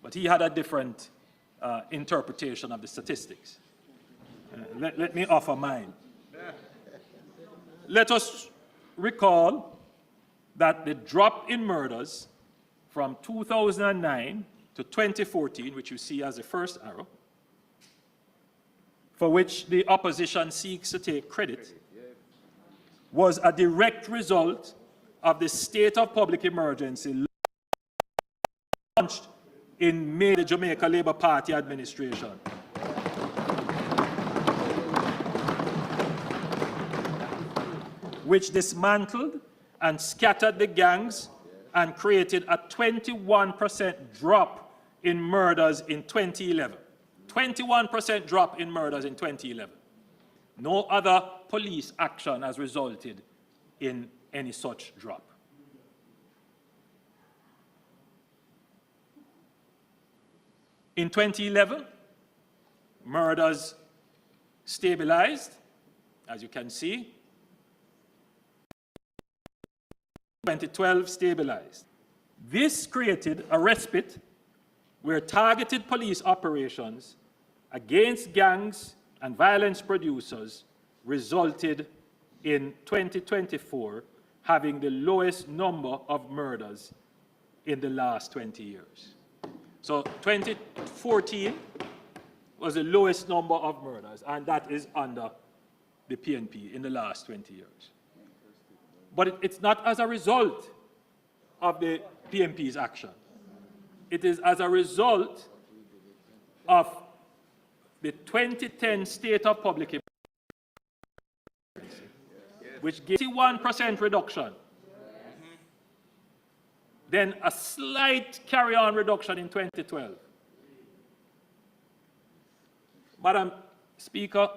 But he had a different interpretation of the statistics. Let me offer mine. Let us recall that the drop in murders from 2009 to 2014, which you see as the first arrow, for which the opposition seeks to take credit, was a direct result of the state of public emergency launched in May, the Jamaica Labour Party administration. Which dismantled and scattered the gangs and created a 21% drop in murders in 2011. 21% drop in murders in 2011. No other police action has resulted in any such drop. In 2011, murders stabilized, as you can see. 2012 stabilized. This created a respite where targeted police operations against gangs and violence producers resulted in 2024 having the lowest number of murders in the last 20 years. So 2014 was the lowest number of murders, and that is under the PNP in the last 20 years. But it's not as a result of the PNP's action. It is as a result of the 2010 State of Public Emergency, which gave 1% reduction. Then a slight carry-on reduction in 2012. Madam Speaker,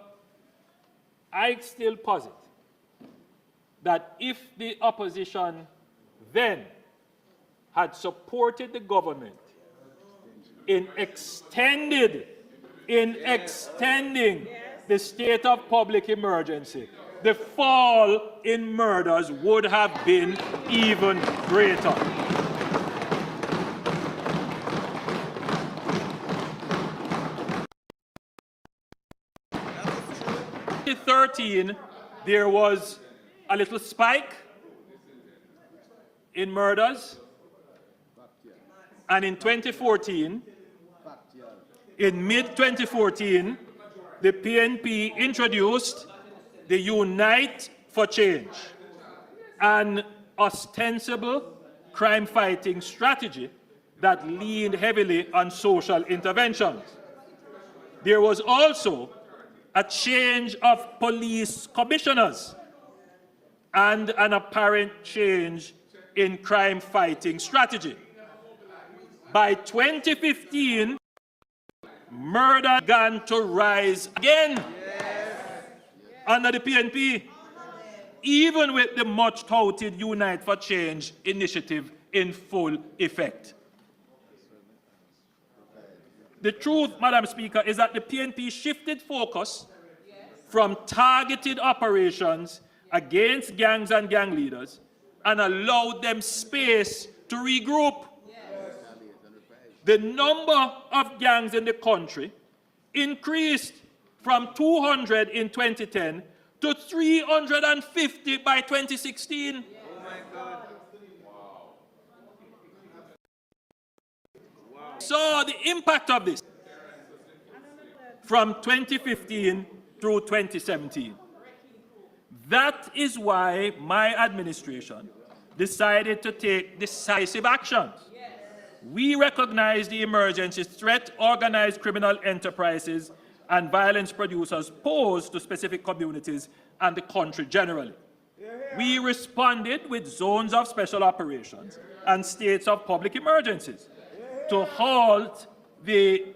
I still posit that if the opposition then had supported the government in extending the state of public emergency, the fall in murders would have been even greater. 2013, there was a little spike in murders, and in 2014, in mid-2014, the PNP introduced the Unite for Change, an ostensible crime-fighting strategy that leaned heavily on social interventions. There was also a change of police commissioners and an apparent change in crime-fighting strategy. By 2015, murder began to rise again under the PNP, even with the much-touted Unite for Change initiative in full effect. The truth, Madam Speaker, is that the PNP shifted focus from targeted operations against gangs and gang leaders and allowed them space to regroup. The number of gangs in the country increased from 200 in 2010 to 350 by 2016. Saw the impact of this from 2015 through 2017. That is why my administration decided to take decisive actions. We recognize the emergency threat organized criminal enterprises and violence producers pose to specific communities and the country generally. We responded with zones of special operations and states of public emergencies to halt the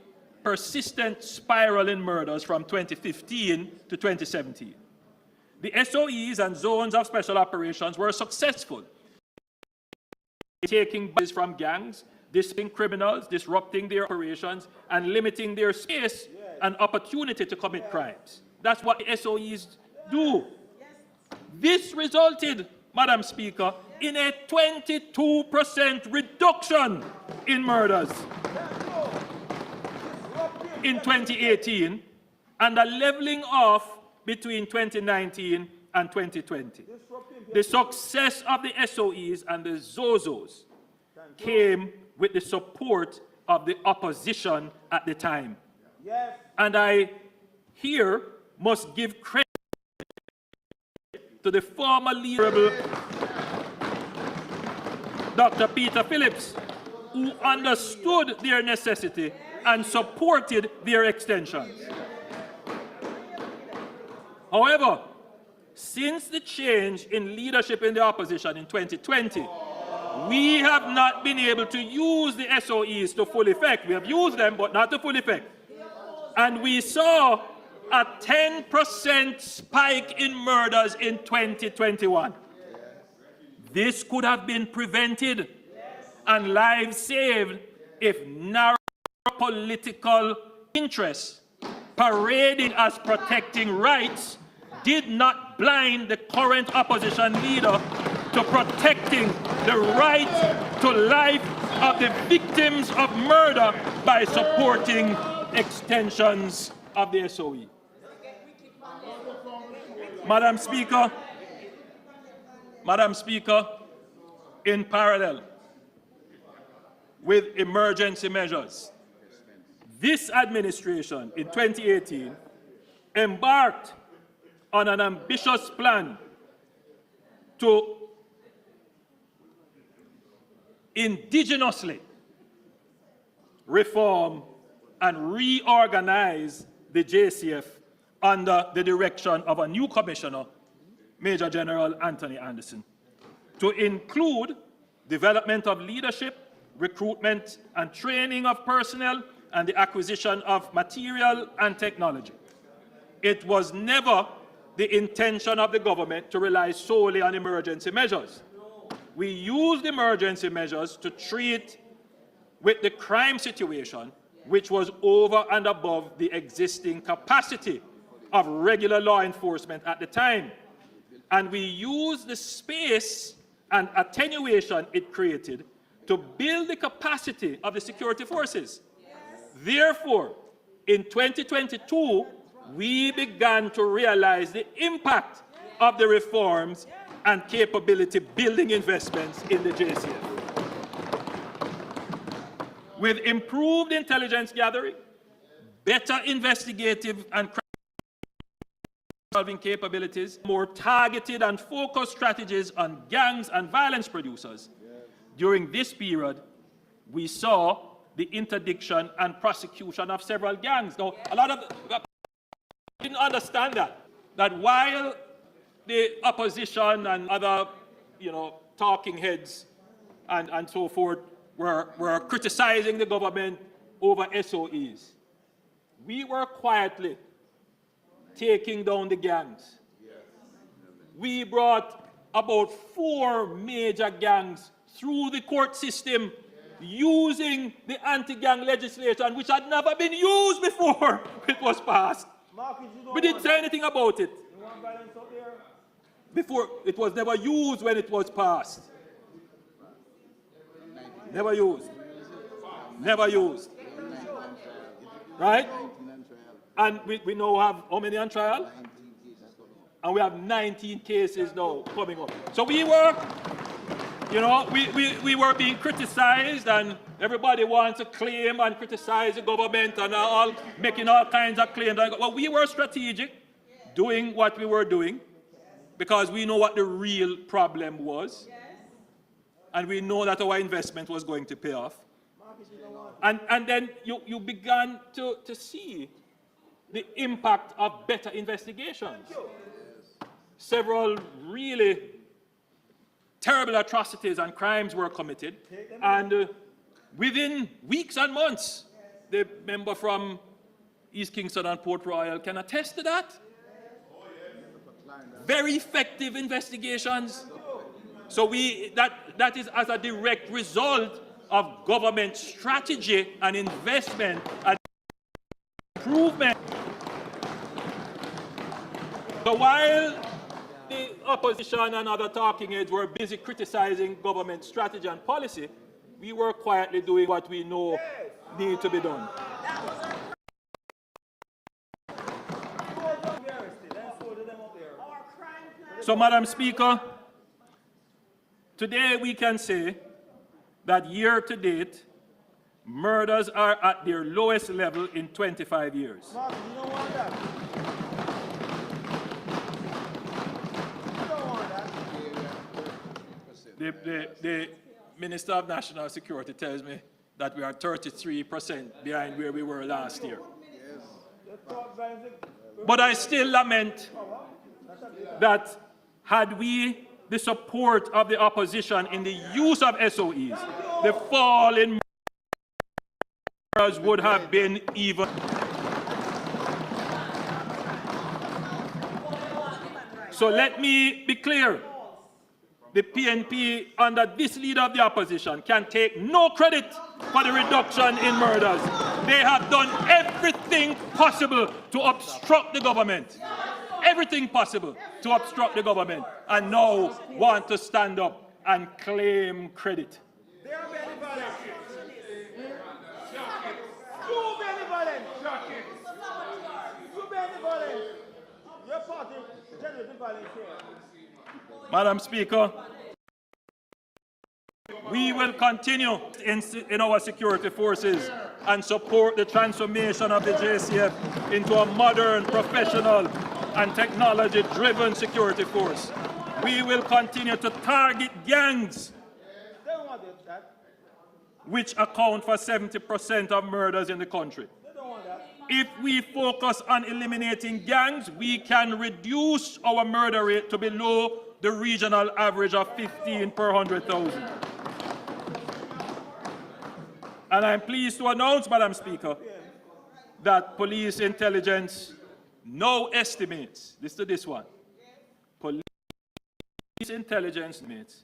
persistent spiral in murders from 2015 to 2017. The SOEs and zones of special operations were successful in taking bodies from gangs, disciplining criminals, disrupting their operations, and limiting their space and opportunity to commit crimes. That's what the SOEs do. This resulted, Madam Speaker, in a 22% reduction in murders in 2018 and a leveling off between 2019 and 2020. The success of the SOEs and the ZOZOs came with the support of the opposition at the time. And I here must give credit to the former leader, Dr. Peter Phillips, who understood their necessity and supported their extensions. However, since the change in leadership in the opposition in 2020, we have not been able to use the SOEs to full effect. We have used them, but not to full effect. And we saw a 10% spike in murders in 2021. This could have been prevented and lives saved if narrow political interests parading as protecting rights did not blind the current opposition leader to protecting the right to life of the victims of murder by supporting extensions of the SOE. Madam Speaker, in parallel with emergency measures, this administration in 2018 embarked on an ambitious plan to indigenously reform and reorganize the JCF under the direction of a new commissioner, Major General Anthony Anderson, to include development of leadership, recruitment and training of personnel, and the acquisition of material and technology. It was never the intention of the government to rely solely on emergency measures. We used emergency measures to treat with the crime situation, which was over and above the existing capacity of regular law enforcement at the time. And we used the space and attenuation it created to build the capacity of the security forces. Therefore, in 2022, we began to realize the impact of the reforms and capability building investments in the JCF. With improved intelligence gathering, better investigative and solving capabilities, more targeted and focused strategies on gangs and violence producers. During this period, we saw the interdiction and prosecution of several gangs. Now, a lot of didn't understand that while the opposition and other, talking heads and so forth were criticizing the government over SOEs, we were quietly taking down the gangs. We brought about 4 major gangs through the court system using the anti-gang legislation, which had never been used before it was passed. We didn't say anything about it. Before, it was never used when it was passed. Never used. Never used. Right? And we now have how many on trial? And we have 19 cases now coming up. So we were, we were being criticized, and everybody wants to claim and criticize the government and all making all kinds of claims. Well, we were strategic, doing what we were doing, because we know what the real problem was. And we know that our investment was going to pay off. And then you began to see the impact of better investigations. Several really terrible atrocities and crimes were committed, and within weeks and months, the member from East Kingston and Port Royal can attest to that. Very effective investigations. So that is as a direct result of government strategy and investment and improvement. So while the opposition and other talking heads were busy criticizing government strategy and policy, we were quietly doing what we know needed to be done. So, Madam Speaker, today we can say that year to date, murders are at their lowest level in 25 years. The Minister of National Security tells me that we are 33% behind where we were last year. But I still lament that had we the support of the opposition in the use of SOEs, the fall in murders would have been even. So let me be clear. The PNP, under this leader of the opposition, can take no credit for the reduction in murders. They have done everything possible to obstruct the government. Everything possible to obstruct the government, and now want to stand up and claim credit. They are very violent. You very violent. You very violent. Your party generated violence here. Madam Speaker, we will continue in our security forces and support the transformation of the JCF into a modern, professional, and technology-driven security force. We will continue to target gangs, which account for 70% of murders in the country. If we focus on eliminating gangs, we can reduce our murder rate to below the regional average of 15 per 100,000. And I'm pleased to announce, Madam Speaker, that police intelligence now estimates, listen to this one, police intelligence estimates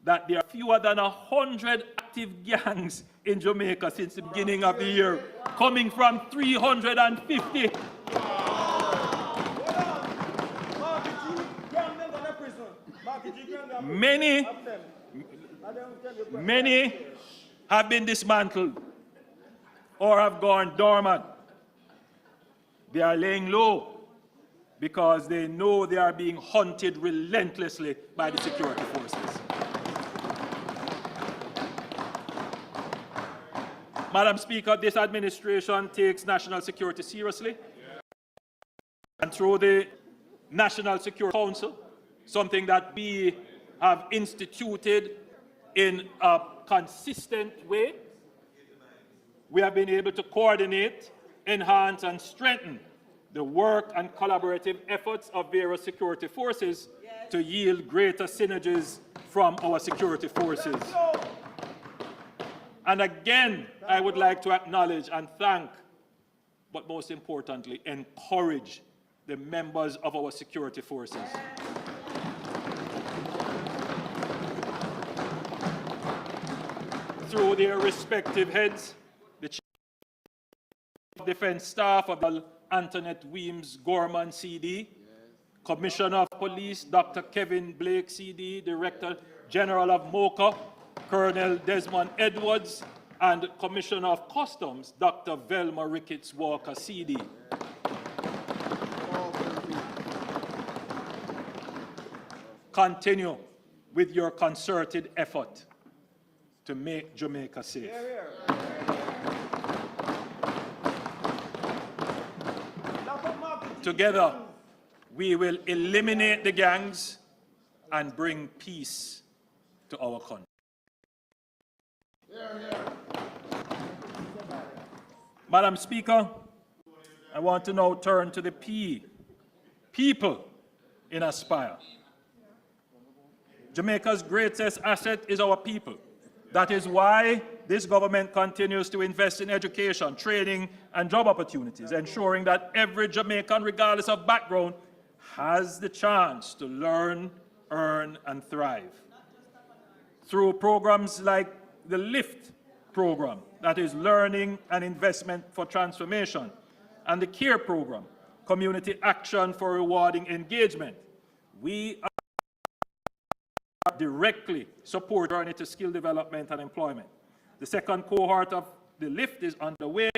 that there are fewer than 100 active gangs in Jamaica since the beginning of the year, coming from 350. Many have been dismantled or have gone dormant. They are laying low because they know they are being hunted relentlessly by the security forces. Madam Speaker, this administration takes national security seriously. And through the National Security Council, something that we have instituted in a consistent way, we have been able to coordinate, enhance, and strengthen the work and collaborative efforts of various security forces to yield greater synergies from our security forces. And again, I would like to acknowledge and thank, but most importantly, encourage the members of our security forces. Through their respective heads, the Chief of Defense Staff of Antoinette Weems Gorman, CD, Commissioner of Police Dr. Kevin Blake, CD, Director General of MOCA, Colonel Desmond Edwards, and Commissioner of Customs Dr. Velma Ricketts Walker, CD. Continue with your concerted effort to make Jamaica safe. Together, we will eliminate the gangs and bring peace to our country. Madam Speaker, I want to now turn to the people in Aspire. Jamaica's greatest asset is our people. That is why this government continues to invest in education, training, and job opportunities, ensuring that every Jamaican, regardless of background, has the chance to learn, earn, and thrive. Through programs like the LIFT program, that is Learning and Investment for Transformation, and the CARE program, Community Action for Rewarding Engagement, we are directly support journey to skill development and employment. The second cohort of the LIFT is underway,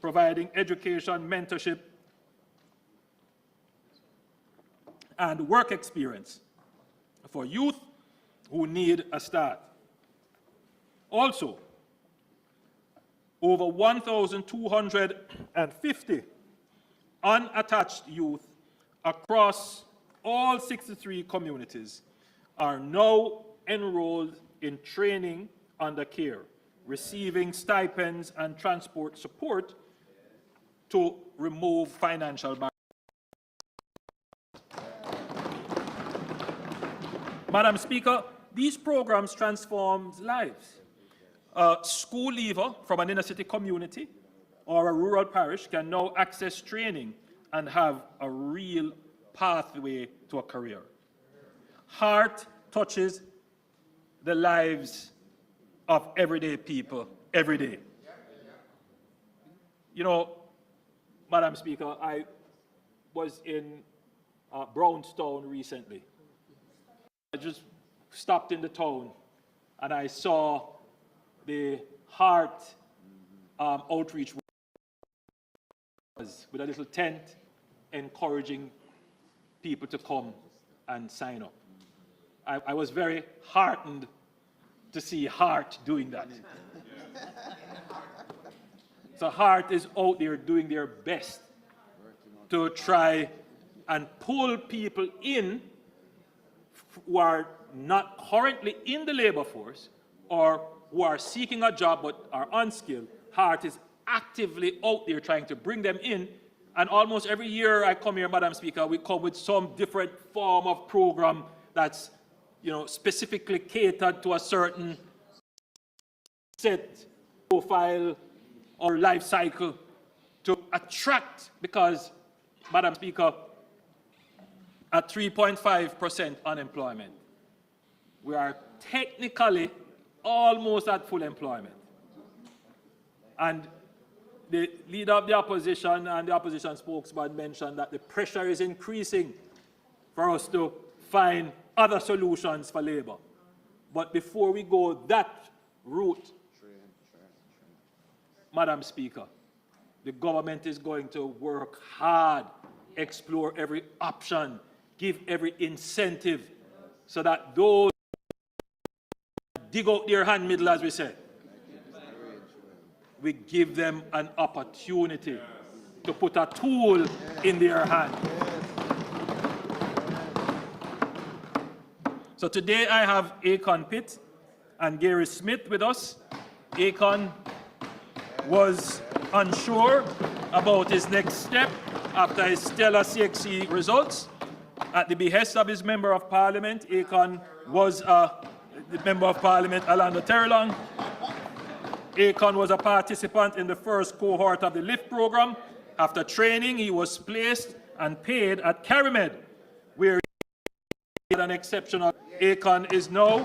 providing education, mentorship, and work experience for youth who need a start. Also, over 1,250 unattached youth across all 63 communities are now enrolled in training under CARE, receiving stipends and transport support to remove financial barriers. Madam Speaker, these programs transform lives. A school leaver from an inner city community or a rural parish can now access training and have a real pathway to a career. Heart touches the lives of everyday people every day. You know, Madam Speaker, I was in Brownstown recently. I just stopped in the town and I saw the Heart outreach with a little tent encouraging people to come and sign up. I was very heartened to see Heart doing that. So Heart is out there doing their best to try and pull people in who are not currently in the labor force or who are seeking a job but are unskilled. Heart is actively out there trying to bring them in. And almost every year I come here, Madam Speaker, we come with some different form of program that's, you know, specifically catered to a certain set profile or life cycle to attract, because, Madam Speaker, at 3.5% unemployment, we are technically almost at full employment. And the leader of the opposition and the opposition spokesman mentioned that the pressure is increasing for us to find other solutions for labor. But before we go that route, Madam Speaker, the government is going to work hard, explore every option, give every incentive, so that those dig out their hand middle, as we say, we give them an opportunity to put a tool in their hand. So today I have Akon Pitt and Gary Smith with us. Akon was unsure about his next step after his stellar CXC results. At the behest of his Member of Parliament, Akon was the Member of Parliament, Alando Terrelong. Akon was a participant in the first cohort of the LIFT program. After training, he was placed and paid at Carimed, where he had an exceptional. Akon is now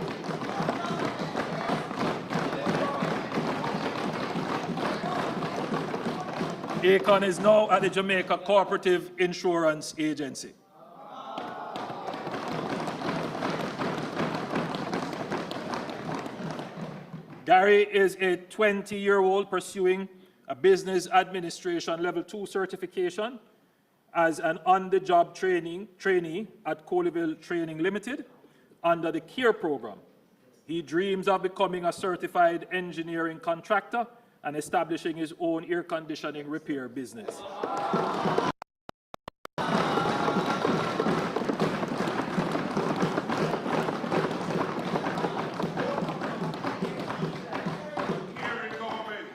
at the Jamaica Cooperative Insurance Agency. Gary is a 20-year-old pursuing a business administration level 2 certification as an on-the-job trainee at Coleyville Training Limited under the CARE program. He dreams of becoming a certified engineering contractor and establishing his own air conditioning repair business.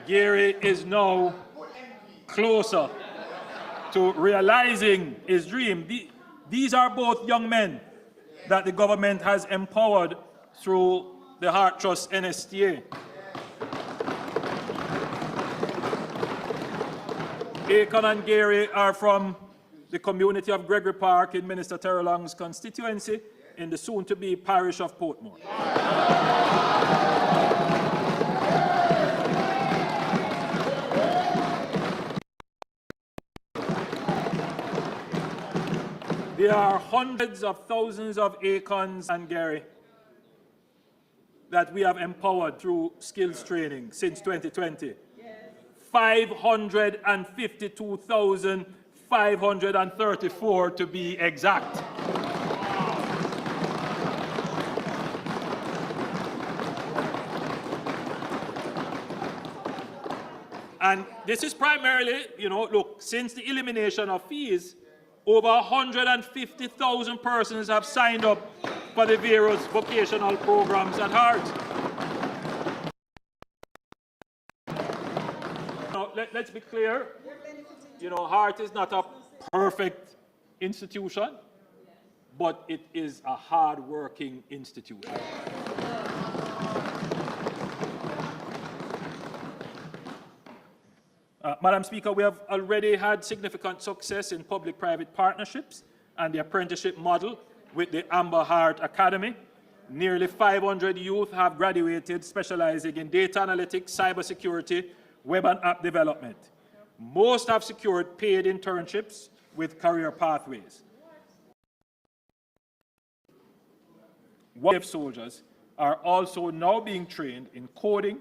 Gary is now closer to realizing his dream. These are both young men that the government has empowered through the Heart Trust NSTA. Akon and Gary are from the community of Gregory Park in Minister Terrelong's constituency in the soon-to-be parish of Portmore. There are hundreds of thousands of Akons and Gary that we have empowered through skills training since 2020. 552,534 to be exact. And this is primarily, look, since the elimination of fees, over 150,000 persons have signed up for the various vocational programs at Heart. Now, let's be clear, Heart is not a perfect institution, but it is a hard-working institution. Madam Speaker, we have already had significant success in public-private partnerships and the apprenticeship model with the Amber Heart Academy. Nearly 500 youth have graduated specializing in data analytics, cybersecurity, web and app development. Most have secured paid internships with career pathways. Soldiers are also now being trained in coding,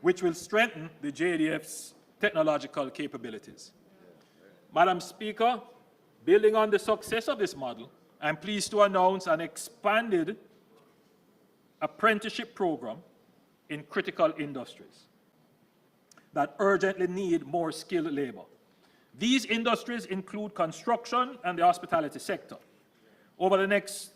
which will strengthen the JDF's technological capabilities. Madam Speaker, building on the success of this model, I'm pleased to announce an expanded apprenticeship program in critical industries that urgently need more skilled labor. These industries include construction and the hospitality sector. Over the next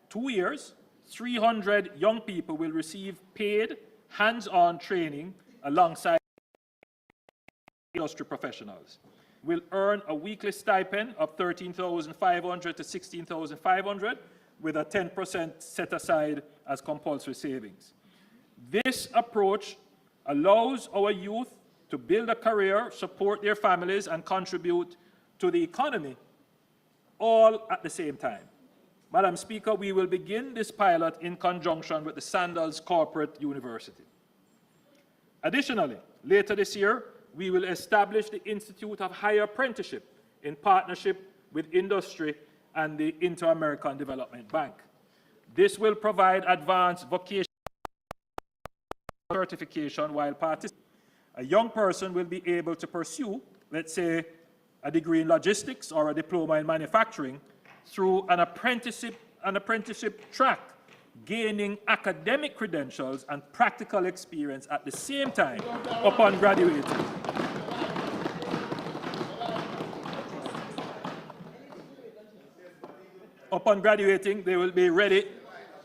2 years, 300 young people will receive paid hands-on training alongside industry professionals. Will earn a weekly stipend of $13,500 to $16,500 with a 10% set aside as compulsory savings. This approach allows our youth to build a career, support their families, and contribute to the economy, all at the same time. Madam Speaker, we will begin this pilot in conjunction with the Sandals Corporate University. Additionally, later this year, we will establish the Institute of Higher Apprenticeship in partnership with industry and the Inter-American Development Bank. This will provide advanced vocational certification while participating. A young person will be able to pursue, let's say, a degree in logistics or a diploma in manufacturing through an apprenticeship track, gaining academic credentials and practical experience at the same time upon graduating. Upon graduating, they will be ready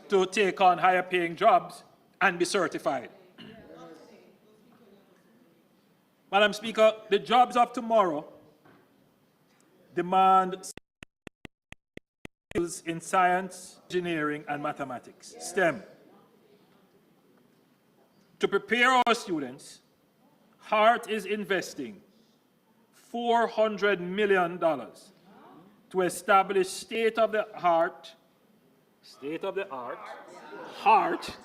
to take on higher paying jobs and be certified. Madam Speaker, the jobs of tomorrow demand skills in science, engineering, and mathematics, STEM. To prepare our students, HART is investing $400 million to establish state-of-the-art, HART,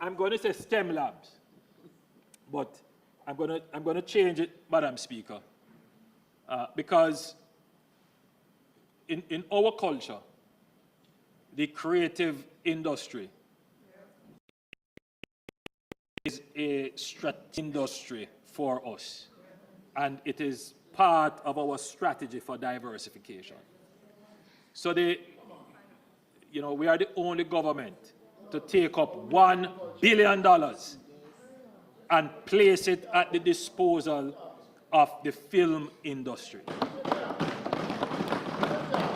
I'm going to say STEM labs, but I'm going to change it, Madam Speaker, because in our culture, the creative industry is a strategic industry for us, and it is part of our strategy for diversification. So we are the only government to take up $1 billion and place it at the disposal of the film industry.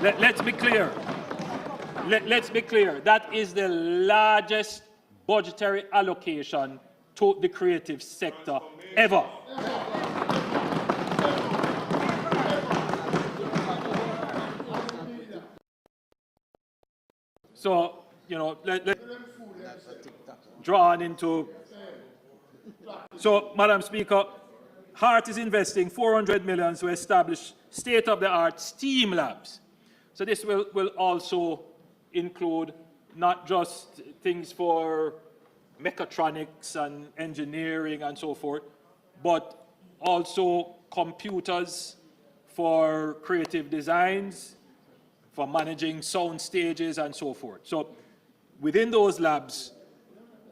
Let's be clear. Let's be clear. That is the largest budgetary allocation to the creative sector ever. So, let's draw on into. So, Madam Speaker, HART is investing $400 million to establish state-of-the-art STEAM labs. So this will also include not just things for mechatronics and engineering and so forth, but also computers for creative designs, for managing sound stages and so forth. So within those labs,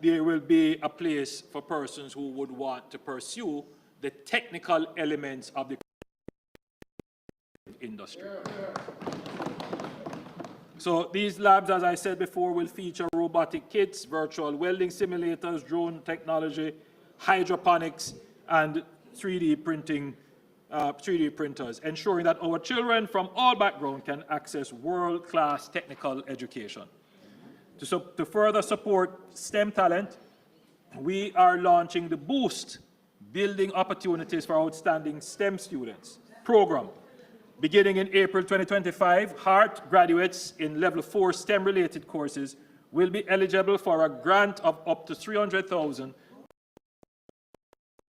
there will be a place for persons who would want to pursue the technical elements of the industry. So these labs, as I said before, will feature robotic kits, virtual welding simulators, drone technology, hydroponics, and 3D printers, ensuring that our children from all backgrounds can access world-class technical education. To further support STEM talent, we are launching the Boost Building Opportunities for Outstanding STEM Students program. Beginning in April 2025, HART graduates in Level 4 STEM-related courses will be eligible for a grant of up to $300,000 to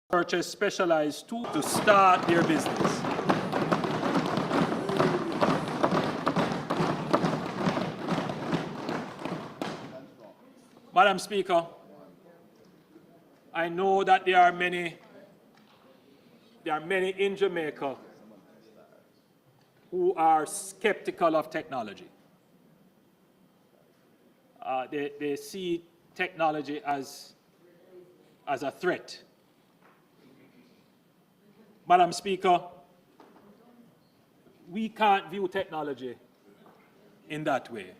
purchase specialized tools to start their business. Madam Speaker, I know that there are many in Jamaica who are skeptical of technology. They see technology as a threat. Madam Speaker, we can't view technology in that way.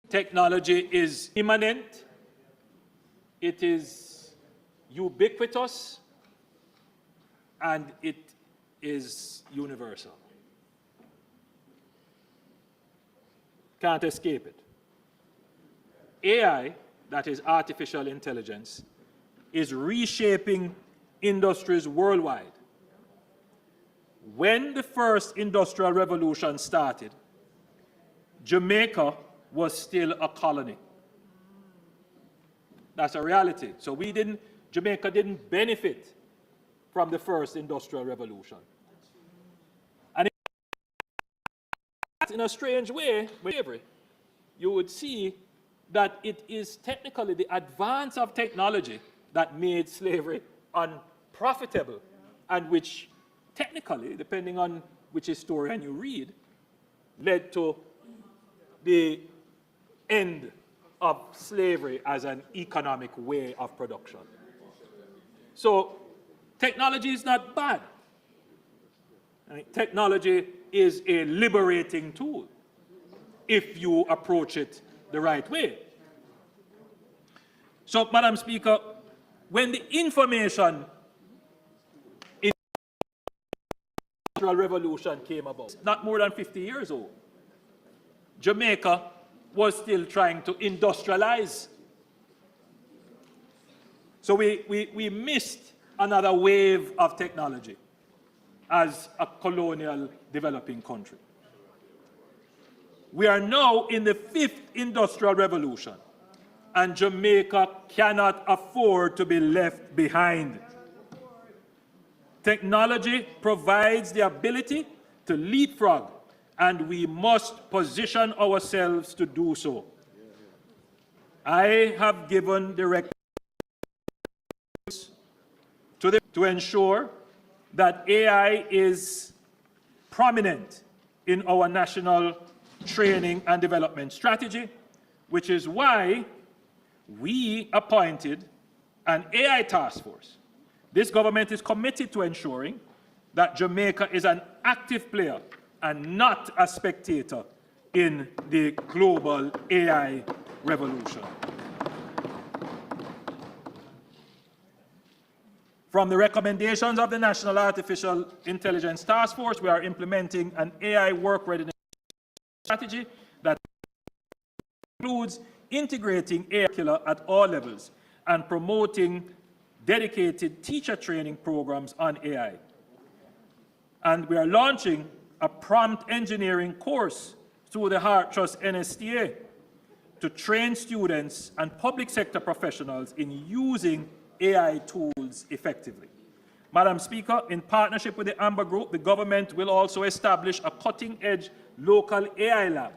Technology is immanent, it is ubiquitous, and it is universal. Can't escape it. AI, that is artificial intelligence, is reshaping industries worldwide. When the first industrial revolution started, Jamaica was still a colony. That's a reality. So Jamaica didn't benefit from the first industrial revolution. And in a strange way, you would see that it is technically the advance of technology that made slavery unprofitable, and which technically, depending on which historian you read, led to the end of slavery as an economic way of production. So technology is not bad. Technology is a liberating tool if you approach it the right way. So, Madam Speaker, when the information in the Industrial Revolution came about, not more than 50 years old, Jamaica was still trying to industrialize. So we missed another wave of technology as a colonial developing country. We are now in the 5th Industrial Revolution, and Jamaica cannot afford to be left behind. Technology provides the ability to leapfrog, and we must position ourselves to do so. I have given directives to ensure that AI is prominent in our national training and development strategy, which is why we appointed an AI task force. This government is committed to ensuring that Jamaica is an active player and not a spectator in the global AI revolution. From the recommendations of the National Artificial Intelligence Task Force, we are implementing an AI work readiness strategy that includes integrating AI curricula at all levels and promoting dedicated teacher training programs on AI. And we are launching a prompt engineering course through the Heart Trust NSTA to train students and public sector professionals in using AI tools effectively. Madam Speaker, in partnership with the Amber Group, the government will also establish a cutting-edge local AI lab,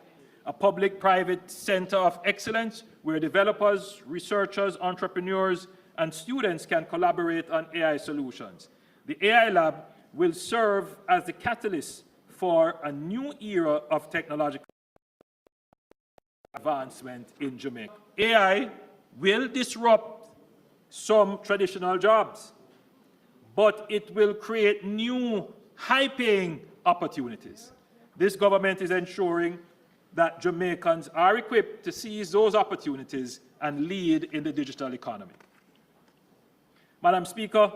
a public-private center of excellence where developers, researchers, entrepreneurs, and students can collaborate on AI solutions. The AI lab will serve as the catalyst for a new era of technological advancement in Jamaica. AI will disrupt some traditional jobs, but it will create new high-paying opportunities. This government is ensuring that Jamaicans are equipped to seize those opportunities and lead in the digital economy. Madam Speaker,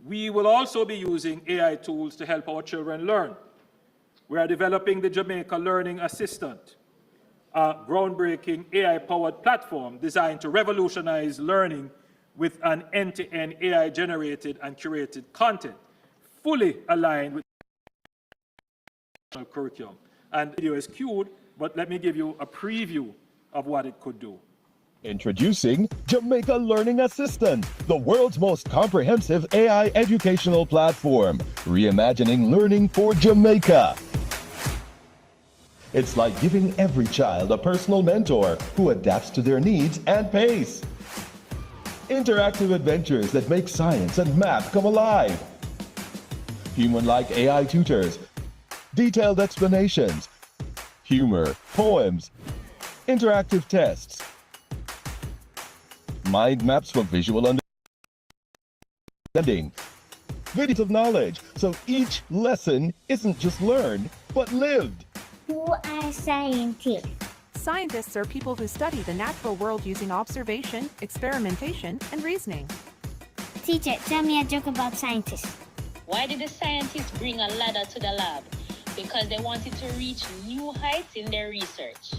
we will also be using AI tools to help our children learn. We are developing the Jamaica Learning Assistant, a groundbreaking AI-powered platform designed to revolutionize learning with an end-to-end AI-generated and curated content, fully aligned with the curriculum. And the video is queued, but let me give you a preview of what it could do. Introducing Jamaica Learning Assistant, the world's most comprehensive AI educational platform, reimagining learning for Jamaica. It's like giving every child a personal mentor who adapts to their needs and pace. Interactive adventures that make science and math come alive. Human-like AI tutors, detailed explanations, humor, poems, interactive tests, mind maps for visual understanding, videos of knowledge, so each lesson isn't just learned, but lived. Who are scientists? Scientists are people who study the natural world using observation, experimentation, and reasoning. Teacher, tell me a joke about scientists. Why did the scientists bring a ladder to the lab? Because they wanted to reach new heights in their research.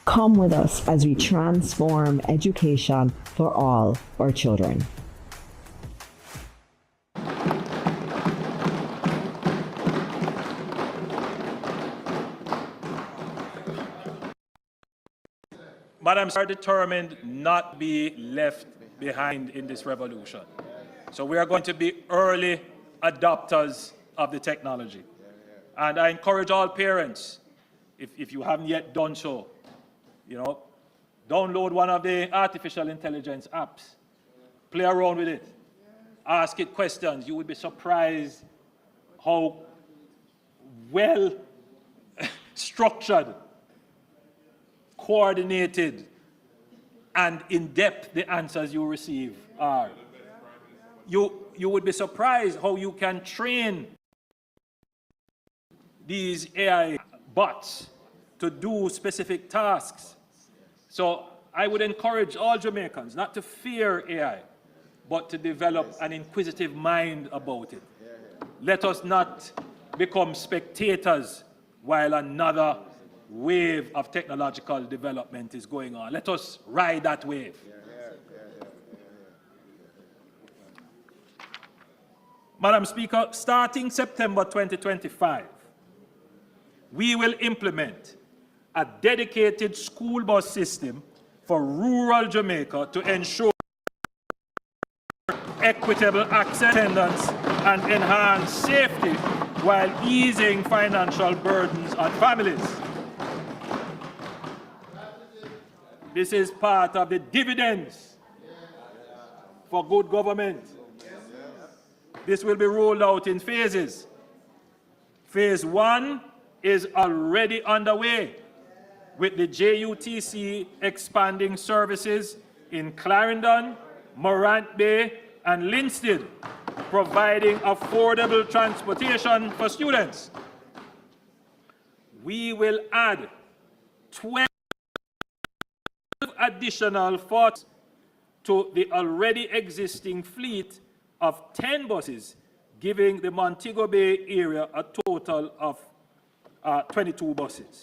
Come with us as we transform education for all our children. Madam, are determined not to be left behind in this revolution. So we are going to be early adopters of the technology. And I encourage all parents, if you haven't yet done so, download one of the artificial intelligence apps. Play around with it. Ask it questions. You will be surprised how well structured, coordinated, and in-depth the answers you receive are. You would be surprised how you can train these AI bots to do specific tasks. So I would encourage all Jamaicans not to fear AI, but to develop an inquisitive mind about it. Let us not become spectators while another wave of technological development is going on. Let us ride that wave. Madam Speaker, starting September 2025, we will implement a dedicated school bus system for rural Jamaica to ensure equitable access, attendance, and enhance safety while easing financial burdens on families. This is part of the dividends for good government. This will be rolled out in phases. Phase 1 is already underway, with the JUTC expanding services in Clarendon, Morant Bay, and Linstead, providing affordable transportation for students. We will add 12 additional forts to the already existing fleet of 10 buses, giving the Montego Bay area a total of 22 buses.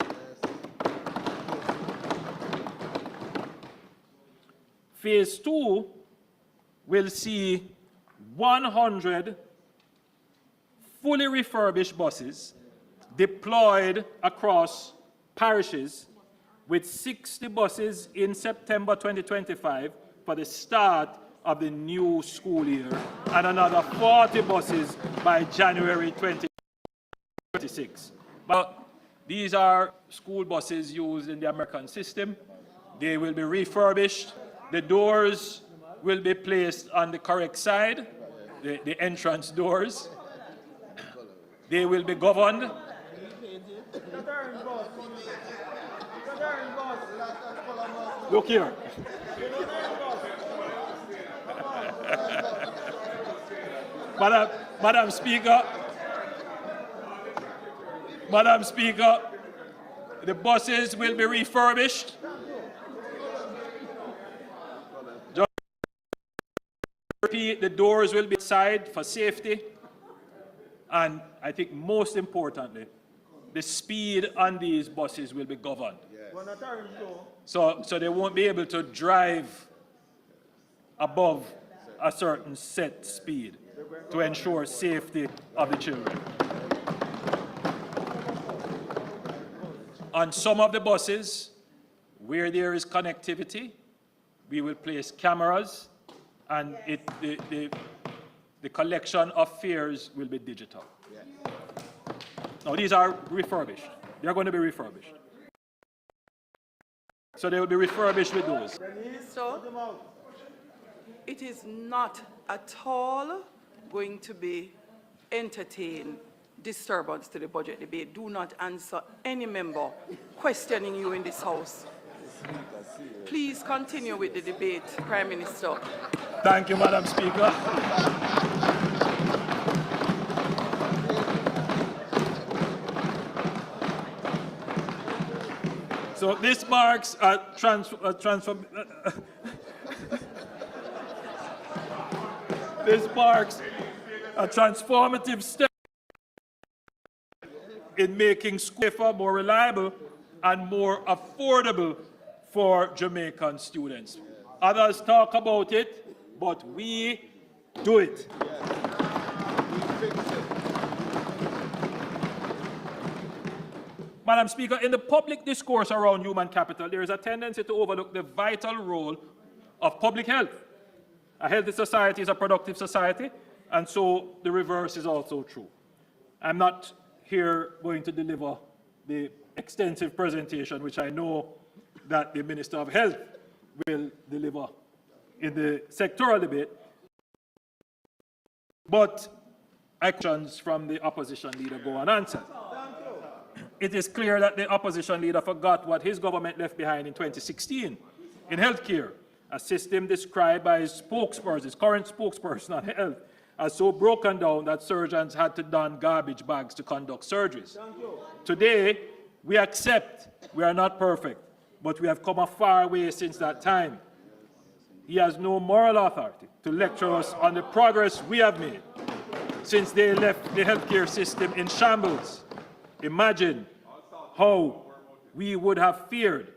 Phase 2 will see 100 fully refurbished buses deployed across parishes, with 60 buses in September 2025 for the start of the new school year, and another 40 buses by January 2026. But these are school buses used in the American system. They will be refurbished. The doors will be placed on the correct side, the entrance doors. They will be governed. Look here. Madam Speaker, the buses will be refurbished. Just repeat, the doors will be outside for safety. And I think most importantly, the speed on these buses will be governed. So they won't be able to drive above a certain set speed to ensure safety of the children. On some of the buses, where there is connectivity, we will place cameras, and the collection of fares will be digital. Now, these are refurbished. They're going to be refurbished. So they will be refurbished with those. So, it is not at all going to be entertain disturbance to the budget debate. Do not answer any member questioning you in this House. Please continue with the debate, Prime Minister. Thank you, Madam Speaker. So this marks a transformative step in making school safer, more reliable, and more affordable for Jamaican students. Others talk about it, but we do it. Madam Speaker, in the public discourse around human capital, there is a tendency to overlook the vital role of public health. A healthy society is a productive society, and so the reverse is also true. I'm not here going to deliver the extensive presentation which I know that the Minister of Health will deliver in the sectoral debate, but questions from the opposition leader go unanswered. It is clear that the opposition leader forgot what his government left behind in 2016 in healthcare, a system described by his spokesperson, his current spokesperson on health, as so broken down that surgeons had to don garbage bags to conduct surgeries. Today, we accept we are not perfect, but we have come a far way since that time. He has no moral authority to lecture us on the progress we have made since they left the healthcare system in shambles. Imagine how we would have feared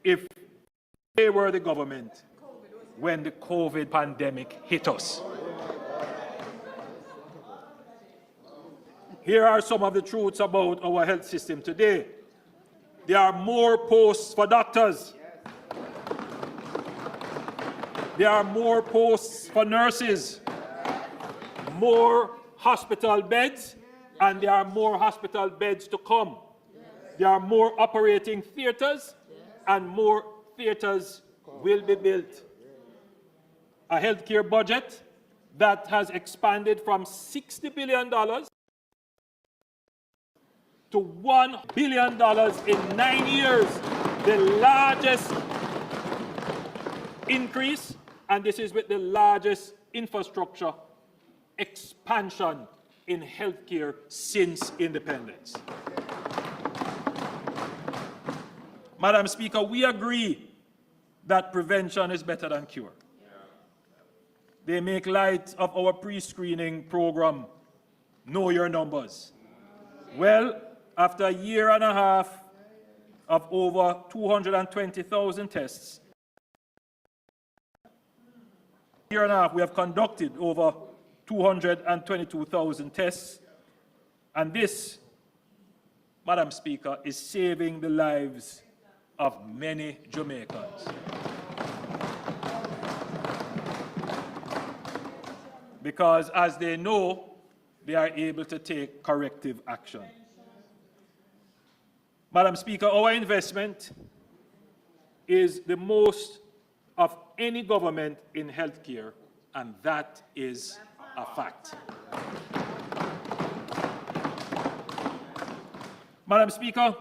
if they were the government when the COVID pandemic hit us. Here are some of the truths about our health system today. There are more posts for doctors. There are more posts for nurses, more hospital beds, and there are more hospital beds to come. There are more operating theaters, and more theaters will be built. A healthcare budget that has expanded from $60 billion to $1 billion in 9 years, the largest increase, and this is with the largest infrastructure expansion in healthcare since independence. Madam Speaker, we agree that prevention is better than cure. They make light of our pre-screening program, Know Your Numbers. Well, after a year and a half of over 220,000 tests, we have conducted over 222,000 tests, and this, Madam Speaker, is saving the lives of many Jamaicans. Because as they know, they are able to take corrective action. Madam Speaker, our investment is the most of any government in healthcare, and that is a fact. Madam Speaker,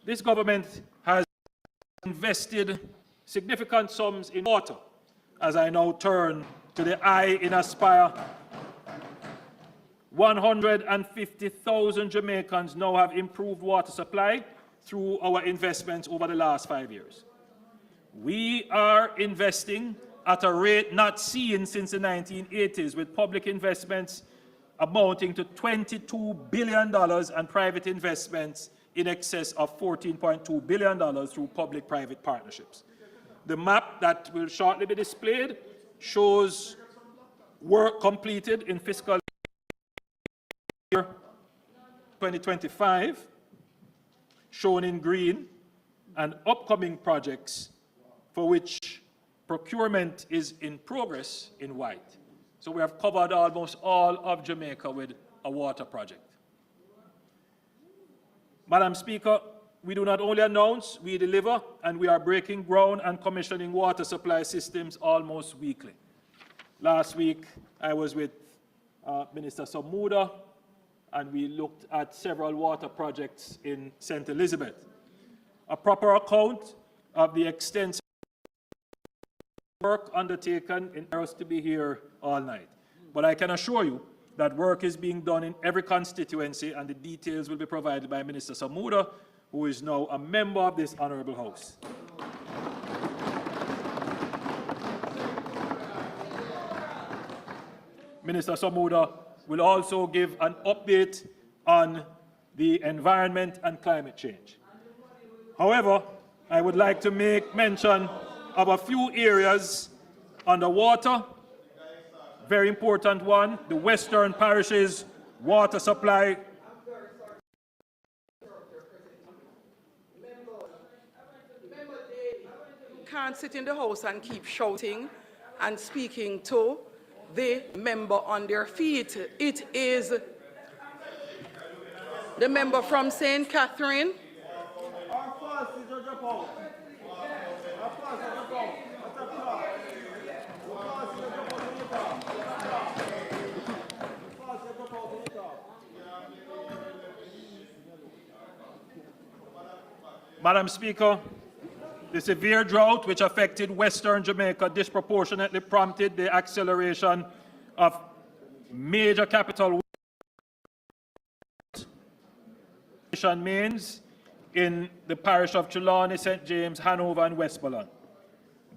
this government has invested significant sums in water. As I now turn to the I in Aspire, 150,000 Jamaicans now have improved water supply through our investments over the last 5 years. We are investing at a rate not seen since the 1980s, with public investments amounting to $22 billion and private investments in excess of $14.2 billion through public-private partnerships. The map that will shortly be displayed shows work completed in fiscal year 2025, shown in green, and upcoming projects for which procurement is in progress in white. So we have covered almost all of Jamaica with a water project. Madam Speaker, we do not only announce, we deliver, and we are breaking ground and commissioning water supply systems almost weekly. Last week, I was with Minister Samuda, and we looked at several water projects in St. Elizabeth. A proper account of the extensive work undertaken in us to be here all night. But I can assure you that work is being done in every constituency, and the details will be provided by Minister Samuda, who is now a member of this Honourable House. Minister Samuda will also give an update on the environment and climate change. However, I would like to make mention of a few areas underwater. Very important one, the Western Parishes water supply. can't sit in the House and keep shouting and speaking to the member on their feet. It is the member from St. Catherine. Our first is a drop out. Our first is a drop out. What's up, Clark? Our first is a drop out in the top. Our first is a drop out in the top. Madam Speaker, the severe drought which affected Western Jamaica disproportionately prompted the acceleration of major capital mains in the parish of Trelawney, St. James, Hanover, and Westmoreland.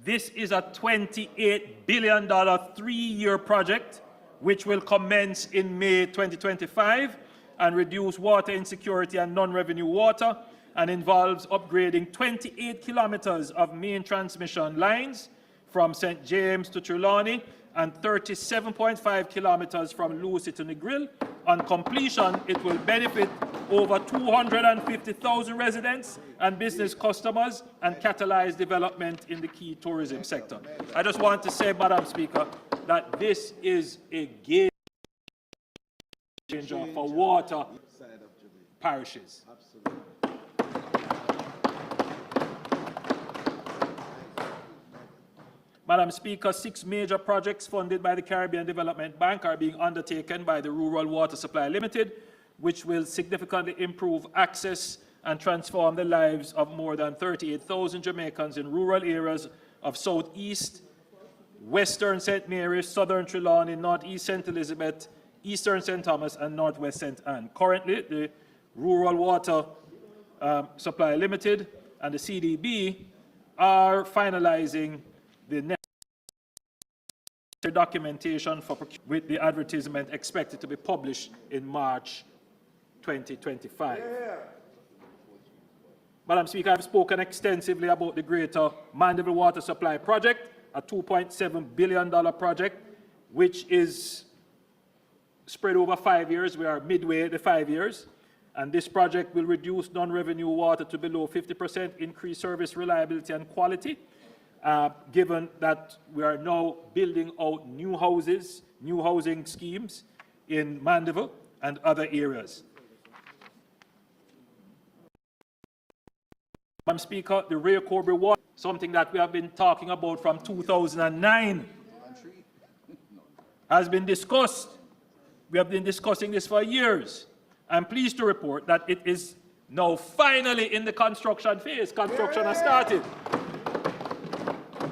This is a $28 billion three-year project which will commence in May 2025 and reduce water insecurity and non-revenue water, and involves upgrading 28 kilometers of main transmission lines from St. James to Trelawney and 37.5 kilometers from Lucy to Negril. On completion, it will benefit over 250,000 residents and business customers and catalyze development in the key tourism sector. I just want to say, Madam Speaker, that this is a game changer for water parishes. Madam Speaker, 6 major projects funded by the Caribbean Development Bank are being undertaken by the Rural Water Supply Limited, which will significantly improve access and transform the lives of more than 38,000 Jamaicans in rural areas of Southeast, Western St. Mary's, Southern Trelawney, Northeast St. Elizabeth, Eastern St. Thomas, and Northwest St. Anne. Currently, the Rural Water Supply Limited and the CDB are finalizing the necessary documentation for with the advertisement expected to be published in March 2025. Yeah. Madam Speaker, I've spoken extensively about the Greater Mandeville Water Supply Project, a $2.7 billion project, which is spread over 5 years. We are midway the 5 years. And this project will reduce non-revenue water to below 50%, increase service reliability and quality, given that we are now building out new houses, new housing schemes in Mandeville and other areas. Madam Speaker, the Ray Cobre water, something that we have been talking about from 2009, has been discussed. We have been discussing this for years. I'm pleased to report that it is now finally in the construction phase. Construction has started.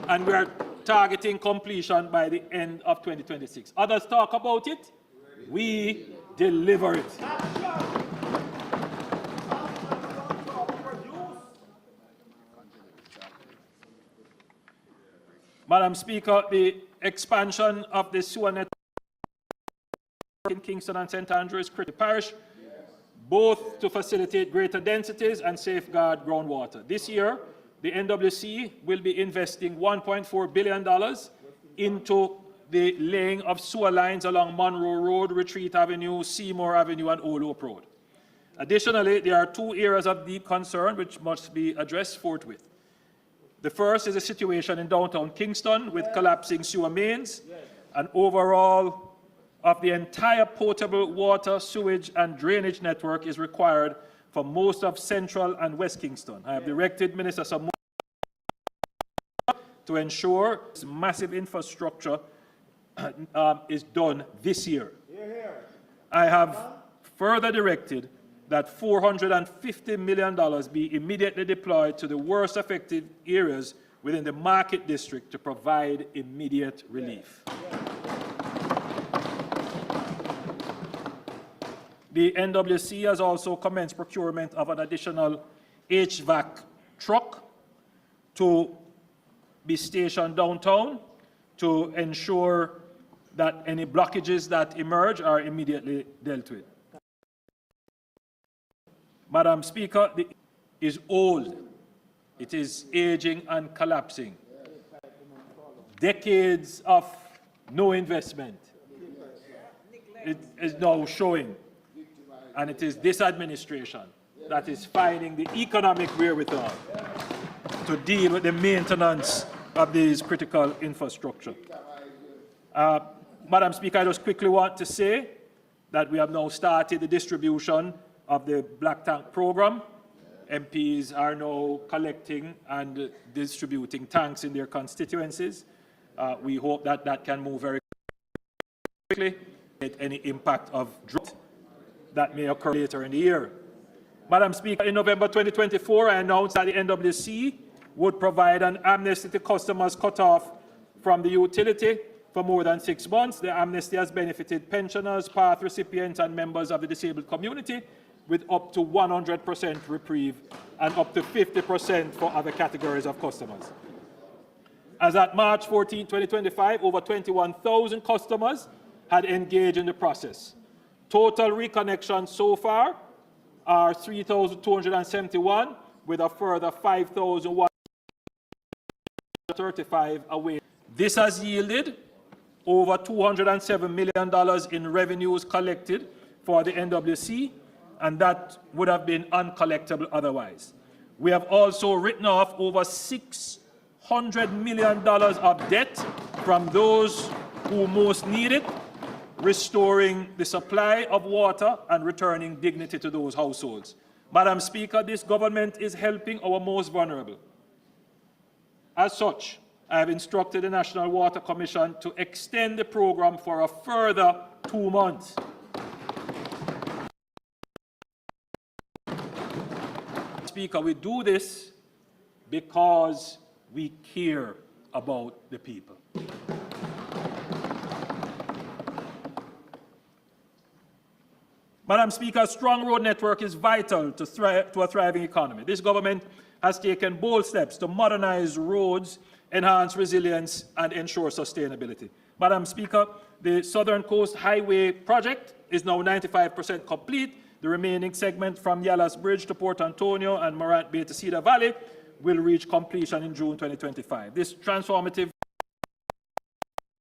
And we are targeting completion by the end of 2026. Others talk about it, we deliver it. Madam Speaker, the expansion of the sewer network in Kingston and St. Andrews critical parish, both to facilitate greater densities and safeguard groundwater. This year, the NWC will be investing $1.4 billion into the laying of sewer lines along Monroe Road, Retreat Avenue, Seymour Avenue, and Old Hope Road. Additionally, there are 2 areas of deep concern which must be addressed forthwith. The first is the situation in downtown Kingston with collapsing sewer mains, and overall of the entire potable water, sewage, and drainage network is required for most of Central and West Kingston. I have directed Minister Samoa to ensure this massive infrastructure is done this year. I have further directed that $450 million be immediately deployed to the worst affected areas within the Market District to provide immediate relief. The NWC has also commenced procurement of an additional HVAC truck to be stationed downtown to ensure that any blockages that emerge are immediately dealt with. Madam Speaker, it is old. It is aging and collapsing. Decades of no investment. It is now showing. And it is this administration that is finding the economic wherewithal to deal with the maintenance of these critical infrastructure. Madam Speaker, I just quickly want to say that we have now started the distribution of the Black Tank program. MPs are now collecting and distributing tanks in their constituencies. We hope that that can move very quickly, with any impact of drought that may occur later in the year. Madam Speaker, in November 2024, I announced that the NWC would provide an amnesty to customers cut off from the utility for more than 6 months. The amnesty has benefited pensioners, PATH recipients, and members of the disabled community with up to 100% reprieve and up to 50% for other categories of customers. As at March 14, 2025, over 21,000 customers had engaged in the process. Total reconnections so far are 3,271, with a further 5,135 away. This has yielded over $207 million in revenues collected for the NWC, and that would have been uncollectible otherwise. We have also written off over $600 million of debt from those who most need it, restoring the supply of water and returning dignity to those households. Madam Speaker, this government is helping our most vulnerable. As such, I have instructed the National Water Commission to extend the program for a further 2 months. Speaker, we do this because we care about the people. Madam Speaker, a strong road network is vital to a thriving economy. This government has taken bold steps to modernize roads, enhance resilience, and ensure sustainability. Madam Speaker, the Southern Coast Highway project is now 95% complete. The remaining segment from Yallah's Bridge to Port Antonio and Morant Bay to Cedar Valley will reach completion in June 2025. This transformative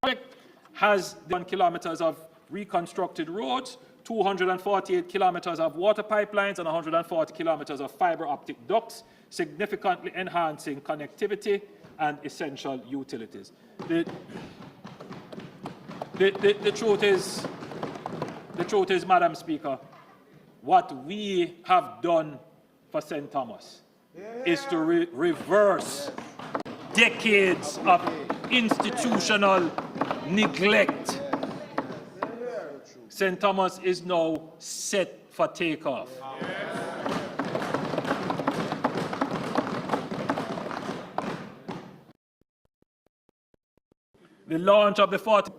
project has 1 kilometers of reconstructed roads, 248 kilometers of water pipelines, and 140 kilometers of fiber optic ducts, significantly enhancing connectivity and essential utilities. The truth is, Madam Speaker, what we have done for St. Thomas is to reverse decades of institutional neglect. St. Thomas is now set for takeoff. The launch of the 40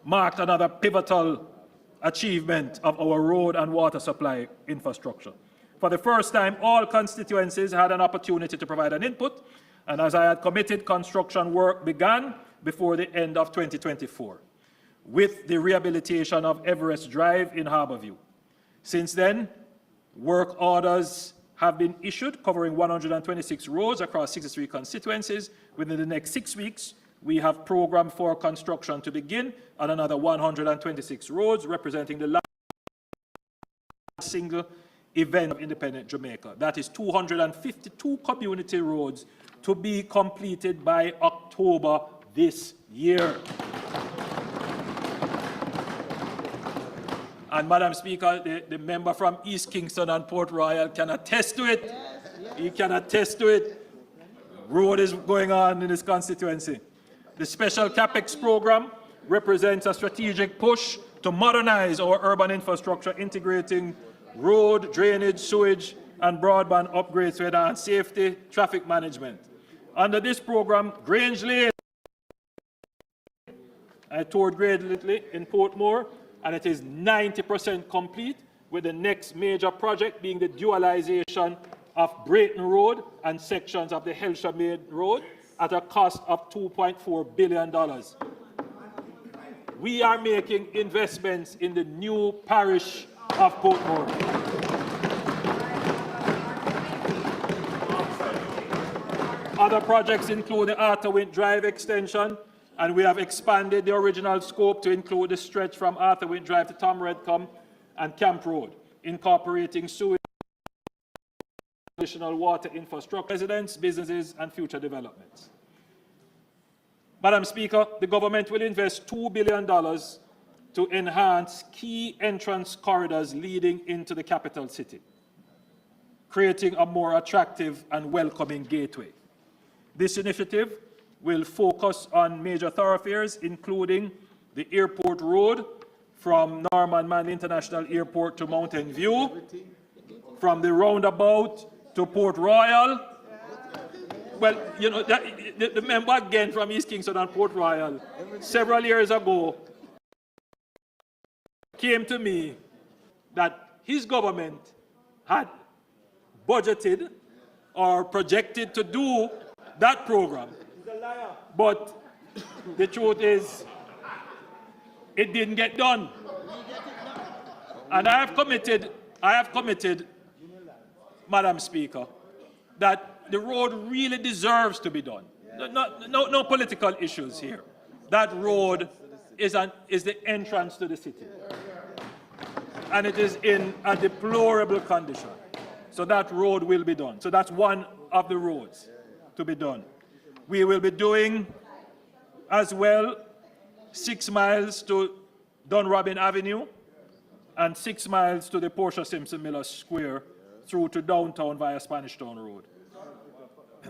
marked another pivotal achievement of our road and water supply infrastructure. For the first time, all constituencies had an opportunity to provide an input, and as I had committed, construction work began before the end of 2024, with the rehabilitation of Everest Drive in Harborview. Since then, work orders have been issued covering 126 roads across 63 constituencies. Within the next 6 weeks, we have programmed for construction to begin on another 126 roads, representing the largest single event of independent Jamaica. That is 252 community roads to be completed by October this year. And Madam Speaker, the member from East Kingston and Port Royal can attest to it. He can attest to it. Road is going on in his constituency. The special CAPEX program represents a strategic push to modernize our urban infrastructure, integrating road, drainage, sewage, and broadband upgrades to enhance safety, traffic management. Under this program, Grange Lane, I toured Grange Lane in Portmore, and it is 90% complete, with the next major project being the dualization of Brayton Road and sections of the Helsha Main Road at a cost of $2.4 billion. We are making investments in the new parish of Portmore. Other projects include the Arthurwint Drive extension, and we have expanded the original scope to include the stretch from Arthurwint Drive to Tom Redcombe and Camp Road, incorporating sewage additional water infrastructure, residents, businesses, and future developments. Madam Speaker, the government will invest $2 billion to enhance key entrance corridors leading into the capital city, creating a more attractive and welcoming gateway. This initiative will focus on major thoroughfares, including the airport road from Norman Manley International Airport to Mountain View, from the roundabout to Port Royal. Well, you know, the member again from East Kingston and Port Royal, several years ago, came to me that his government had budgeted or projected to do that program. But the truth is, it didn't get done. And I have committed, Madam Speaker, that the road really deserves to be done. No political issues here. That road is the entrance to the city. And it is in a deplorable condition. So that road will be done. So that's one of the roads to be done. We will be doing as well 6 miles to Dunrobin Avenue and 6 miles to the Portia Simpson Miller Square through to downtown via Spanish Town Road.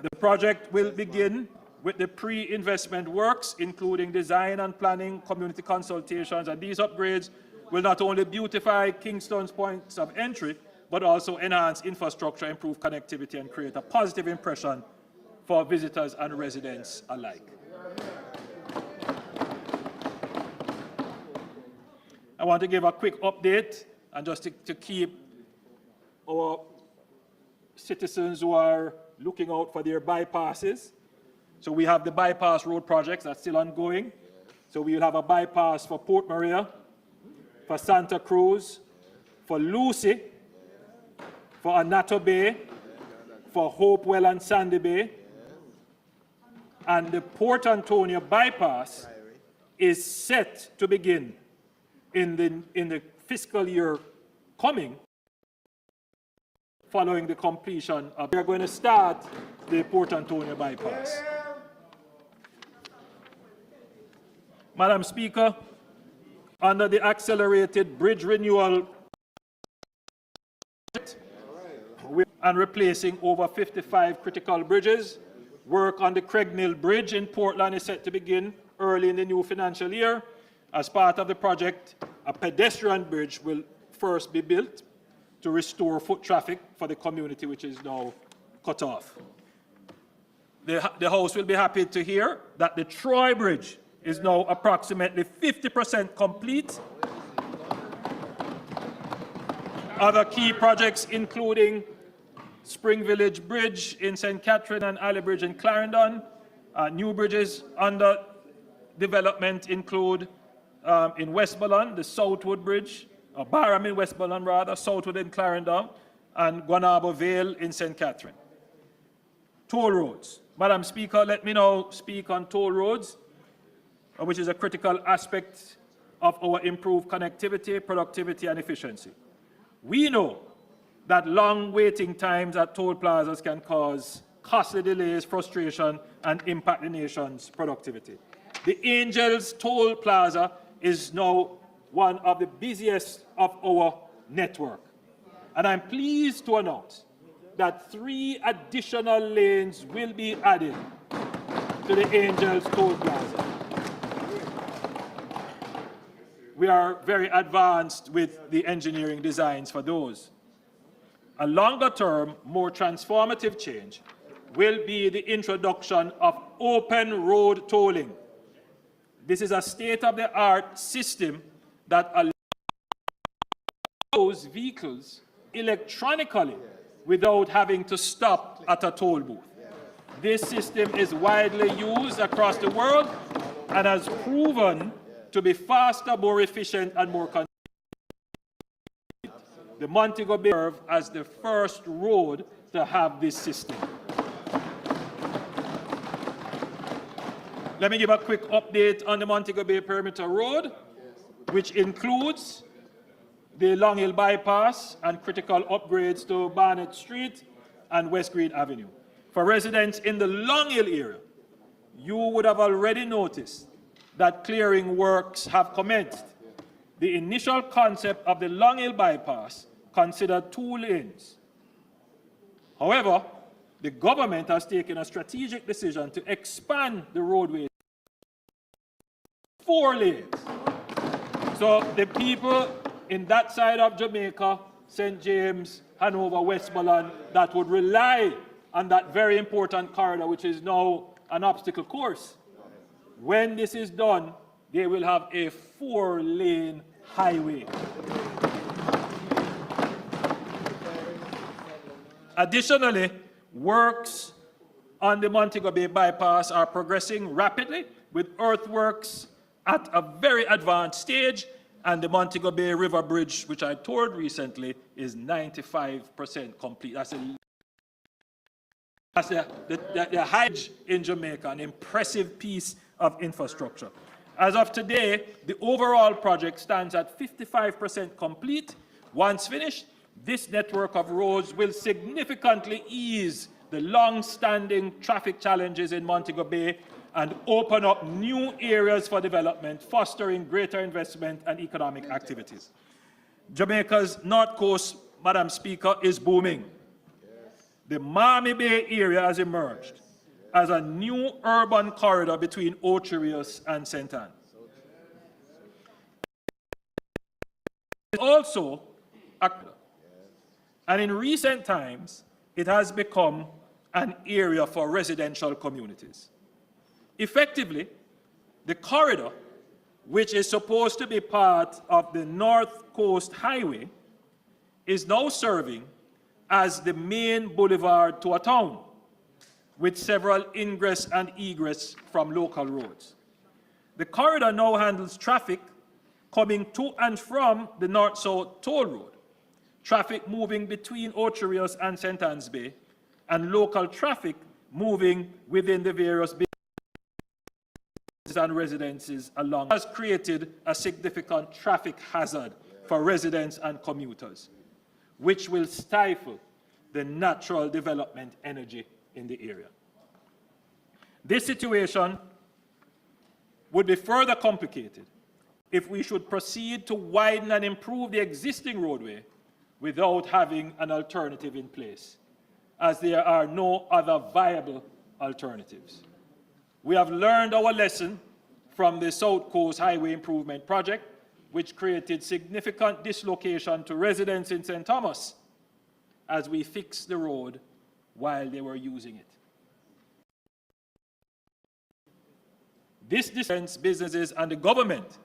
The project will begin with the pre-investment works, including design and planning, community consultations, and these upgrades will not only beautify Kingston's points of entry, but also enhance infrastructure, improve connectivity, and create a positive impression for visitors and residents alike. I want to give a quick update and just to keep our citizens who are looking out for their bypasses. So we have the bypass road projects that's still ongoing. So we will have a bypass for Port Maria, for Santa Cruz, for Lucy, for Anato Bay, for Hopewell and Sandy Bay. And the Port Antonio bypass is set to begin in the fiscal year coming, following the completion of. We are going to start the Port Antonio bypass. Madam Speaker, under the accelerated bridge renewal and replacing over 55 critical bridges, work on the Craigmill Bridge in Portland is set to begin early in the new financial year. As part of the project, a pedestrian bridge will first be built to restore foot traffic for the community, which is now cut off. The House will be happy to hear that the Troy Bridge is now approximately 50% complete. Other key projects including Spring Village Bridge in St. Catherine and Alley Bridge in Clarendon. New bridges under development include in Westmoreland, the Southwood Bridge, or Barham in Westmoreland rather, Southwood in Clarendon, and Guanabo Vale in St. Catherine. Toll roads. Madam Speaker, let me now speak on toll roads, which is a critical aspect of our improved connectivity, productivity, and efficiency. We know that long waiting times at toll plazas can cause costly delays, frustration, and impact the nation's productivity. The Angels Toll Plaza is now one of the busiest of our network. And I'm pleased to announce that 3 additional lanes will be added to the Angels Toll Plaza. We are very advanced with the engineering designs for those. A longer-term, more transformative change will be the introduction of open road tolling. This is a state-of-the-art system that allows vehicles electronically without having to stop at a toll booth. This system is widely used across the world and has proven to be faster, more efficient, and more convenient. The Montego Bay serves as the first road to have this system. Let me give a quick update on the Montego Bay Perimeter Road, which includes the Long Hill Bypass and critical upgrades to Barnett Street, and West Green Avenue. For residents in the Long Hill area, you would have already noticed that clearing works have commenced. The initial concept of the Long Hill bypass considered 2 lanes. However, the government has taken a strategic decision to expand the roadway to 4 lanes. So the people in that side of Jamaica, St. James, Hanover, Westmoreland, that would rely on that very important corridor, which is now an obstacle course, when this is done, they will have a 4-lane highway. Additionally, works on the Montego Bay bypass are progressing rapidly, with earthworks at a very advanced stage, and the Montego Bay River Bridge, which I toured recently, is 95% complete. That's the Hajj in Jamaica, an impressive piece of infrastructure. As of today, the overall project stands at 55% complete. Once finished, this network of roads will significantly ease the long-standing traffic challenges in Montego Bay and open up new areas for development, fostering greater investment and economic activities. Jamaica's North Coast, Madam Speaker, is booming. The Miami Bay area has emerged as a new urban corridor between Ocho Rios and St. Anne. It's also and in recent times, it has become an area for residential communities. Effectively, the corridor, which is supposed to be part of the North Coast Highway, is now serving as the main boulevard to a town, with several ingress and egress from local roads. The corridor now handles traffic coming to and from the North-South Toll Road, traffic moving between Ocho Rios and St. Anne's Bay, and local traffic moving within the various businesses and residences along. It has created a significant traffic hazard for residents and commuters, which will stifle the natural development energy in the area. This situation would be further complicated if we should proceed to widen and improve the existing roadway without having an alternative in place, as there are no other viable alternatives. We have learned our lesson from the South Coast Highway Improvement Project, which created significant dislocation to residents in St. Thomas as we fixed the road while they were using it. This distance businesses and the government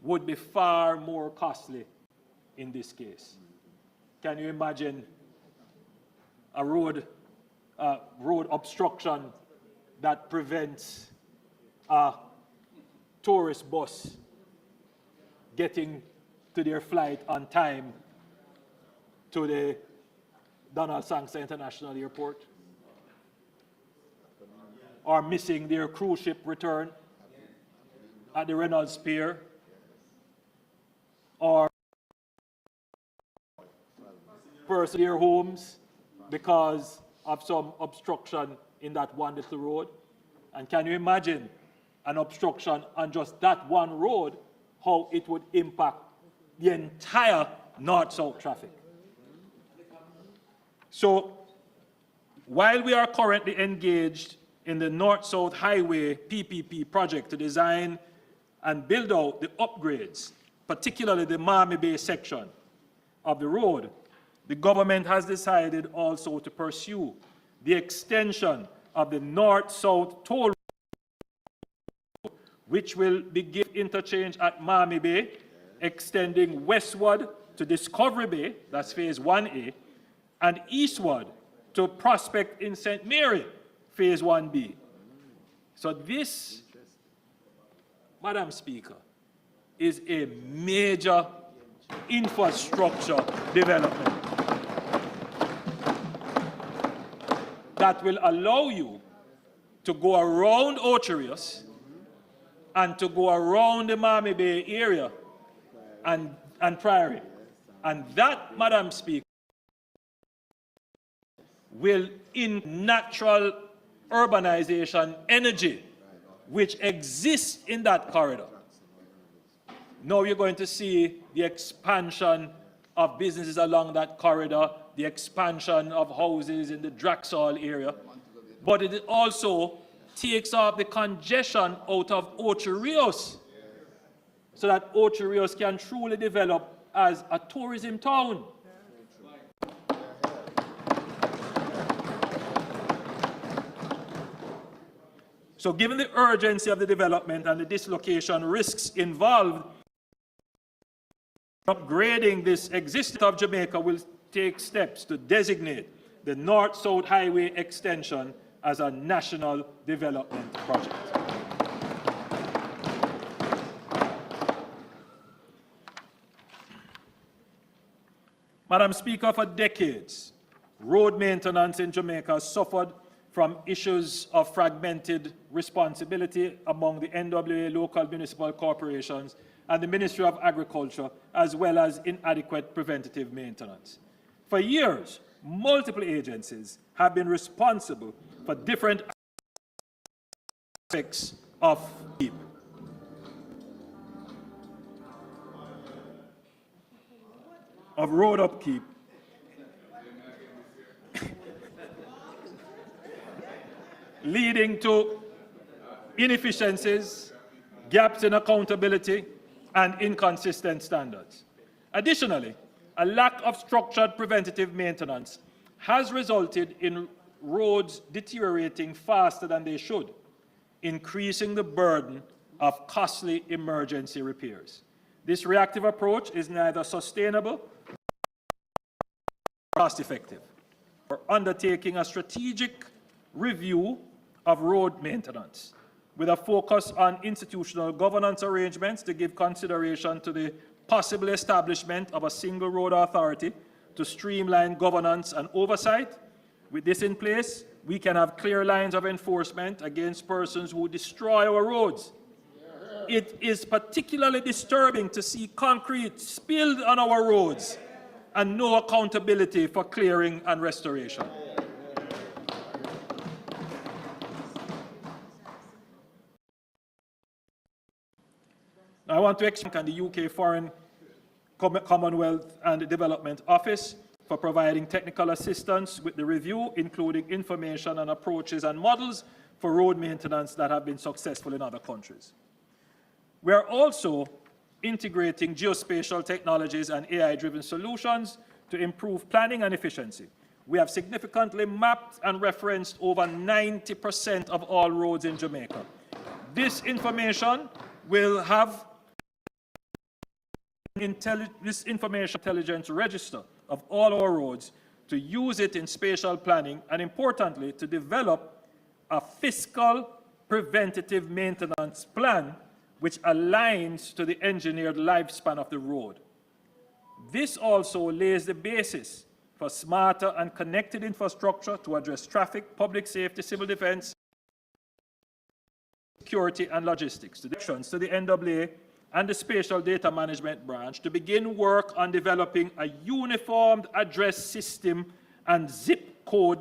would be far more costly in this case. Can you imagine a road obstruction that prevents a tourist bus getting to their flight on time to the Donald Sangster International Airport, or missing their cruise ship return at the Reynolds Pier, or person their homes because of some obstruction in that one little road? And can you imagine an obstruction on just that one road, how it would impact the entire north-south traffic? So, while we are currently engaged in the North-South Highway PPP project to design and build out the upgrades, particularly the Miami Bay section of the road, the government has decided also to pursue the extension of the North-South Toll Road, which will begin interchange at Miami Bay, extending westward to Discovery Bay, that's phase 1A, and eastward to Prospect in St. Mary, phase 1B. So this, Madam Speaker, is a major infrastructure development that will allow you to go around Ocho Rios and to go around the Miami Bay area and Prairie. And that, Madam Speaker, will in natural urbanization energy which exists in that corridor. Now you're going to see the expansion of businesses along that corridor, the expansion of houses in the Draxall area, but it also takes off the congestion out of Ocho Rios so that Ocho Rios can truly develop as a tourism town. So given the urgency of the development and the dislocation risks involved, upgrading this existing of Jamaica will take steps to designate the North-South Highway extension as a national development project. Madam Speaker, for decades, road maintenance in Jamaica has suffered from issues of fragmented responsibility among the NWA local municipal corporations and the Ministry of Agriculture, as well as inadequate preventative maintenance. For years, multiple agencies have been responsible for different aspects of upkeep. Of road upkeep. Leading to inefficiencies, gaps in accountability, and inconsistent standards. Additionally, a lack of structured preventative maintenance has resulted in roads deteriorating faster than they should, increasing the burden of costly emergency repairs. This reactive approach is neither sustainable nor cost-effective. We're undertaking a strategic review of road maintenance with a focus on institutional governance arrangements to give consideration to the possible establishment of a single road authority to streamline governance and oversight. With this in place, we can have clear lines of enforcement against persons who destroy our roads. It is particularly disturbing to see concrete spilled on our roads and no accountability for clearing and restoration. I want to thank the UK Foreign Commonwealth and Development Office for providing technical assistance with the review, including information and approaches and models for road maintenance that have been successful in other countries. We are also integrating geospatial technologies and AI-driven solutions to improve planning and efficiency. We have significantly mapped and referenced over 90% of all roads in Jamaica. This information will have this information intelligence register of all our roads to use it in spatial planning and, importantly, to develop a fiscal preventative maintenance plan which aligns to the engineered lifespan of the road. This also lays the basis for smarter and connected infrastructure to address traffic, public safety, civil defense, security, and logistics. Directions to the NWA and the Spatial Data Management Branch to begin work on developing a uniformed address system and zip code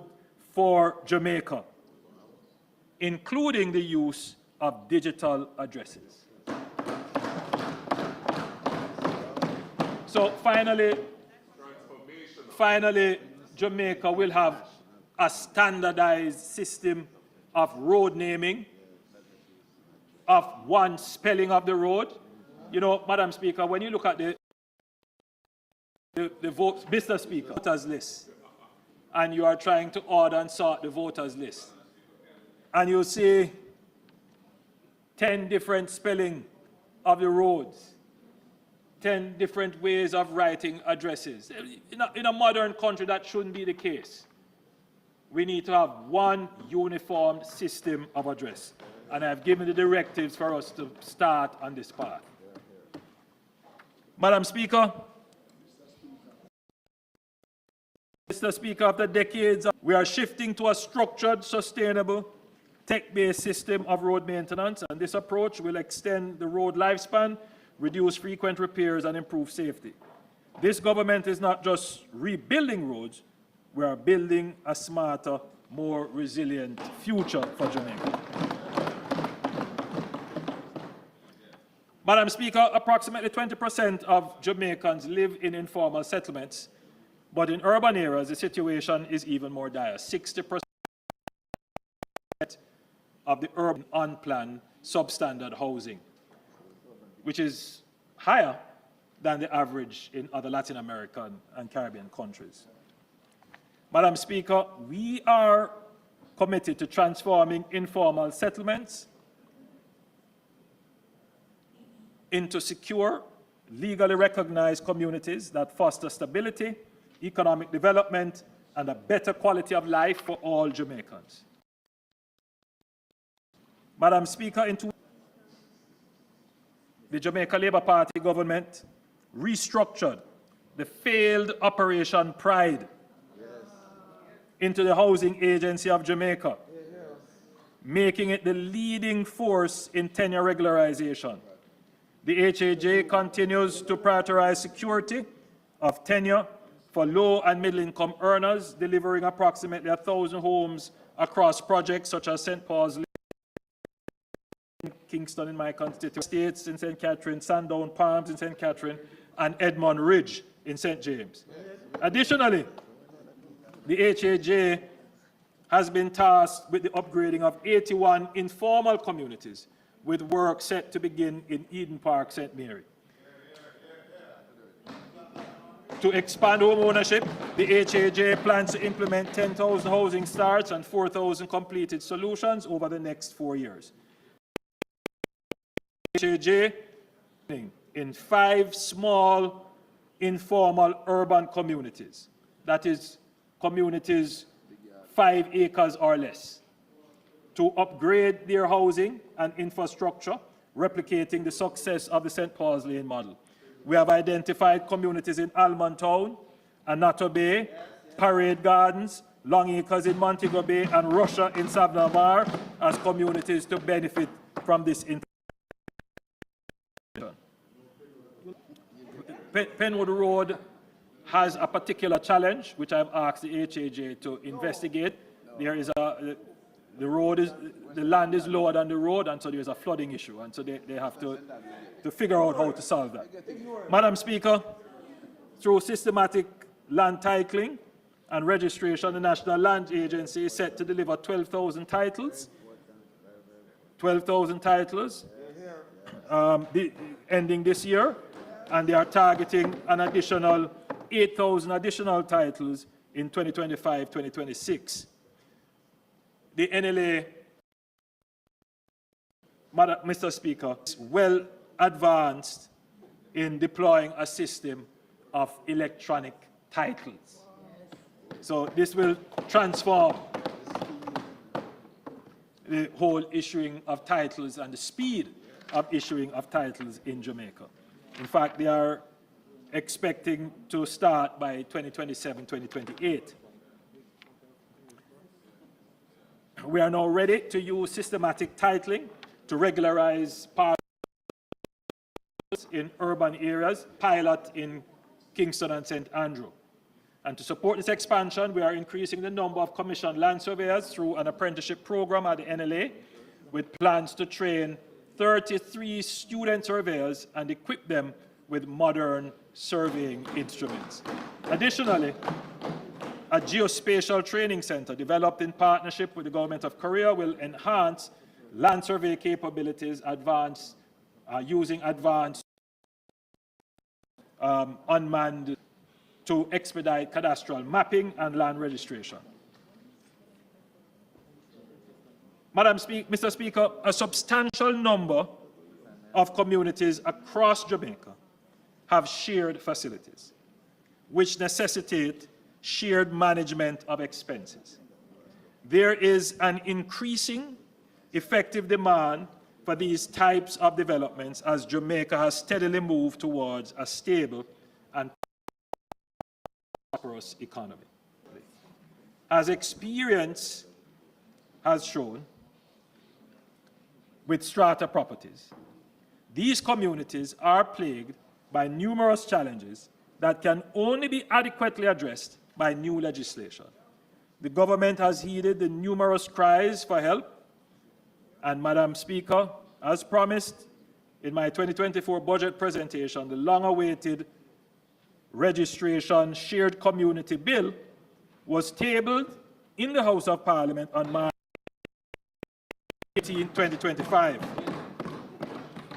for Jamaica, including the use of digital addresses. So finally, Jamaica will have a standardized system of road naming, of one spelling of the road. You know, Madam Speaker, when you look at the vote, Mr. Speaker, voters list, and you are trying to order and sort the voters list, and you see 10 different spelling of the roads, 10 different ways of writing addresses. In a modern country, that shouldn't be the case. We need to have one uniform system of address. And I've given the directives for us to start on this path. Madam Speaker, Mr. Speaker, after decades, we are shifting to a structured, sustainable, tech-based system of road maintenance, and this approach will extend the road lifespan, reduce frequent repairs, and improve safety. This government is not just rebuilding roads, we are building a smarter, more resilient future for Jamaica. Madam Speaker, approximately 20% of Jamaicans live in informal settlements, but in urban areas, the situation is even more dire. 60% of the urban unplanned substandard housing, which is higher than the average in other Latin American and Caribbean countries. Madam Speaker, we are committed to transforming informal settlements into secure, legally recognized communities that foster stability, economic development, and a better quality of life for all Jamaicans. Madam Speaker, the Jamaica Labour Party government restructured the failed Operation Pride into the Housing Agency of Jamaica, making it the leading force in tenure regularization. The HAJ continues to prioritize security of tenure for low and middle income earners, delivering approximately 1,000 homes across projects such as St. Paul's, Kingston in my constituent states in St. Catherine, Sandown Palms in St. Catherine, and Edmond Ridge in St. James. Additionally, the HAJ has been tasked with the upgrading of 81 informal communities, with work set to begin in Eden Park, St. Mary. To expand home ownership, the HAJ plans to implement 10,000 housing starts and 4,000 completed solutions over the next 4 years. HAJ in 5 small informal urban communities, that is communities 5 acres or less, to upgrade their housing and infrastructure, replicating the success of the St. Paul's Lane model. We have identified communities in Almond Town, Anato Bay, Parade Gardens, Long Acres in Montego Bay, and Russia in Savannah Mar as communities to benefit from this intervention. Penwood Road has a particular challenge, which I've asked the HAJ to investigate. There is the land is lower than the road, and so there's a flooding issue, and so they have to figure out how to solve that. Madam Speaker, through systematic land titling and registration, the National Land Agency is set to deliver 12,000 titles. 12,000 titles ending this year, and they are targeting an additional 8,000 additional titles in 2025-2026. The NLA, Mr. Speaker, is well advanced in deploying a system of electronic titles. So this will transform the whole issuing of titles and the speed of issuing of titles in Jamaica. In fact, they are expecting to start by 2027-2028. We are now ready to use systematic titling to regularize parcels in urban areas, pilot in Kingston and St. Andrew. And to support this expansion, we are increasing the number of commissioned land surveyors through an apprenticeship program at the NLA, with plans to train 33 student surveyors and equip them with modern surveying instruments. Additionally, a geospatial training center developed in partnership with the Government of Korea will enhance land survey capabilities using advanced unmanned to expedite cadastral mapping and land registration. Mr. Speaker, a substantial number of communities across Jamaica have shared facilities, which necessitate shared management of expenses. There is an increasing effective demand for these types of developments as Jamaica has steadily moved towards a stable and prosperous economy. As experience has shown with strata properties, these communities are plagued by numerous challenges that can only be adequately addressed by new legislation. The government has heeded the numerous cries for help, and Madam Speaker, as promised in my 2024 budget presentation, the long-awaited registration shared community bill was tabled in the House of Parliament on March 18, 2025.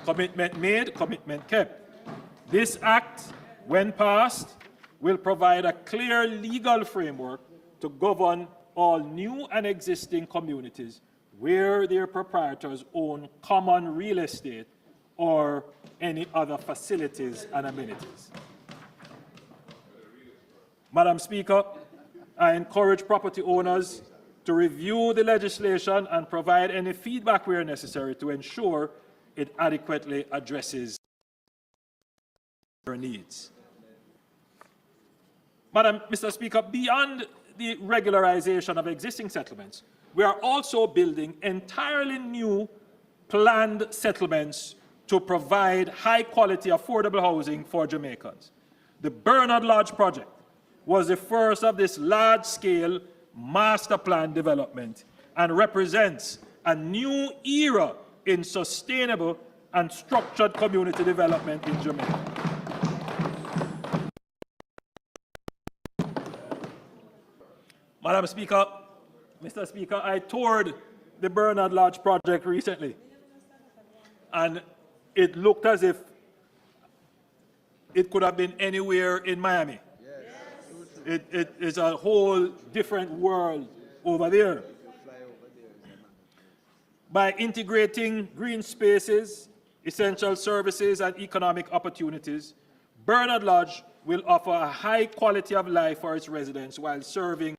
Commitment made, commitment kept. This act, when passed, will provide a clear legal framework to govern all new and existing communities where their proprietors own common real estate or any other facilities and amenities. Madam Speaker, I encourage property owners to review the legislation and provide any feedback where necessary to ensure it adequately addresses their needs. Mr. Speaker, beyond the regularization of existing settlements, we are also building entirely new planned settlements to provide high-quality, affordable housing for Jamaicans. The Bernard Lodge project was the first of this large-scale master plan development and represents a new era in sustainable and structured community development in Jamaica. Madam Speaker, Mr. Speaker, I toured the Bernard Lodge project recently, and it looked as if it could have been anywhere in Miami. It is a whole different world over there. By integrating green spaces, essential services, and economic opportunities, Bernard Lodge will offer a high quality of life for its residents while serving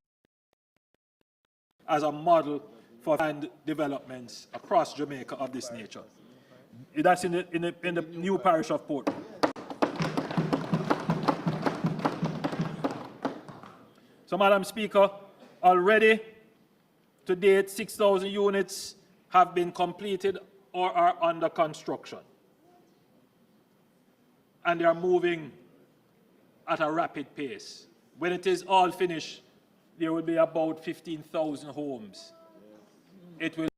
as a model for land developments across Jamaica of this nature. That's in the new parish of Port. So, Madam Speaker, already to date, 6,000 units have been completed or are under construction. And they are moving at a rapid pace. When it is all finished, there will be about 15,000 homes. It will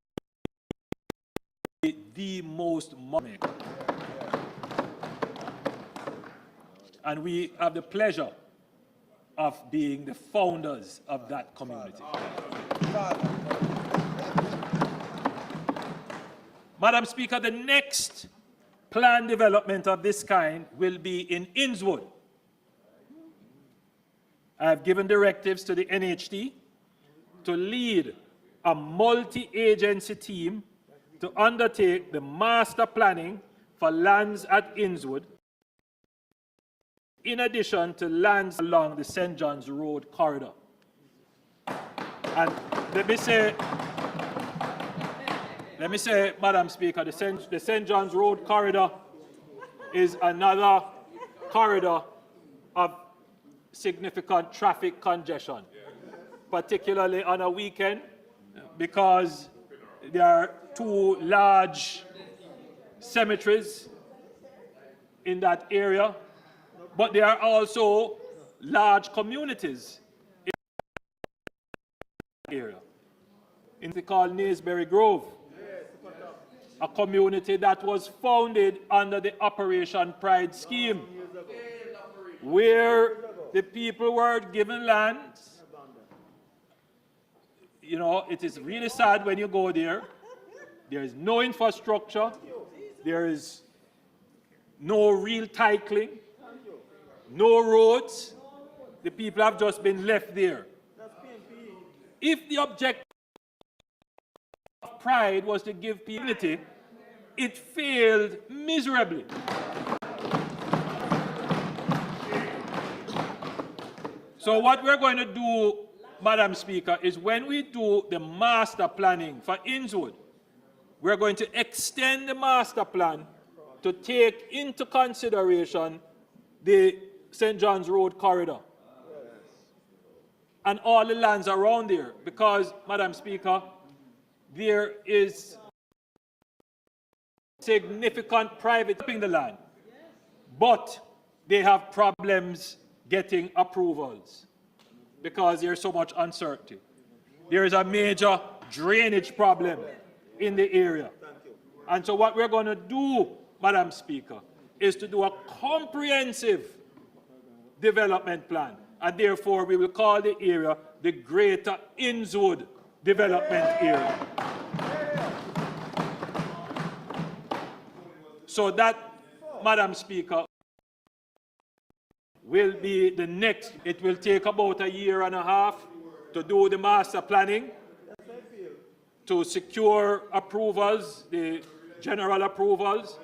be the most modern. And we have the pleasure of being the founders of that community. Madam Speaker, the next planned development of this kind will be in Innswood. I have given directives to the NHT to lead a multi-agency team to undertake the master planning for lands at Innswood, in addition to lands along the St. John's Road corridor. And let me say, Madam Speaker, the St. John's Road corridor is another corridor of significant traffic congestion, particularly on a weekend, because there are two large cemeteries in that area, but there are also large communities in that area. It's called Naysbury Grove, a community that was founded under the Operation Pride scheme, where the people were given lands. You know, it is really sad when you go there. There is no infrastructure. There is no real titling, no roads. The people have just been left there. If the objective of Pride was to give people unity, it failed miserably. So what we're going to do, Madam Speaker, is when we do the master planning for Innswood, we're going to extend the master plan to take into consideration the St. John's Road corridor and all the lands around there, because, Madam Speaker, there is significant private in the land, but they have problems getting approvals. because there's so much uncertainty. There is a major drainage problem in the area. And so what we're going to do, Madam Speaker, is to do a comprehensive development plan. And therefore, we will call the area the Greater Innswood Development Area. So that, Madam Speaker, will be the next. It will take about a year and a half to do the master planning, to secure approvals, the general approvals,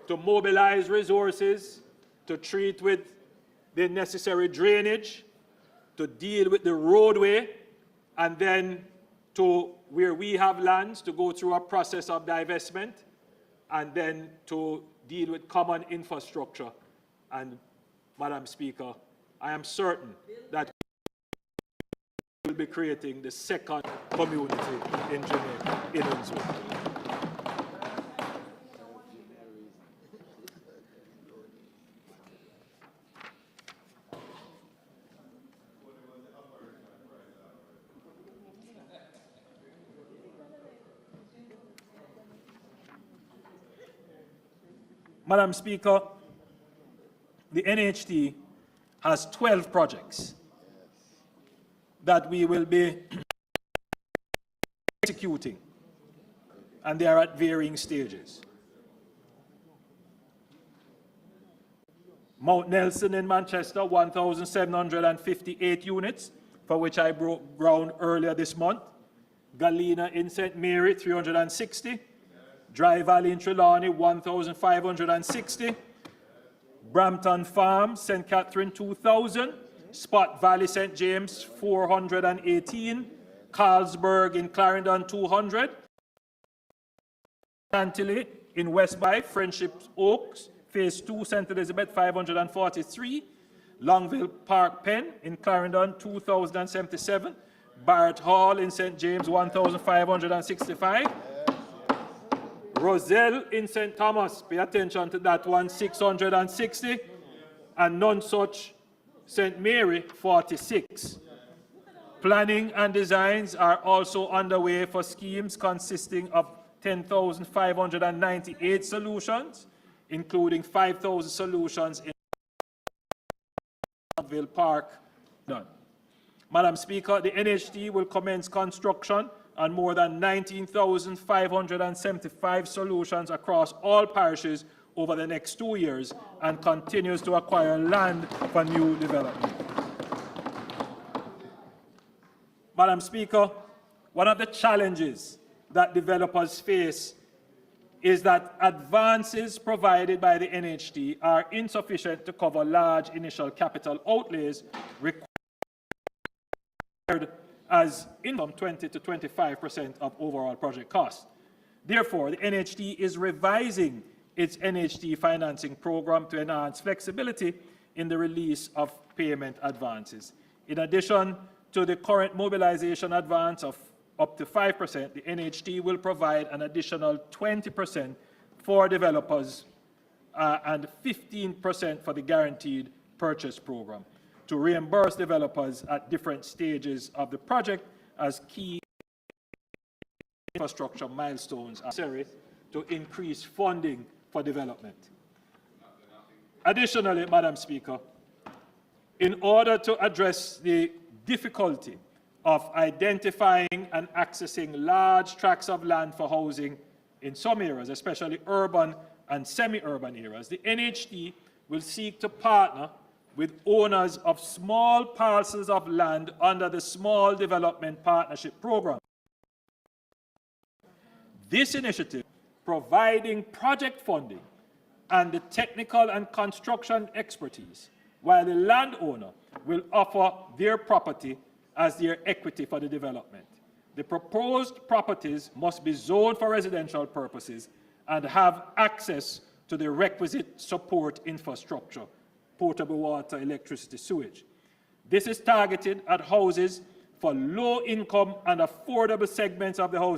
to mobilize resources, to treat with the necessary drainage, to deal with the roadway, and then to where we have lands to go through a process of divestment, and then to deal with common infrastructure. And Madam Speaker, I am certain that we will be creating the second community in Jamaica, in Innswood. Madam Speaker, the NHT has 12 projects that we will be executing, and they are at varying stages. Mount Nelson in Manchester, 1,758 units, for which I broke ground earlier this month. Galena in St. Mary, 360. Dry Valley in Trelawney, 1,560. Brampton Farm, St. Catherine, 2,000. Spot Valley, St. James, 418. Carlsberg in Clarendon, 200. Chantilly in West Bay, Friendship Oaks, Phase 2, St. Elizabeth, 543. Longville Park Pen in Clarendon, 2,077. Barrett Hall in St. James, 1,565. Roselle in St. Thomas, pay attention to that one, 660. And Nonsuch, St. Mary, 46. Planning and designs are also underway for schemes consisting of 10,598 solutions, including 5,000 solutions in Longville Park. Done. Madam Speaker, the NHT will commence construction on more than 19,575 solutions across all parishes over the next 2 years and continues to acquire land for new development. Madam Speaker, one of the challenges that developers face is that advances provided by the NHT are insufficient to cover large initial capital outlays required as income 20 to 25% of overall project costs. Therefore, the NHT is revising its NHT financing program to enhance flexibility in the release of payment advances. In addition to the current mobilization advance of up to 5%, the NHT will provide an additional 20% for developers and 15% for the guaranteed purchase program to reimburse developers at different stages of the project as key infrastructure milestones are necessary to increase funding for development. Additionally, Madam Speaker, in order to address the difficulty of identifying and accessing large tracts of land for housing in some areas, especially urban and semi-urban areas, the NHT will seek to partner with owners of small parcels of land under the Small Development Partnership Program. This initiative, providing project funding and the technical and construction expertise, while the landowner will offer their property as their equity for the development. The proposed properties must be zoned for residential purposes and have access to the requisite support infrastructure, potable water, electricity, sewage. This is targeted at houses for low-income and affordable segments of the housing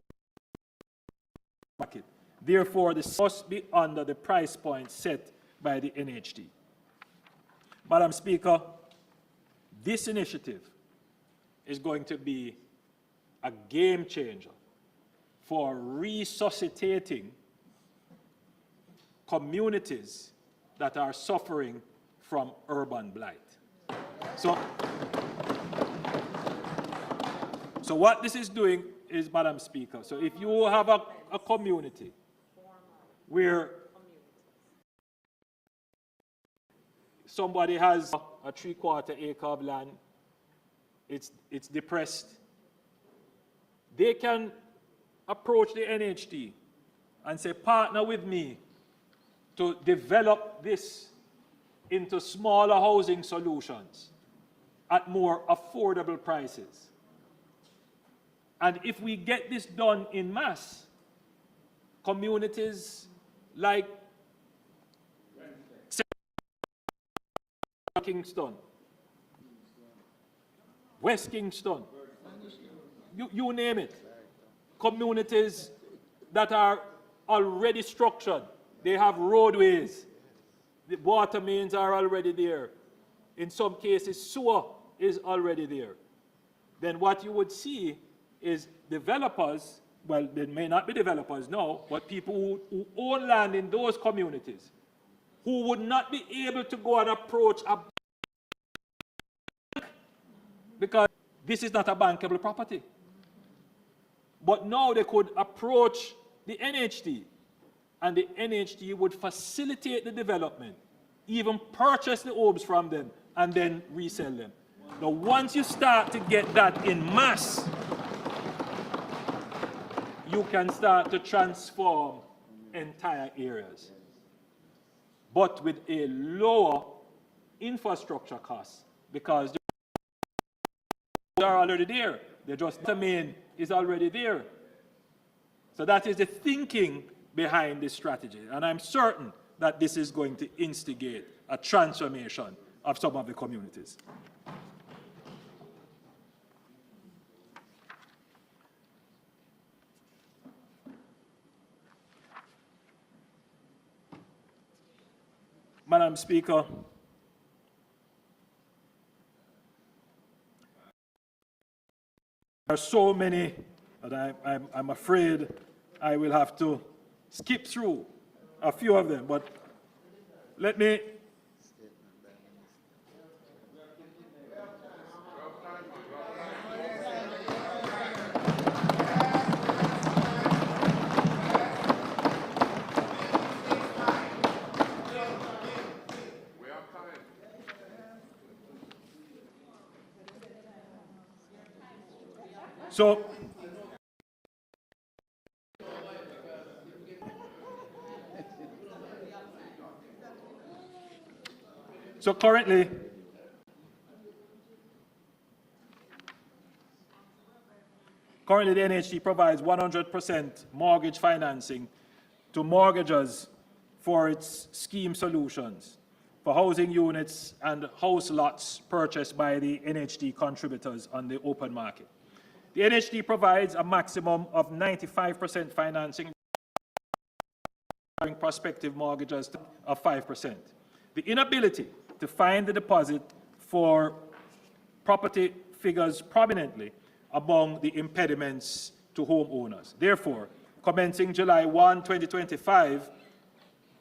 market. Therefore, this must be under the price point set by the NHT. Madam Speaker, this initiative is going to be a game changer for resuscitating communities that are suffering from urban blight. So what this is doing is, Madam Speaker, so if you have a community where somebody has a 3/4 acre of land, it's depressed, they can approach the NHD and say, partner with me to develop this into smaller housing solutions at more affordable prices. And if we get this done in mass, communities like Kingston, West Kingston, you name it, communities that are already structured, they have roadways, the water mains are already there, in some cases sewer is already there, then what you would see is developers, well, they may not be developers now, but people who own land in those communities who would not be able to go and approach a bank because this is not a bankable property. But now they could approach the NHD, and the NHD would facilitate the development, even purchase the homes from them, and then resell them. Now, once you start to get that in mass, you can start to transform entire areas, but with a lower infrastructure cost, because they are already there. The main is already there. So that is the thinking behind this strategy. And I'm certain that this is going to instigate a transformation of some of the communities. Madam Speaker, there are so many that I'm afraid I will have to skip through a few of them, but let me So currently, the NHD provides 100% mortgage financing to mortgagors for its scheme solutions for housing units and house lots purchased by the NHD contributors on the open market. The NHD provides a maximum of 95% financing prospective mortgagors of 5%. The inability to find the deposit for property figures prominently among the impediments to homeowners. Therefore, commencing July 1, 2025,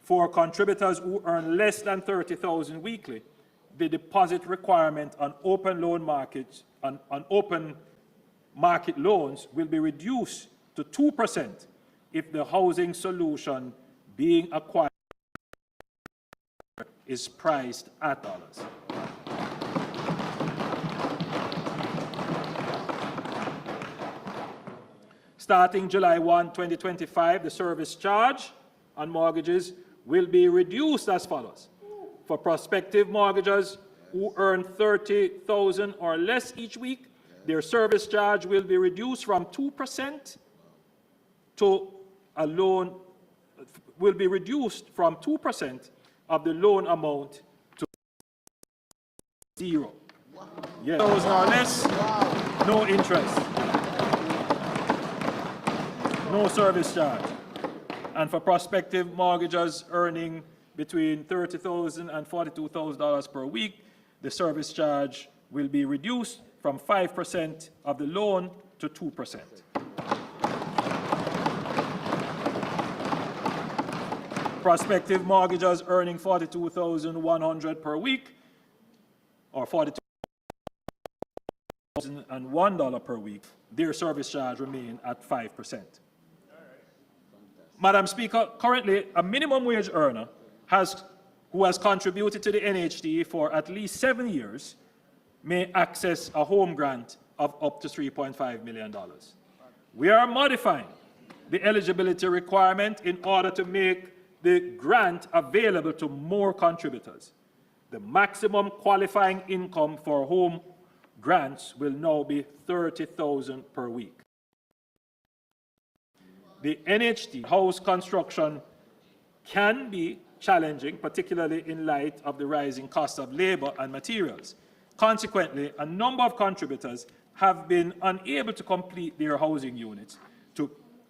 for contributors who earn less than $30,000 weekly, the deposit requirement on open market loans will be reduced to 2% if the housing solution being acquired is priced at dollars. Starting July 1, 2025, the service charge on mortgages will be reduced as follows. For prospective mortgagors who earn $30,000 or less each week, their service charge will be reduced from 2% to a loan, will be reduced from 2% of the loan amount to 0. Yes. $30,000 or less, no interest, no service charge. And for prospective mortgagors earning between $30,000 and $42,000 per week, the service charge will be reduced from 5% of the loan to 2%. Prospective mortgagors earning $42,100 per week or $42,001 per week, their service charge remain at 5%. Madam Speaker, currently a minimum wage earner who has contributed to the NHD for at least 7 years may access a home grant of up to $3.5 million. We are modifying the eligibility requirement in order to make the grant available to more contributors. The maximum qualifying income for home grants will now be $30,000 per week. The NHD house construction can be challenging, particularly in light of the rising cost of labor and materials. Consequently, a number of contributors have been unable to complete their housing units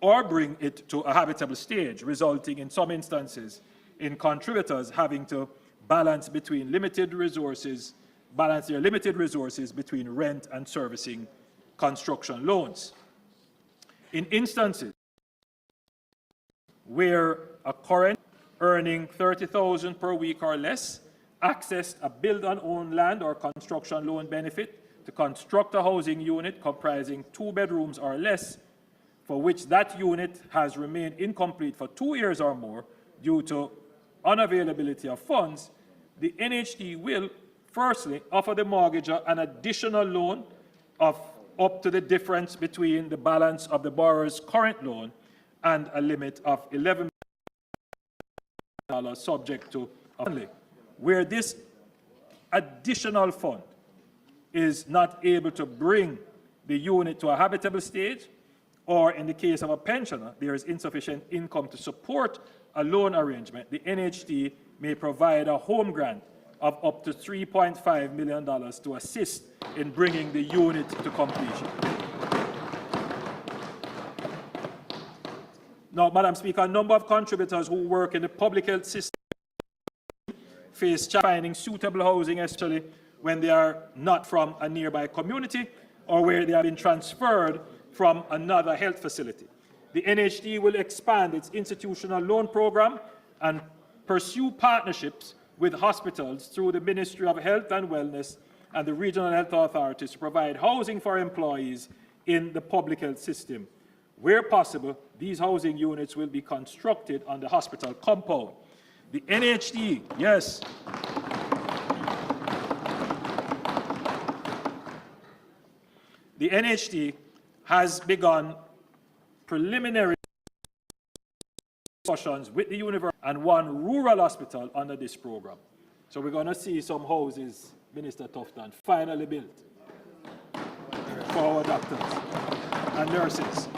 or bring it to a habitable stage, resulting in some instances in contributors having to balance their limited resources between rent and servicing construction loans. In instances where a current earning $30,000 per week or less accessed a build-and-own land or construction loan benefit to construct a housing unit comprising 2 bedrooms or less, for which that unit has remained incomplete for 2 years or more due to unavailability of funds, the NHD will firstly offer the mortgager an additional loan of up to the difference between the balance of the borrower's current loan and a limit of $11 million subject to only, where this additional fund is not able to bring the unit to a habitable stage, or in the case of a pensioner, there is insufficient income to support a loan arrangement, the NHD may provide a home grant of up to $3.5 million to assist in bringing the unit to completion. Now, Madam Speaker, a number of contributors who work in the public health system face finding suitable housing, especially when they are not from a nearby community or where they have been transferred from another health facility. The NHD will expand its institutional loan program and pursue partnerships with hospitals through the Ministry of Health and Wellness and the regional health authorities to provide housing for employees in the public health system. Where possible, these housing units will be constructed on the hospital compound. The NHD, yes, the NHD has begun preliminary discussions with the university and one rural hospital under this program. So we're going to see some houses, Minister Tufton, finally built for our doctors and nurses.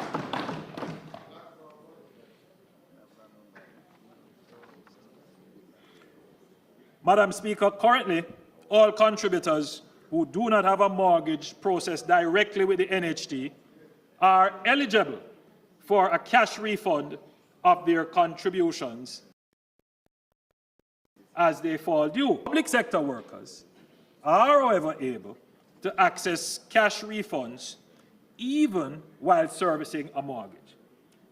Madam Speaker, currently, all contributors who do not have a mortgage processed directly with the NHD are eligible for a cash refund of their contributions as they fall due. Public sector workers are, however, able to access cash refunds even while servicing a mortgage.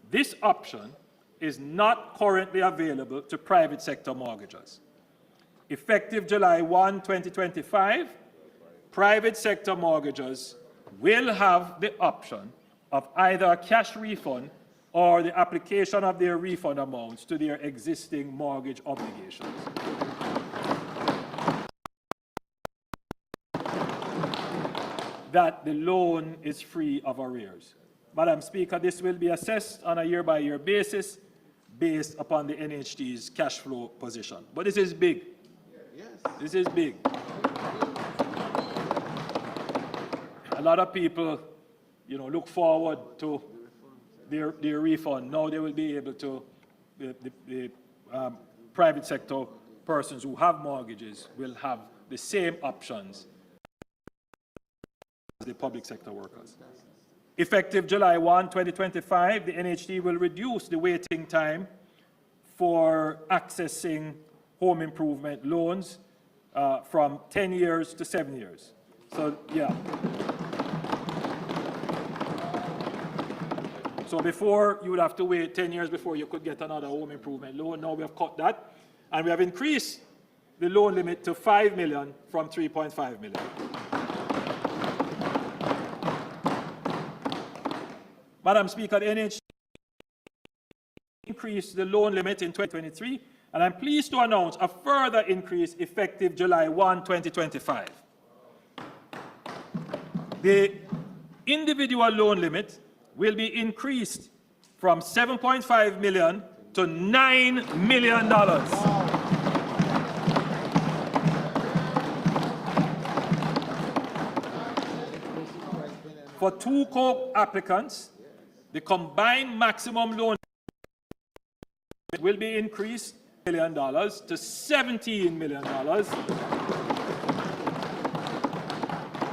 This option is not currently available to private sector mortgagors. Effective July 1, 2025, private sector mortgagors will have the option of either a cash refund or the application of their refund amounts to their existing mortgage obligations. That the loan is free of arrears. Madam Speaker, this will be assessed on a year-by-year basis based upon the NHD's cash flow position. But this is big. This is big. A lot of people, look forward to their refund. Now they will be able to, the private sector persons who have mortgages will have the same options as the public sector workers. Effective July 1, 2025, the NHD will reduce the waiting time for accessing home improvement loans from 10 years to 7 years. So, yeah. So before, you would have to wait 10 years before you could get another home improvement loan. Now we have cut that, and we have increased the loan limit to 5 million from 3.5 million. Madam Speaker, the NHD increased the loan limit in 2023, and I'm pleased to announce a further increase effective July 1, 2025. The individual loan limit will be increased from 7.5 million to $9 million. For 2 co-applicants, the combined maximum loan will be increased $1 million to $17 million.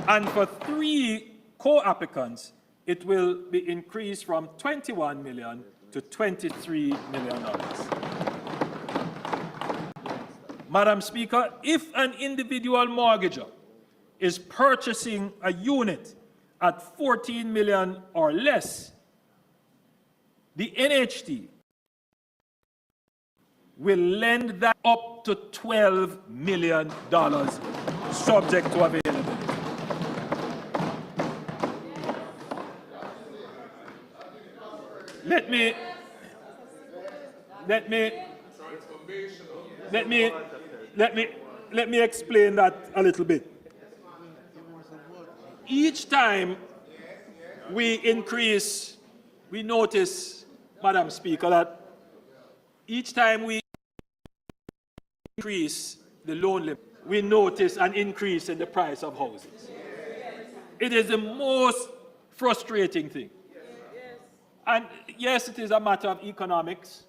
And for 3 co-applicants, it will be increased from $21 million to $23 million. Madam Speaker, if an individual mortgager is purchasing a unit at 14 million or less, the NHD will lend that up to $12 million, subject to availability. Let me explain that a little bit. Each time we increase, we notice, Madam Speaker, that each time we increase the loan limit, we notice an increase in the price of houses. It is the most frustrating thing. And yes, it is a matter of economics.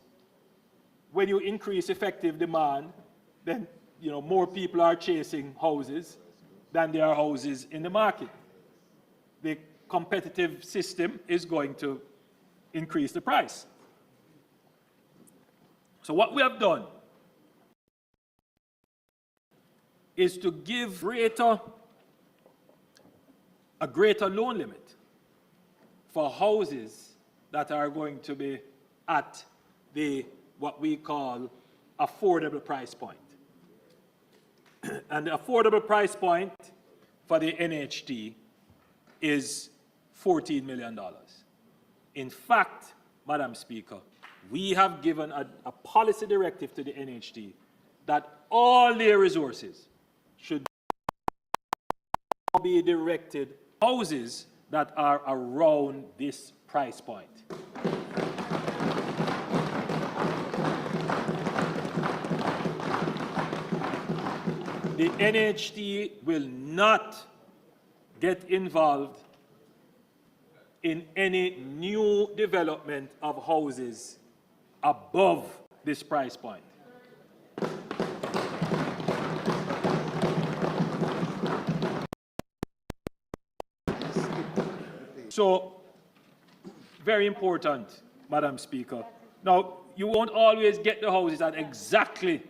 When you increase effective demand, then more people are chasing houses than there are houses in the market. The competitive system is going to increase the price. So what we have done is to give a greater loan limit for houses that are going to be at what we call affordable price point. And the affordable price point for the NHD is $14 million. In fact, Madam Speaker, we have given a policy directive to the NHD that all their resources should be directed to houses that are around this price point. The NHD will not get involved in any new development of houses above this price point. So, very important, Madam Speaker. Now, you won't always get the houses at exactly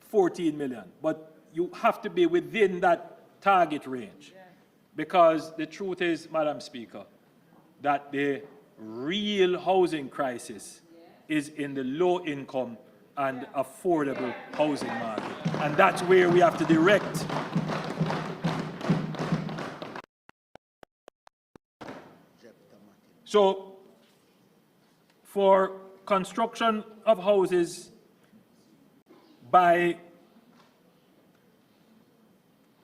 14 million, but you have to be within that target range. Because the truth is, Madam Speaker, that the real housing crisis is in the low income and affordable housing market. And that's where we have to direct So, for construction of houses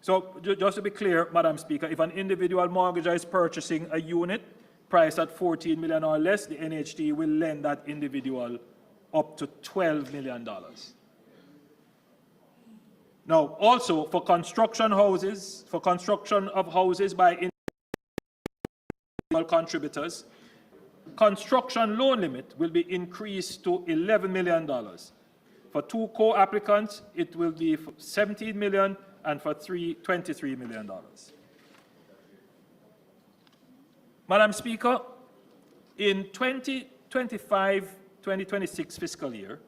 just to be clear, Madam Speaker, if an individual mortgager is purchasing a unit priced at 14 million or less, the NHD will lend that individual up to $12 million. Now, also for construction of houses by individual contributors, construction loan limit will be increased to $11 million. For 2 co-applicants, it will be $17 million, and for 3, $23 million. Madam Speaker, in 2025-2026 fiscal year,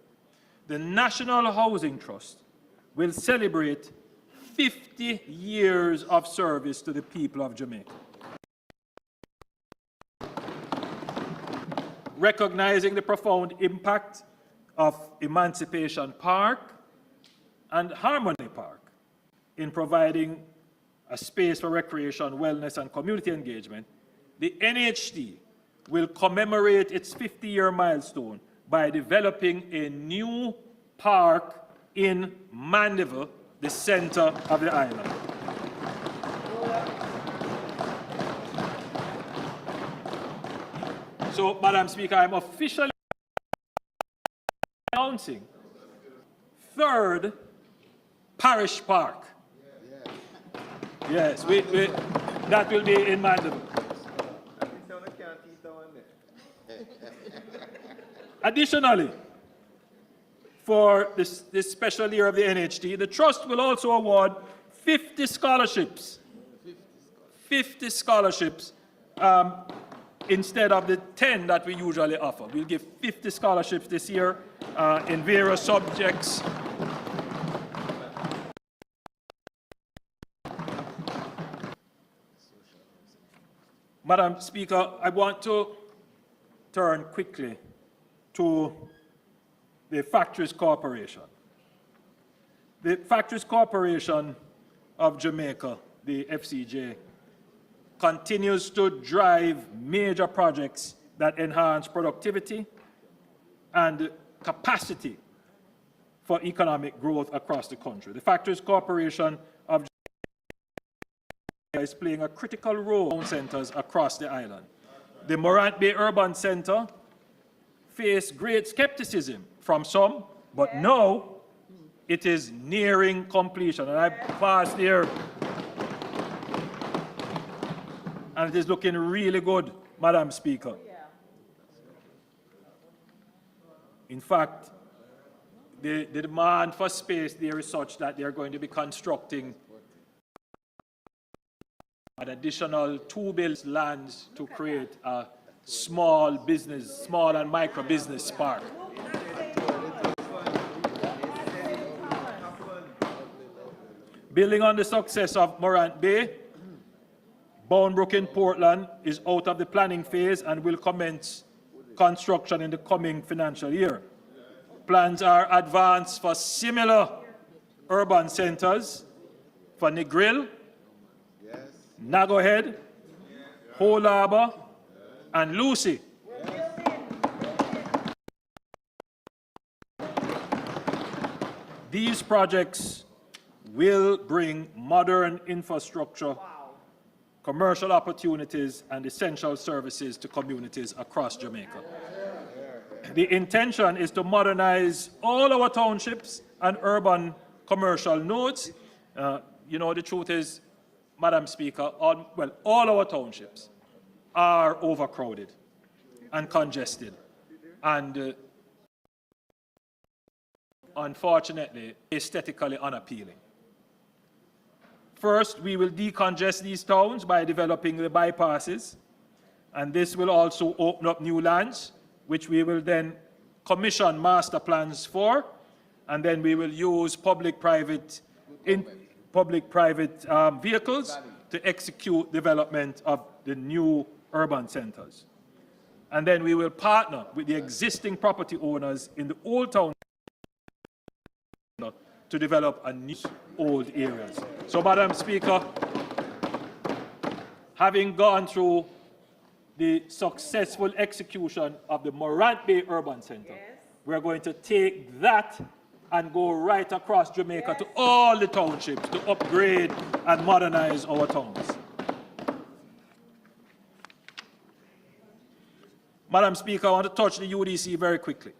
the National Housing Trust will celebrate 50 years of service to the people of Jamaica. recognizing the profound impact of Emancipation Park and Harmony Park in providing a space for recreation, wellness, and community engagement, the NHT will commemorate its 50-year milestone by developing a new park in Mandeville, the center of the island. So, Madam Speaker, I'm officially announcing 3rd Parish Park. Yes, that will be in Mandeville. Additionally, for this special year of the NHT, the Trust will also award 50 scholarships. 50 scholarships instead of the 10 that we usually offer. We'll give 50 scholarships this year in various subjects. Madam Speaker, I want to turn quickly to the Factories Corporation. The Factories Corporation of Jamaica, the FCJ, continues to drive major projects that enhance productivity and capacity for economic growth across the country. The Factories Corporation of Jamaica is playing a critical role in centers across the island. The Morant Bay Urban Center faced great skepticism from some, but now it is nearing completion. And I passed here, and it is looking really good, Madam Speaker. In fact, the demand for space there is such that they are going to be constructing an additional 2 billion lands to create a small and micro business park. Building on the success of Morant Bay, Boundbrook in Portland is out of the planning phase and will commence construction in the coming financial year. Plans are advanced for similar urban centers for Negril, Nago Head, Whole Harbour, and Lucy. These projects will bring modern infrastructure, commercial opportunities, and essential services to communities across Jamaica. The intention is to modernize all our townships and urban commercial nodes. You know, the truth is, Madam Speaker, all our townships are overcrowded and congested and unfortunately aesthetically unappealing. First, we will decongest these towns by developing the bypasses, and this will also open up new lands, which we will then commission master plans for, and then we will use public-private vehicles to execute development of the new urban centers. And then we will partner with the existing property owners in the old town to develop a new old areas. So, Madam Speaker, having gone through the successful execution of the Morant Bay Urban Center, we're going to take that and go right across Jamaica to all the townships to upgrade and modernize our towns. Madam Speaker, I want to touch the UDC very quickly.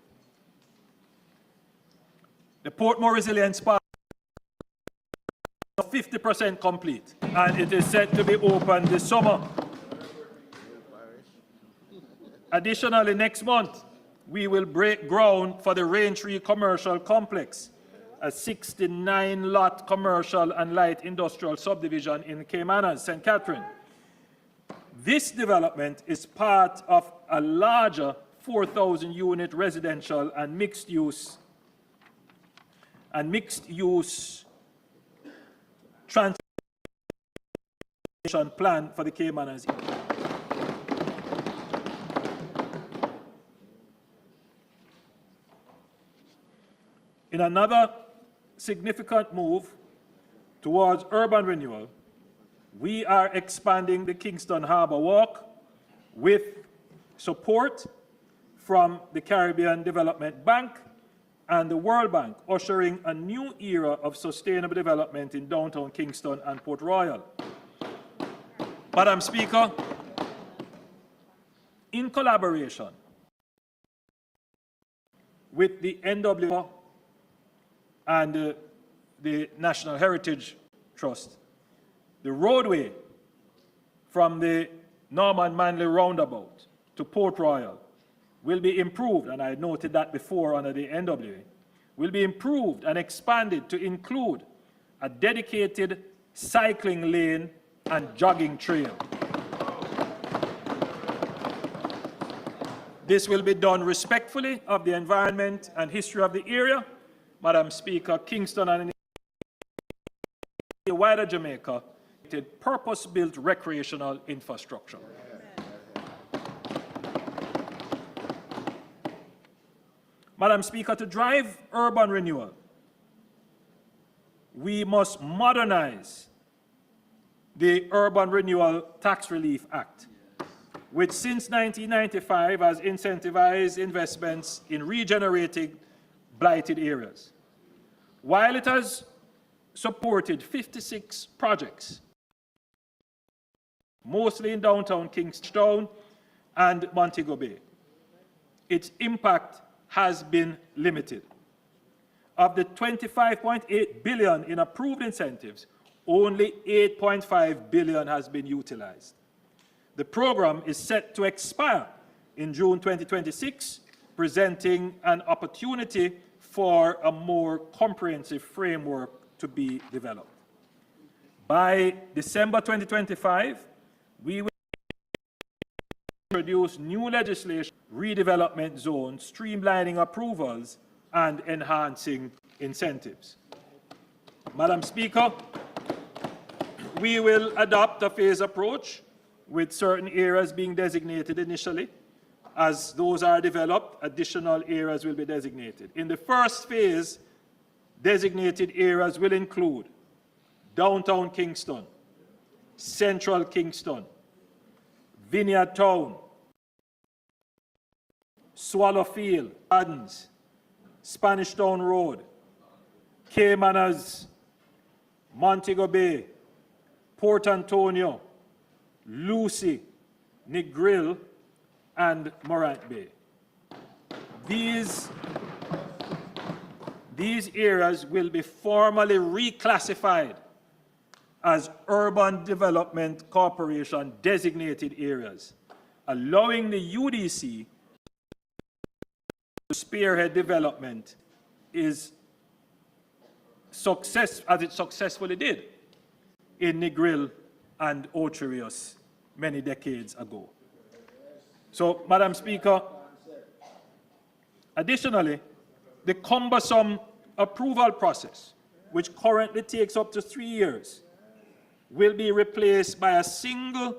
The Portmore Resilience Park is 50% complete, and it is set to be open this summer. Additionally, next month, we will break ground for the Raintree Commercial Complex, a 69-lot commercial and light industrial subdivision in Caymanas, St. Catherine. This development is part of a larger 4,000-unit residential and mixed-use transportation plan for the Caymanas. In another significant move towards urban renewal, we are expanding the Kingston Harbour Walk with support from the Caribbean Development Bank and the World Bank, ushering a new era of sustainable development in downtown Kingston and Port Royal. Madam Speaker, in collaboration with the NWA and the National Heritage Trust, the roadway from the Norman Manley roundabout to Port Royal will be improved, and I noted that before under the NWA, will be improved and expanded to include a dedicated cycling lane and jogging trail. This will be done respectfully of the environment and history of the area. Madam Speaker, Kingston and the wider Jamaica needed purpose-built recreational infrastructure. Madam Speaker, to drive urban renewal, we must modernize the Urban Renewal Tax Relief Act, which since 1995 has incentivized investments in regenerating blighted areas. While it has supported 56 projects, mostly in downtown Kingston and Montego Bay, its impact has been limited. Of the $25.8 billion in approved incentives, only $8.5 billion has been utilized. The program is set to expire in June 2026, presenting an opportunity for a more comprehensive framework to be developed. By December 2025, we will introduce new legislation, redevelopment zones, streamlining approvals, and enhancing incentives. Madam Speaker, we will adopt a phased approach with certain areas being designated initially. As those are developed, additional areas will be designated. In the first phase, designated areas will include downtown Kingston, central Kingston, Vineyard Town, Swallowfield, Gardens, Spanish Town Road, Caymanas, Montego Bay, Port Antonio, Lucy, Negril, and Morant Bay. These areas will be formally reclassified as Urban Development Corporation designated areas, allowing the UDC to spearhead development as it successfully did in Negril and Ocherius many decades ago. So, Madam Speaker, additionally, the cumbersome approval process, which currently takes up to 3 years, will be replaced by a single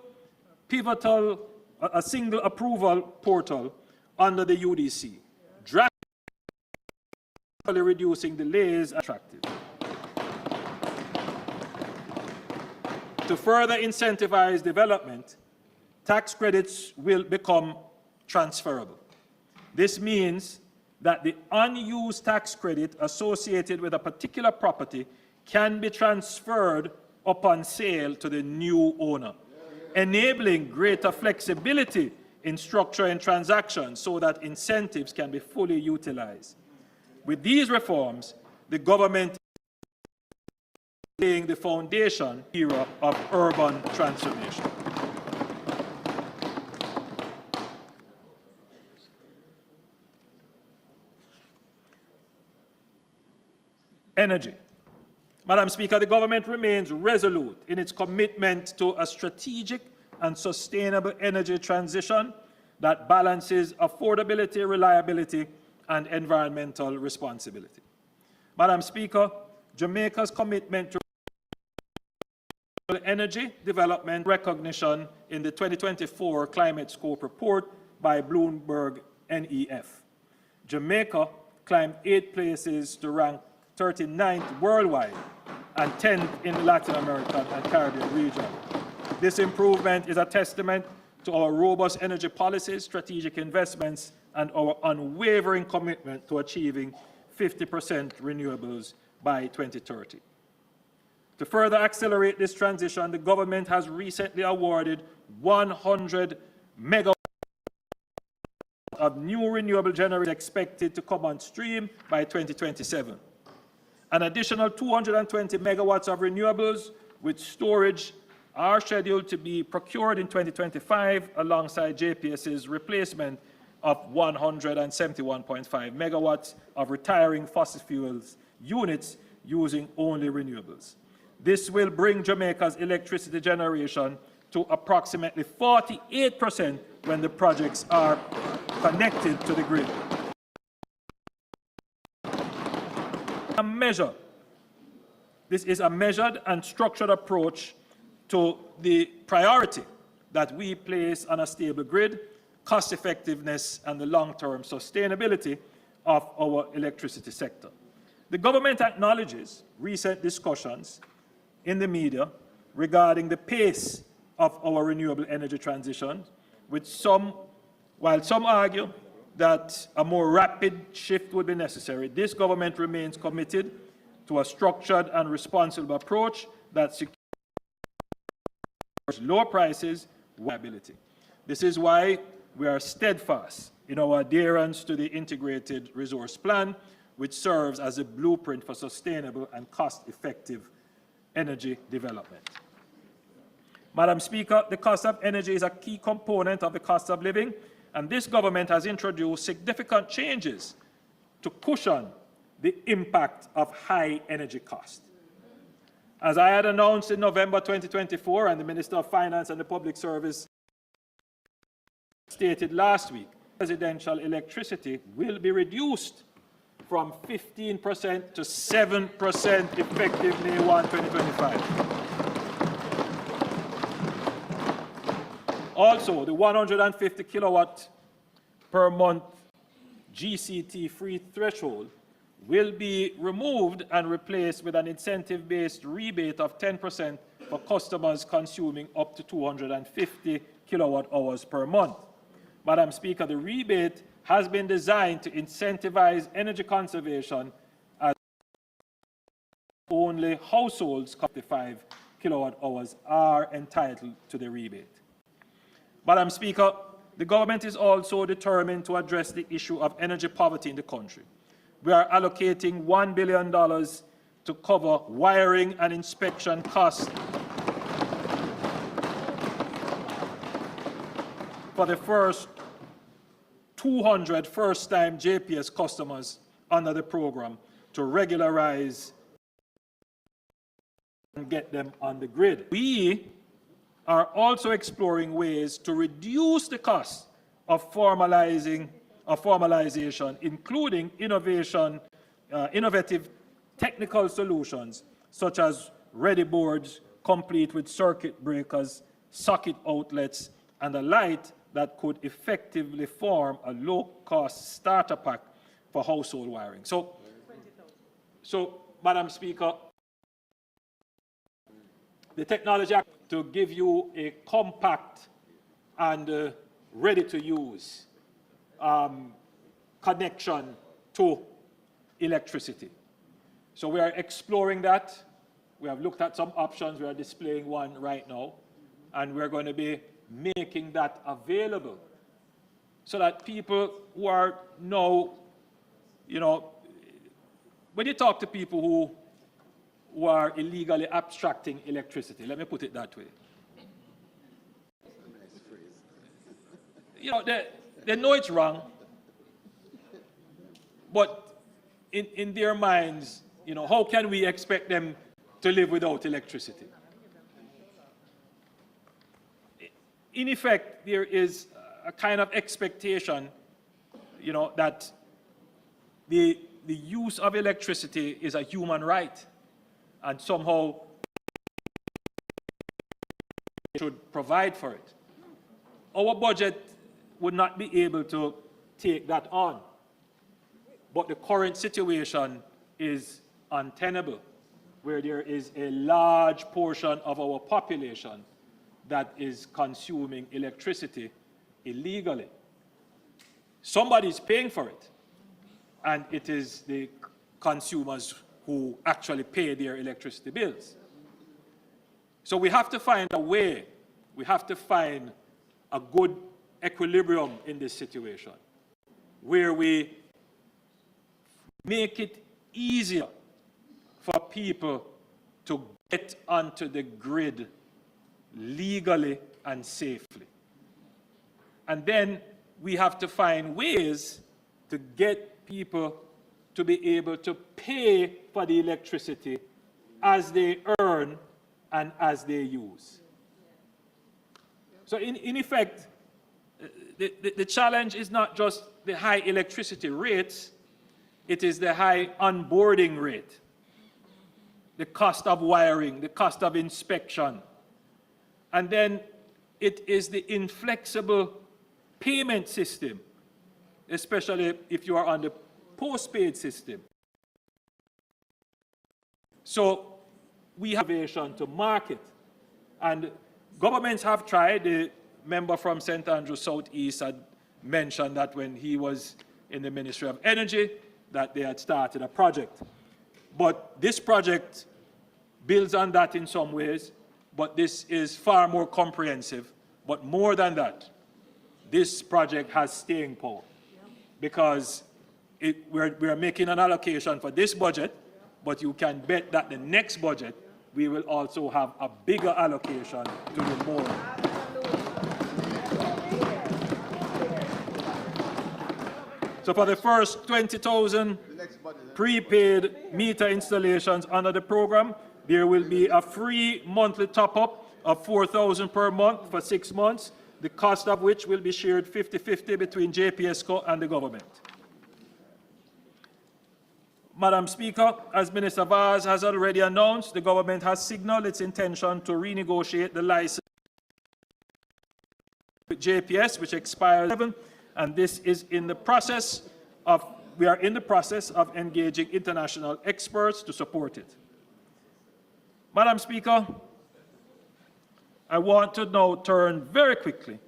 approval portal under the UDC, drastically reducing delays and attractive. To further incentivize development, tax credits will become transferable. This means that the unused tax credit associated with a particular property can be transferred upon sale to the new owner, enabling greater flexibility in structuring transactions so that incentives can be fully utilized. With these reforms, the government is laying the foundation era of urban transformation. Energy. Madam Speaker, the government remains resolute in its commitment to a strategic and sustainable energy transition that balances affordability, reliability, and environmental responsibility. Madam Speaker, Jamaica's commitment to energy development recognition in the 2024 Climate Scope Report by Bloomberg NEF. Jamaica climbed 8 places to rank 39th worldwide and 10th in the Latin American and Caribbean region. This improvement is a testament to our robust energy policies, strategic investments, and our unwavering commitment to achieving 50% renewables by 2030. To further accelerate this transition, the government has recently awarded 100 megawatts of new renewable generation expected to come on stream by 2027. An additional 220 megawatts of renewables with storage are scheduled to be procured in 2025 alongside JPS's replacement of 171.5 megawatts of retiring fossil fuels units using only renewables. This will bring Jamaica's electricity generation to approximately 48% when the projects are connected to the grid. This is a measured and structured approach to the priority that we place on a stable grid, cost effectiveness, and the long-term sustainability of our electricity sector. The government acknowledges recent discussions in the media regarding the pace of our renewable energy transition, while some argue that a more rapid shift would be necessary. This government remains committed to a structured and responsible approach that secures lower prices and reliability. This is why we are steadfast in our adherence to the Integrated Resource Plan, which serves as a blueprint for sustainable and cost-effective energy development. Madam Speaker, the cost of energy is a key component of the cost of living, and this government has introduced significant changes to cushion the impact of high energy costs. As I had announced in November 2024, and the Minister of Finance and the Public Service stated last week, residential electricity will be reduced from 15% to 7% effective May 1, 2025. Also, the 150 kilowatt per month GCT-free threshold will be removed and replaced with an incentive-based rebate of 10% for customers consuming up to 250 kilowatt hours per month. Madam Speaker, the rebate has been designed to incentivize energy conservation as only households 55 kilowatt hours are entitled to the rebate. Madam Speaker, the government is also determined to address the issue of energy poverty in the country. We are allocating $1 billion to cover wiring and inspection costs for the first 200 first-time JPS customers under the program to regularize and get them on the grid. We are also exploring ways to reduce the cost of formalization, including innovative technical solutions such as ready boards complete with circuit breakers, socket outlets, and a light that could effectively form a low-cost starter pack for household wiring. So, Madam Speaker, the Technology Act to give you a compact and ready-to-use connection to electricity. So we are exploring that. We have looked at some options. We are displaying one right now. And we're going to be making that available so that people who are now, you know, when you talk to people who are illegally abstracting electricity, let me put it that way. You know, they know it's wrong, but in their minds, you know, how can we expect them to live without electricity? In effect, there is a kind of expectation, you know, that the use of electricity is a human right, and somehow should provide for it. Our budget would not be able to take that on. But the current situation is untenable, where there is a large portion of our population that is consuming electricity illegally. Somebody's paying for it, and it is the consumers who actually pay their electricity bills. So we have to find a way, we have to find a good equilibrium in this situation, where we make it easier for people to get onto the grid legally and safely. And then we have to find ways to get people to be able to pay for the electricity as they earn and as they use. So in effect, the challenge is not just the high electricity rates, it is the high onboarding rate, the cost of wiring, the cost of inspection, and then it is the inflexible payment system, especially if you are on the postpaid system. So we have innovation to market, and governments have tried. The member from St. Andrews Southeast had mentioned that when he was in the Ministry of Energy, that they had started a project. But this project builds on that in some ways, but this is far more comprehensive. But more than that, this project has staying power, because we're making an allocation for this budget, but you can bet that the next budget we will also have a bigger allocation to the more. So for the first 20,000 prepaid meter installations under the program, there will be a free monthly top-up of $4,000 per month for 6 months, the cost of which will be shared 50-50 between JPSCO and the government. Madam Speaker, as Minister Vaz has already announced, the government has signaled its intention to renegotiate the license with JPS, which expires 7, and this is in the process of, we are in the process of engaging international experts to support it. Madam Speaker, I want to now turn very quickly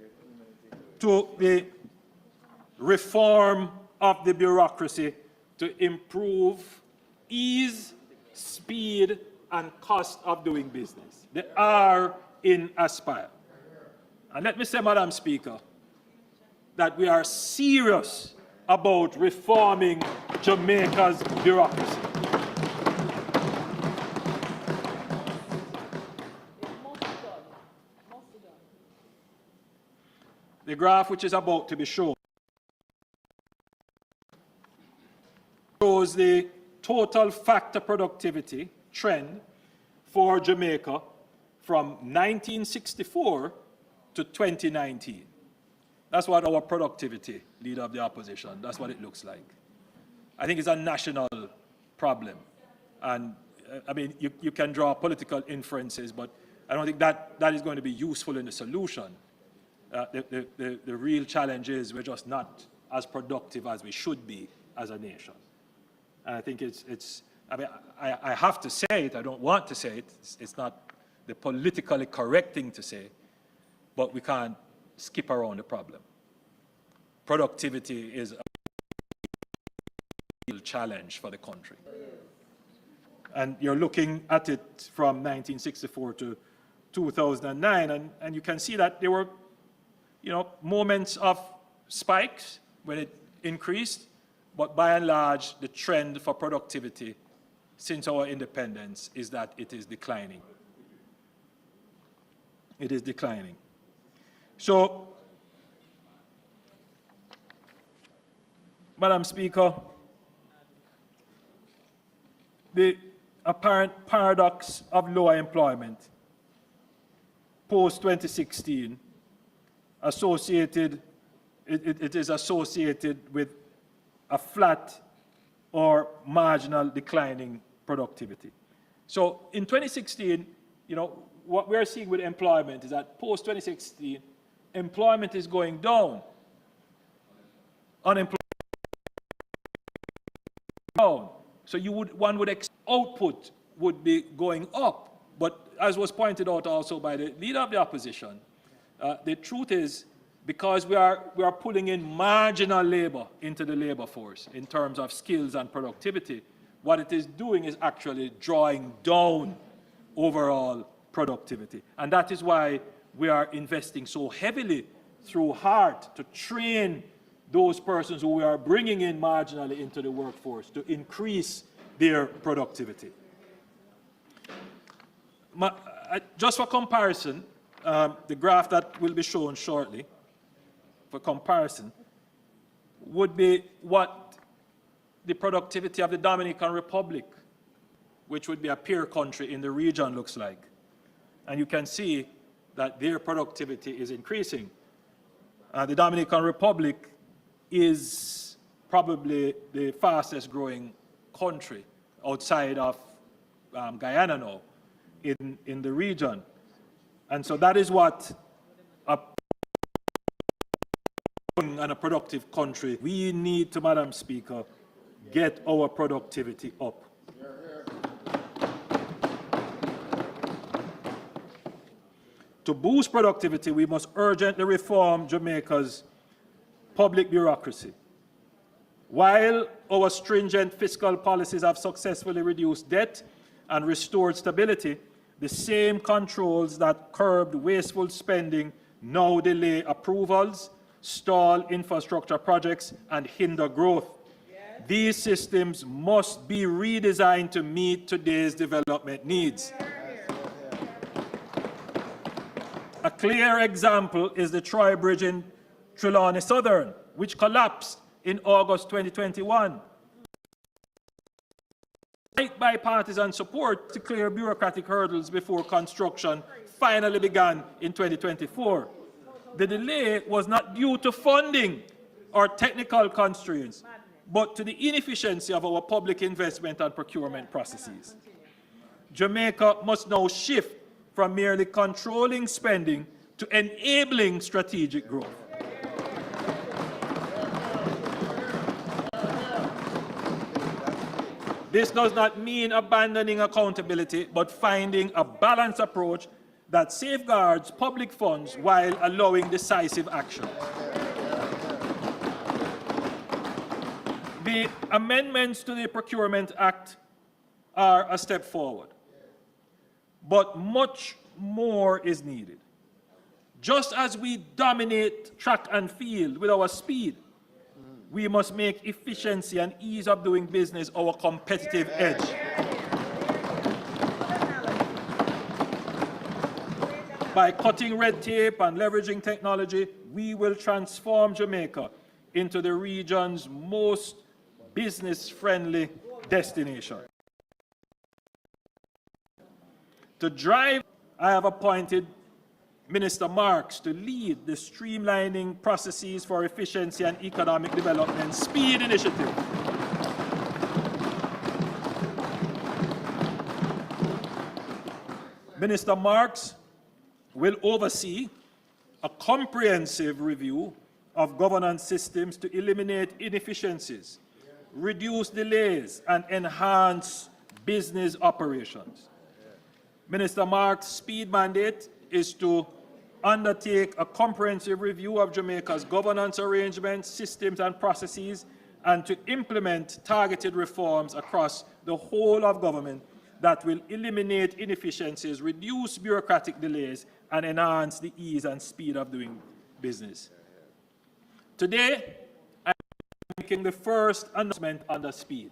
to the reform of the bureaucracy to improve ease, speed, and cost of doing business. The R in Aspire. And let me say, Madam Speaker, that we are serious about reforming Jamaica's bureaucracy. The graph which is about to be shown shows the total factor productivity trend for Jamaica from 1964 to 2019. That's what our productivity, Leader of the Opposition, that's what it looks like. I think it's a national problem. And I mean, you can draw political inferences, but I don't think that is going to be useful in the solution. The real challenge is we're just not as productive as we should be as a nation. And I think I mean, I have to say it, I don't want to say it, it's not the politically correct thing to say, but we can't skip around the problem. Productivity is a real challenge for the country. And you're looking at it from 1964 to 2009, and you can see that there were, you know, moments of spikes when it increased, but by and large, the trend for productivity since our independence is that it is declining. It is declining. So, Madam Speaker, the apparent paradox of lower employment post-2016 it is associated with a flat or marginal declining productivity. So in 2016, you know, what we're seeing with employment is that post-2016, employment is going down. Unemployment So one would expect output would be going up. But as was pointed out also by the leader of the opposition, the truth is, because we are pulling in marginal labor into the labor force in terms of skills and productivity, what it is doing is actually drawing down overall productivity. And that is why we are investing so heavily through HEART to train those persons who we are bringing in marginally into the workforce to increase their productivity. Just for comparison, the graph that will be shown shortly, for comparison, would be what the productivity of the Dominican Republic, which would be a peer country in the region, looks like. And you can see that their productivity is increasing. The Dominican Republic is probably the fastest growing country outside of Guyana now in the region. And so that is what a productive country, we need to, Madam Speaker, get our productivity up. To boost productivity, we must urgently reform Jamaica's public bureaucracy. While our stringent fiscal policies have successfully reduced debt and restored stability, the same controls that curbed wasteful spending now delay approvals, stall infrastructure projects, and hinder growth. These systems must be redesigned to meet today's development needs. A clear example is the Troy Bridge in Trelawney Southern, which collapsed in August 2021. Despite bipartisan support to clear bureaucratic hurdles before construction finally began in 2024. The delay was not due to funding or technical constraints, but to the inefficiency of our public investment and procurement processes. Jamaica must now shift from merely controlling spending to enabling strategic growth. This does not mean abandoning accountability, but finding a balanced approach that safeguards public funds while allowing decisive action. The amendments to the Procurement Act are a step forward, but much more is needed. Just as we dominate track and field with our speed, we must make efficiency and ease of doing business our competitive edge. By cutting red tape and leveraging technology, we will transform Jamaica into the region's most business-friendly destination. To drive, I have appointed Minister Marks to lead the Streamlining Processes for Efficiency and Economic Development SPEED initiative. Minister Marks will oversee a comprehensive review of governance systems to eliminate inefficiencies, reduce delays, and enhance business operations. Minister Marks' SPEED mandate is to undertake a comprehensive review of Jamaica's governance arrangements, systems, and processes, and to implement targeted reforms across the whole of government that will eliminate inefficiencies, reduce bureaucratic delays, and enhance the ease and speed of doing business. Today, I'm making the first announcement under SPEED.